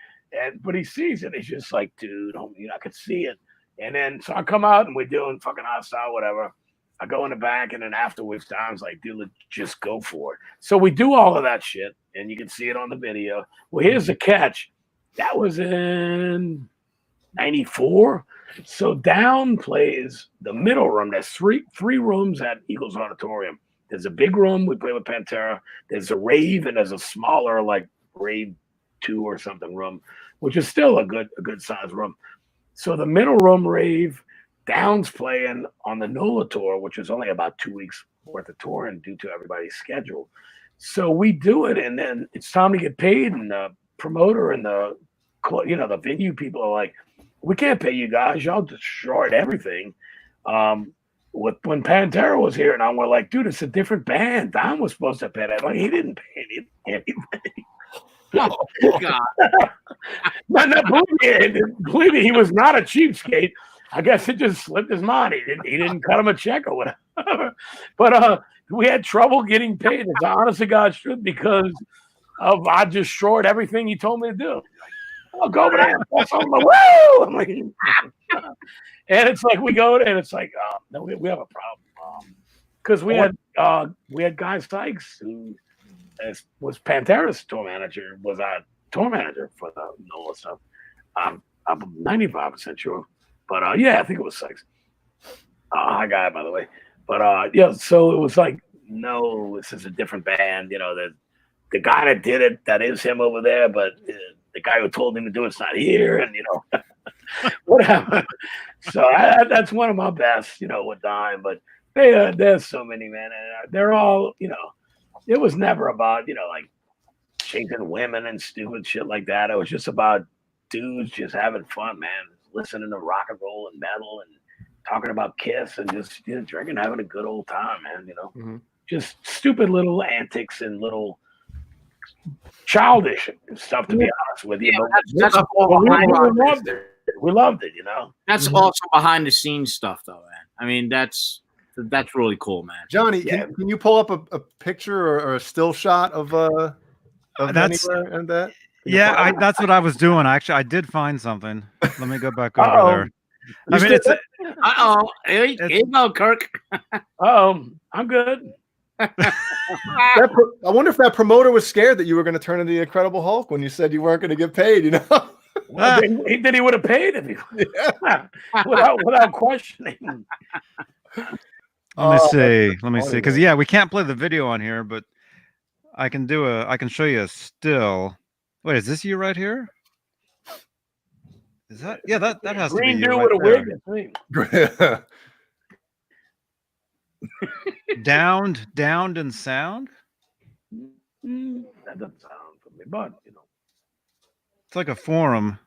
But he sees it. He's just like, dude, I could see it. And then so I come out and we're doing fucking Hostile, whatever. I go in the back, and then afterwards, Dom's like, dude, just go for it. So we do all of that shit, and you can see it on the video. Well, here's the catch. That was in 94. So Down plays the middle room. There's three rooms at Eagles Auditorium. There's a big room we play with Pantera. There's a rave, and there's a smaller, like rave 2 or something room, which is still a good size room. So the middle room rave, Down's playing on the NOLA tour, which is only about 2 weeks worth of touring due to everybody's schedule. So we do it, and then it's time to get paid, and the promoter and the venue people are like, we can't pay you guys. Y'all destroyed everything. When Pantera was here, and we're like, dude, it's a different band. Don was supposed to pay that. Like, he didn't pay anything. Oh, God. No, believe me, he was not a cheapskate. I guess it just slipped his mind. He didn't cut him a check or whatever. But we had trouble getting paid. It's honest to God's truth, because I destroyed everything he told me to do. I'll go over there. I'm like, woo! I'm like, and it's like we go and it's like, no, we have a problem, because we had Guy Sykes, who was Pantera's tour manager, was our tour manager for the NOLA stuff. I'm 95% sure. But yeah, I think it was 6. Hi guy, by the way. But yeah, so it was like, no, this is a different band. The guy that did it, that is him over there, but the guy who told him to do it's not here, and whatever. So that's one of my best, with Dime. But there's so many, man, and they're all, it was never about, like chasing women and stupid shit like that. It was just about dudes just having fun, man, listening to rock and roll and metal and talking about Kiss and just drinking, having a good old time, man. Just stupid little antics and little childish stuff, to be honest with you. That's we loved it, That's also behind the scenes stuff, though, man. I mean, that's really cool, man. Johnny, can you pull up a picture or a still shot of that's anywhere and that? Yeah, that's what I was doing. Actually, I did find something. Let me go back over there. I mean, it's Here you go, Kirk. I'm good. I wonder if that promoter was scared that you were going to turn into the Incredible Hulk when you said you weren't going to get paid. Well, he would have paid if he without questioning. Let me see, because we can't play the video on here, but I can show you a still. Wait, is this you right here? Is that that has to be you right there. Downed and sound. That doesn't sound for me, but it's like a forum.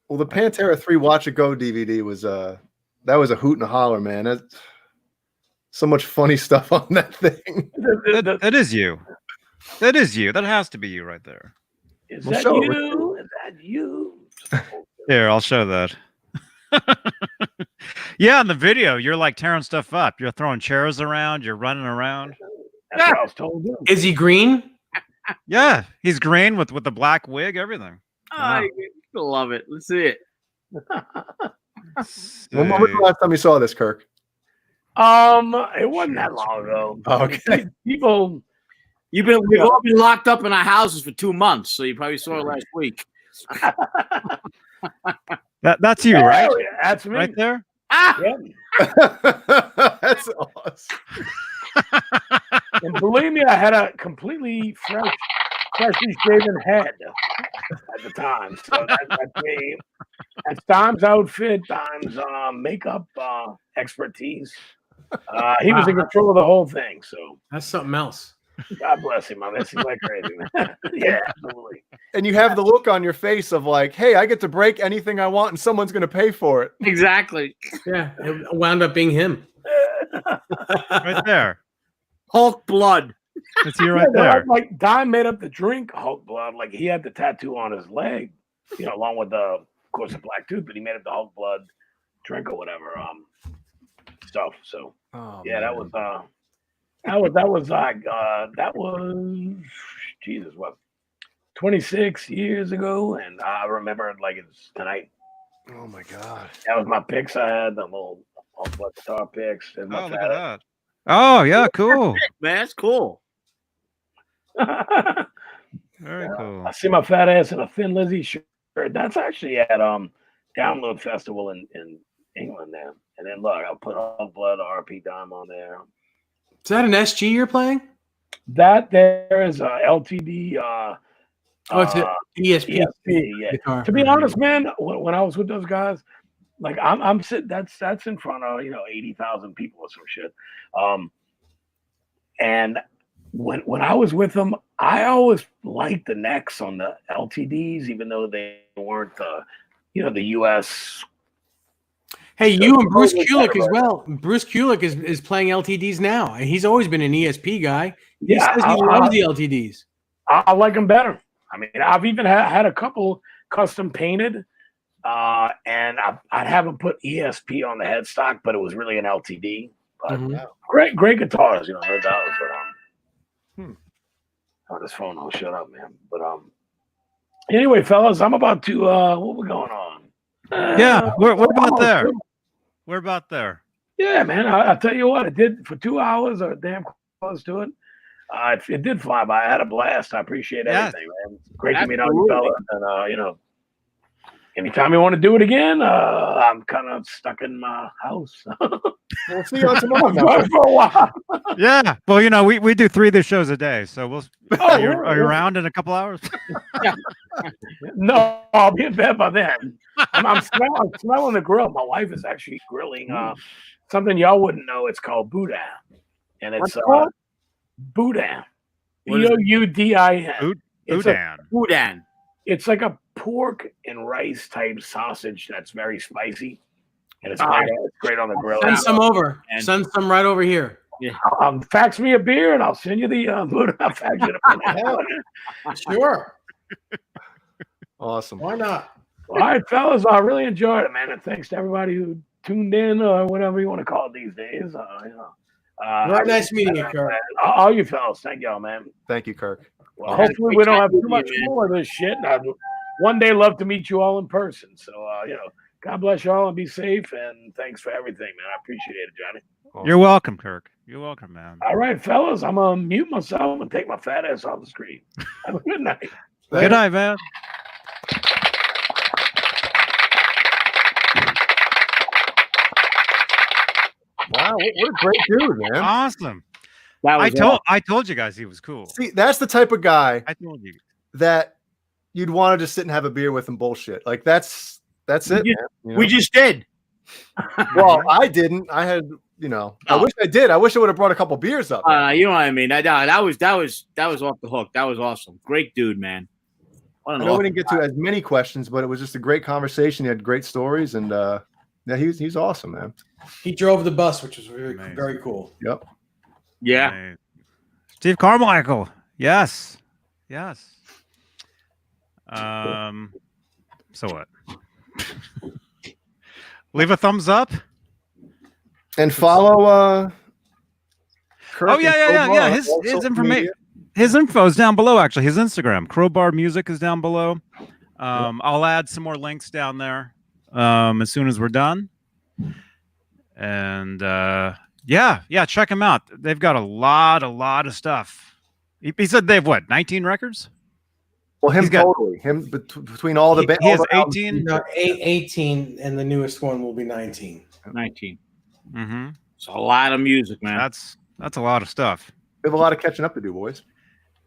Well, the Pantera 3 Watch It Go DVD was that was a hoot and a holler, man. That's so much funny stuff on that thing. That is you. That is you. That has to be you right there. Is that you? Is that you? Here, I'll show that. Yeah, in the video, you're like tearing stuff up. You're throwing chairs around. You're running around. That's what I was told. Is he green? Yeah, he's green with the black wig, everything. I love it. Let's see it. When was the last time you saw this, Kirk? It wasn't that long ago. Okay. We've all been locked up in our houses for 2 months, so you probably saw it last week. That's you, right? That's me. Right there? Yeah. That's awesome. And believe me, I had a completely freshly shaven head at the time. So that's me. That's Dime's outfit, Dime's makeup expertise. He was in control of the whole thing. So that's something else. God bless him. I miss him like crazy, man. Yeah, absolutely. And you have the look on your face of like, hey, I get to break anything I want and someone's going to pay for it. Exactly. Yeah, it wound up being him. Right there. Hulk blood. It's you right there. Like Dime made up the drink Hulk blood. Like he had the tattoo on his leg, along with of course, the black tooth, but he made up the Hulk blood drink or whatever stuff. So that was Jesus, what, 26 years ago, and I remember it like it's tonight. Oh my god, that was my picks. I had the little Hulk blood guitar picks. And look at that. Oh yeah, cool. Man, that's cool. Very cool. I see my fat ass in a Thin Lizzy shirt. That's actually at Download Festival in England now. And then look, I'll put Hulk blood RP Dime on there. Is that an SG you're playing? That there is a LTD. It's an ESP. Yeah. To be honest, man, when I was with those guys, like I'm sitting. That's in front of 80,000 people or some shit. And when I was with them, I always liked the necks on the LTDs, even though they weren't the US. Hey, you and Bruce Kulick as well. Bruce Kulick is playing LTDs now. He's always been an ESP guy. He says he loves the LTDs. I like them better. I mean, I've even had a couple custom painted, and I'd have them put ESP on the headstock, but it was really an LTD. But great guitars, no doubt. But oh, this phone will shut up, man. But anyway, fellas, I'm about to what we're going on. We're about there. We're about there. Yeah, man. I tell you what, it did for 2 hours or damn close to it. It did fly by. I had a blast. I appreciate everything, man. Great to meet all you fellas, and anytime you want to do it again, I'm kind of stuck in my house. We'll see you on tomorrow. I'm gone for a while. Yeah. Well, we do 3 of these shows a day, so we'll. Are you around in a couple hours? No, I'll be in bed by then. I'm smelling the grill. My wife is actually grilling something y'all wouldn't know. It's called boudin, and it's boudin. Boudin. Boudin. It's like a pork and rice type sausage that's very spicy, and it's great on the grill. Send some over. Send some right over here. Yeah. Fax me a beer, and I'll send you the boudin. I'll fax you the Sure. Awesome. Why not? All right, fellas, I really enjoyed it, man, and thanks to everybody who tuned in, or whatever you want to call it these days. Very nice meeting you, Kirk. All you fellas, thank y'all, man. Thank you, Kirk. Well, hopefully we don't have too much more of this shit. I'd one day love to meet you all in person. So, God bless y'all and be safe. And thanks for everything, man. I appreciate it, Johnny. Awesome. You're welcome, Kirk. You're welcome, man. All right, fellas, I'm going to mute myself and take my fat ass off the screen. Have a good night. Good night, man. Wow, what a great dude, man. Awesome. I told you guys he was cool. See, that's the type of guy I told you that you'd want to just sit and have a beer with and bullshit. Like that's it, man. You know? We just did. Well, I didn't. I had, I wish I did. I wish I would have brought a couple beers up. You know what I mean? That was off the hook. That was awesome. Great dude, man. I know we didn't get to as many questions, but it was just a great conversation. He had great stories, and he's awesome, man. He drove the bus, which was very cool. Yep. Yeah. Right. Steve Carmichael. Yes. So what? Leave a thumbs up and follow. Kirk yeah. His information. His info is down below. Actually, his Instagram, Crowbar Music, is down below. I'll add some more links down there as soon as we're done. And check them out. They've got a lot of stuff. He said they've 19 records? Well, him between all the he has 18. 18, and the newest one will be 19. 19. Mm-hmm. It's a lot of music, man. That's a lot of stuff. We have a lot of catching up to do, boys.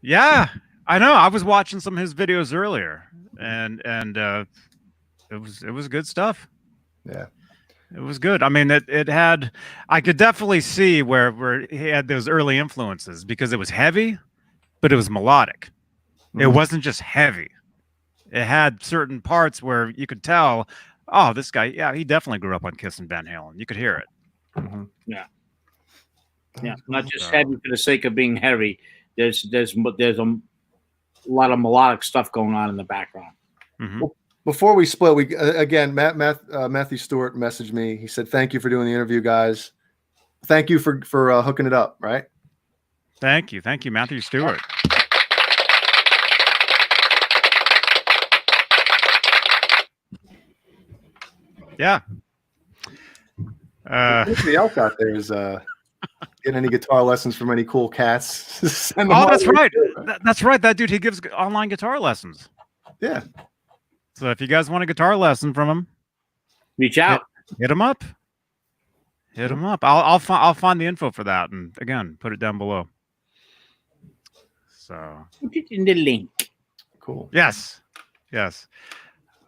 Yeah, I know. I was watching some of his videos earlier, and it was good stuff. Yeah. It was good. I mean, I could definitely see where he had those early influences because it was heavy, but it was melodic. Mm-hmm. It wasn't just heavy. It had certain parts where you could tell, oh, this guy, he definitely grew up on Kiss and Van Halen. You could hear it. Mm-hmm. Yeah. Not just heavy for the sake of being heavy. There's a lot of melodic stuff going on in the background. Mm-hmm. Before we split, we again, Matthew Stewart messaged me. He said, "Thank you for doing the interview, guys. Thank you for hooking it up." Right? Thank you, Matthew Stewart. Yeah. Anybody else out there is getting any guitar lessons from any cool cats? That's right. That's right. That dude, he gives online guitar lessons. Yeah. So if you guys want a guitar lesson from him, reach out. Hit him up. I'll find the info for that, and again, put it down below. So put it in the link. Cool. Yes.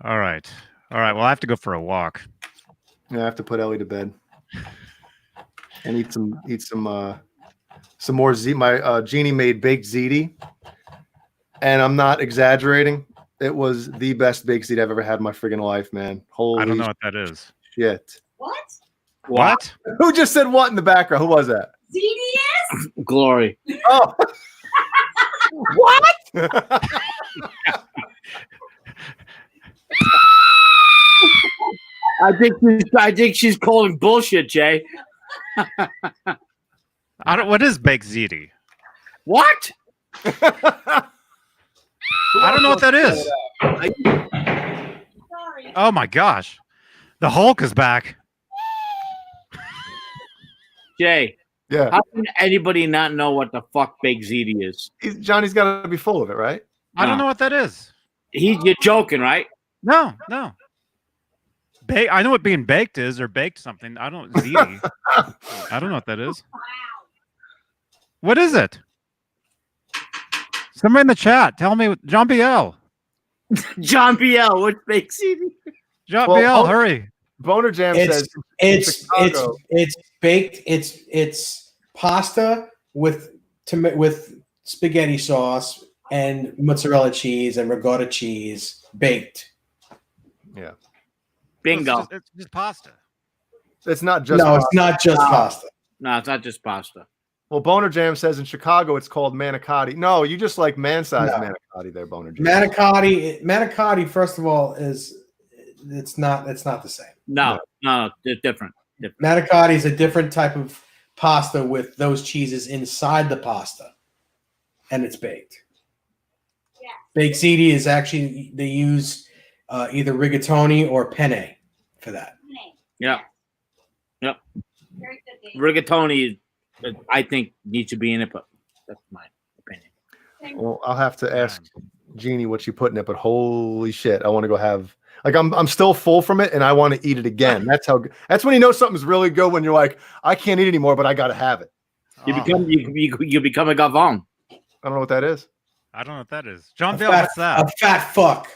All right. Well, I have to go for a walk. Yeah, I have to put Ellie to bed and eat some more my Jeannie made baked ziti, and I'm not exaggerating. It was the best baked ziti I've ever had in my friggin' life, man. Holy I don't know what that is. Shit. What? Who just said what in the background? Who was that? ZDS? Glory. Oh. What? I think she's calling bullshit, Jay. What is baked ziti? What? I don't know what that is. Sorry. Oh my gosh. The Hulk is back. Jay. Yeah. How can anybody not know what the fuck baked ziti is? Johnny's got to be full of it, right? I don't know what that is. You're joking, right? No. baked. I know what being baked is, or baked something. I don't. Ziti. I don't know what that is. What is it? Somebody in the chat, tell me. John BL. John BL, what makes it? John Well, BL, hurry. Boner Jam says It's Chicago. baked. It's pasta with spaghetti sauce and mozzarella cheese and ricotta cheese baked. Yeah. Bingo. It's just pasta. It's not just No, pasta. it's not just pasta. No, it's not just pasta. Well, Boner Jam says in Chicago it's called manicotti. No, you just like man-sized No. manicotti there, Boner Jam. Manicotti, first of all, it's not the same. No, they're different. Manicotti is a different type of pasta with those cheeses inside the pasta, and it's baked. Yeah. Baked ziti is actually, they use either rigatoni or penne for that. Yeah. Yep. Very good, Dave. Rigatoni, I think, needs to be in it, but that's my opinion. Well, I'll have to ask Jeannie what she put in it, but holy shit, I want to go have. Like I'm still full from it, and I want to eat it again. That's when you know something's really good. When you're like, I can't eat anymore, but I gotta have it. You become a gavon. I don't know what that is. I don't know what that is. John Bill, what's that? A fat fuck.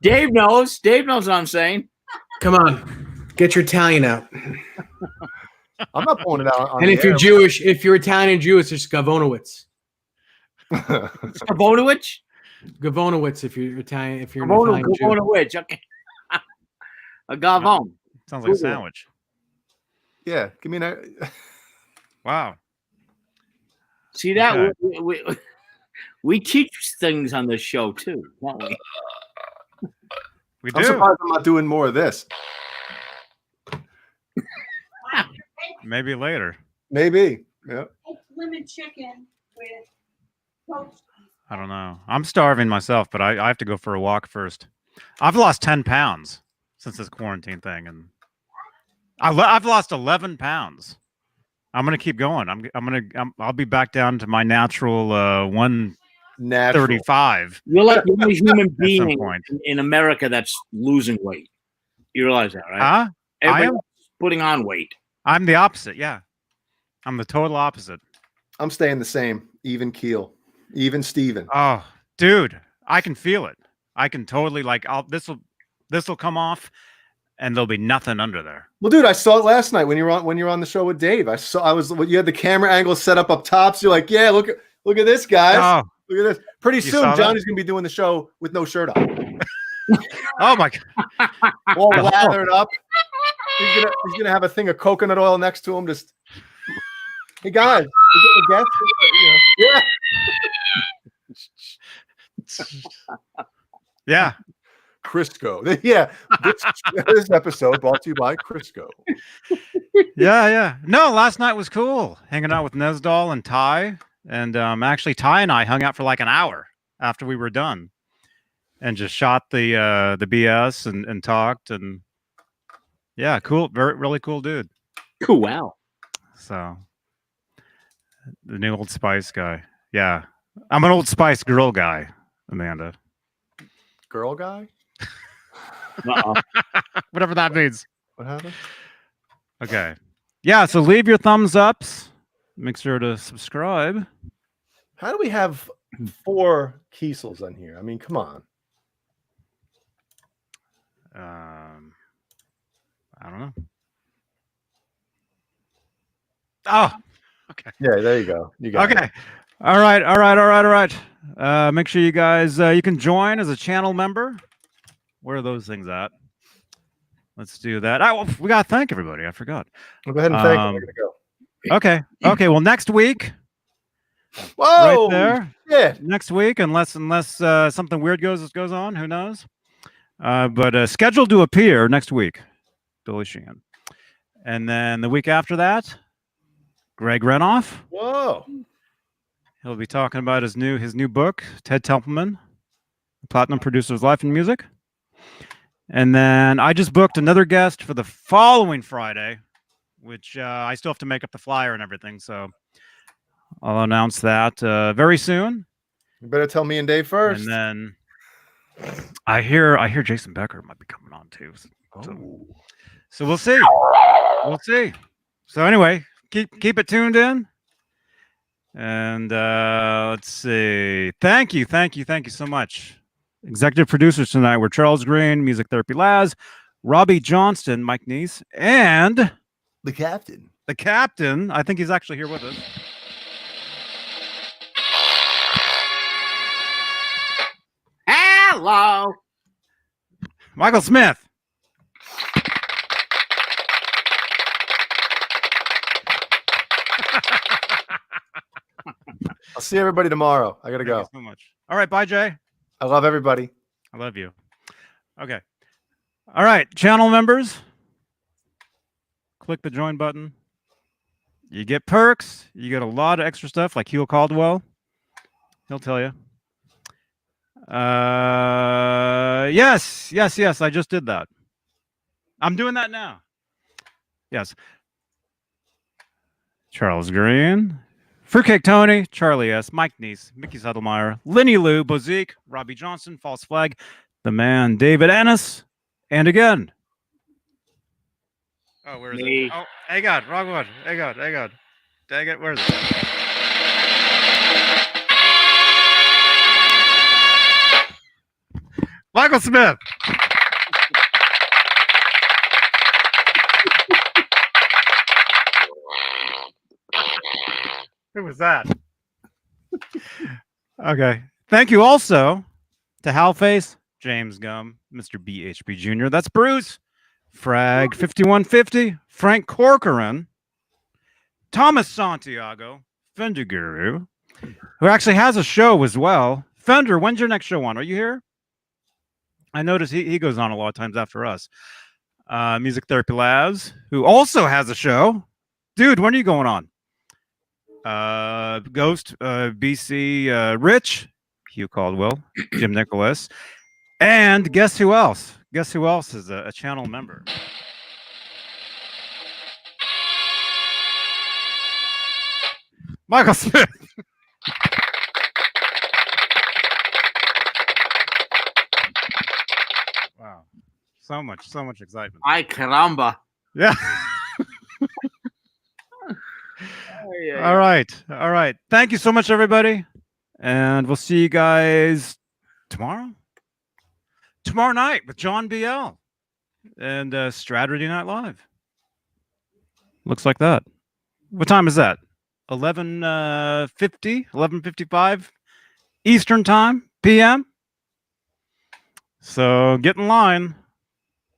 Dave knows. Dave knows what I'm saying. Come on, get your Italian out. I'm not pulling it out. On And the if you're air. Jewish, if you're Italian and Jewish, it's Gavonowitz. Gavonowicz? Gavonowitz if you're Italian. If you're an Italian Jew. Gavonowicz. Okay. A gavon. Sounds like a sandwich. Yeah, give me an. Wow. See that? Okay. We teach things on this show too, don't we? We I'm do. surprised I'm not doing more of this. Maybe later. Maybe. Yeah. It's lemon chicken with poached. I don't know. I'm starving myself, but I have to go for a walk first. I've lost 10 pounds since this quarantine thing, and I've lost 11 pounds. I'm gonna keep going. I'll be back down to my natural 135. You're like the only human some being point. in America that's losing weight. You realize that, right? Huh? Everybody am? else is putting on weight. I'm the opposite. Yeah, I'm the total opposite. I'm staying the same. Even keel. Even Steven. Oh, dude, I can feel it. I can totally this will come off, and there'll be nothing under there. Well, dude, I saw it last night when you were on the show with Dave. You had the camera angle set up top. So you're like, yeah, look at this, guys. Oh, Look at this. Pretty soon, saw that? Johnny's gonna be doing the show with no shirt on, oh my God. all lathered up. He's gonna have a thing of coconut oil next to him. Just, hey guys, you getting a guest? Yeah. Yeah. Crisco. Yeah. This episode brought to you by Crisco. Yeah. No, last night was cool. Hanging out with Nesdal and Ty. And actually, Ty and I hung out for like an hour after we were done and just shot the BS and talked. And yeah, cool. Really cool dude. Cool. Wow. So the new Old Spice guy. Yeah. I'm an Old Spice girl guy, Amanda. Girl guy? Whatever that means. What happened? Okay. Yeah, so leave your thumbs ups. Make sure to subscribe. How do we have 4 Kiesels on here? I mean, come on. I don't know. Oh, okay. Yeah, there you go. You got Okay. it. All right. Make sure you guys you can join as a channel member. Where are those things at? Let's do that. We gotta thank everybody. I forgot. Well, go ahead and thank them. We're gonna go. Okay. Well, next week, Whoa! right there. Yeah. Next week, unless something weird goes on, who knows? But scheduled to appear next week, Billy Sheehan, and then the week after that, Greg Renoff. Whoa. He'll be talking about his new book, Ted Templeman, Platinum Producer's Life and Music. And then I just booked another guest for the following Friday, which I still have to make up the flyer and everything. So I'll announce that very soon. You better tell me and Dave first. And then, I hear Jason Becker might be coming on too. So we'll see. We'll see. So anyway, keep it tuned in. And let's see. Thank you so much. Executive producers tonight were Charles Green, Music Therapy Laz, Robbie Johnston, Mike Neese, and The captain. the captain. I think he's actually here with us. Hello. Michael Smith. I'll see everybody tomorrow. I gotta Thank go. you so much. All right, bye, Jay. I love everybody. I love you. Okay. All right, channel members. Click the join button. You get perks. You get a lot of extra stuff like Hugh Caldwell. He'll tell you. Yes. I just did that. I'm doing that now. Yes. Charles Green, Fruitcake Tony, Charlie S, Mike Neese, Mickey Settlemeyer, Lenny Lou, Bozique, Robbie Johnson, False Flag, the man David Ennis, and again. Oh, where is Me. it? Oh, hey God, wrong one. Hey God. Dang it, where is it? Michael Smith. Who was that? Okay. Thank you also to Halface, James Gum, Mr. BHB Jr. That's Bruce, Frag 5150, Frank Corcoran, Thomas Santiago, Fender Guru, who actually has a show as well. Fender, when's your next show on? Are you here? I notice he goes on a lot of times after us. Music Therapy Labs, who also has a show. Dude, when are you going on? Ghost, BC, Rich, Hugh Caldwell, Jim Nicholas, and guess who else? Guess who else is a channel member? Michael Smith. Wow, so much excitement. Ay caramba. Yeah. All right. Thank you so much, everybody. And we'll see you guys tomorrow night with John BL and Strategy Night Live. Looks like that. What time is that? 11:55 Eastern Time, PM. So get in line.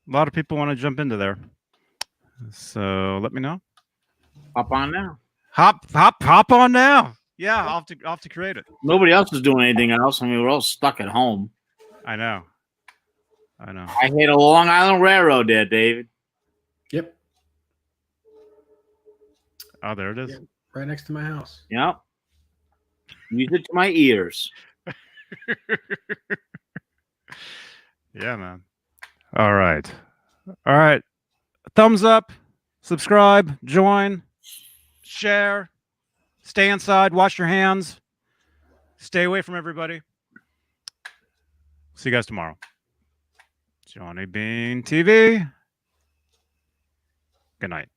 A lot of people want to jump into there. So let me know. Hop on now. Hop on now. Yeah, I'll have to create it. Nobody else is doing anything else. I mean, we're all stuck at home. I know. I hit a Long Island Railroad there, David. Yep. Oh, there it is. Yep. Right next to my house. Yep. Music to my ears. Yeah, man. All right. Thumbs up, subscribe, join, share, stay inside, wash your hands, stay away from everybody. See you guys tomorrow. Johnny Beane TV. Good night.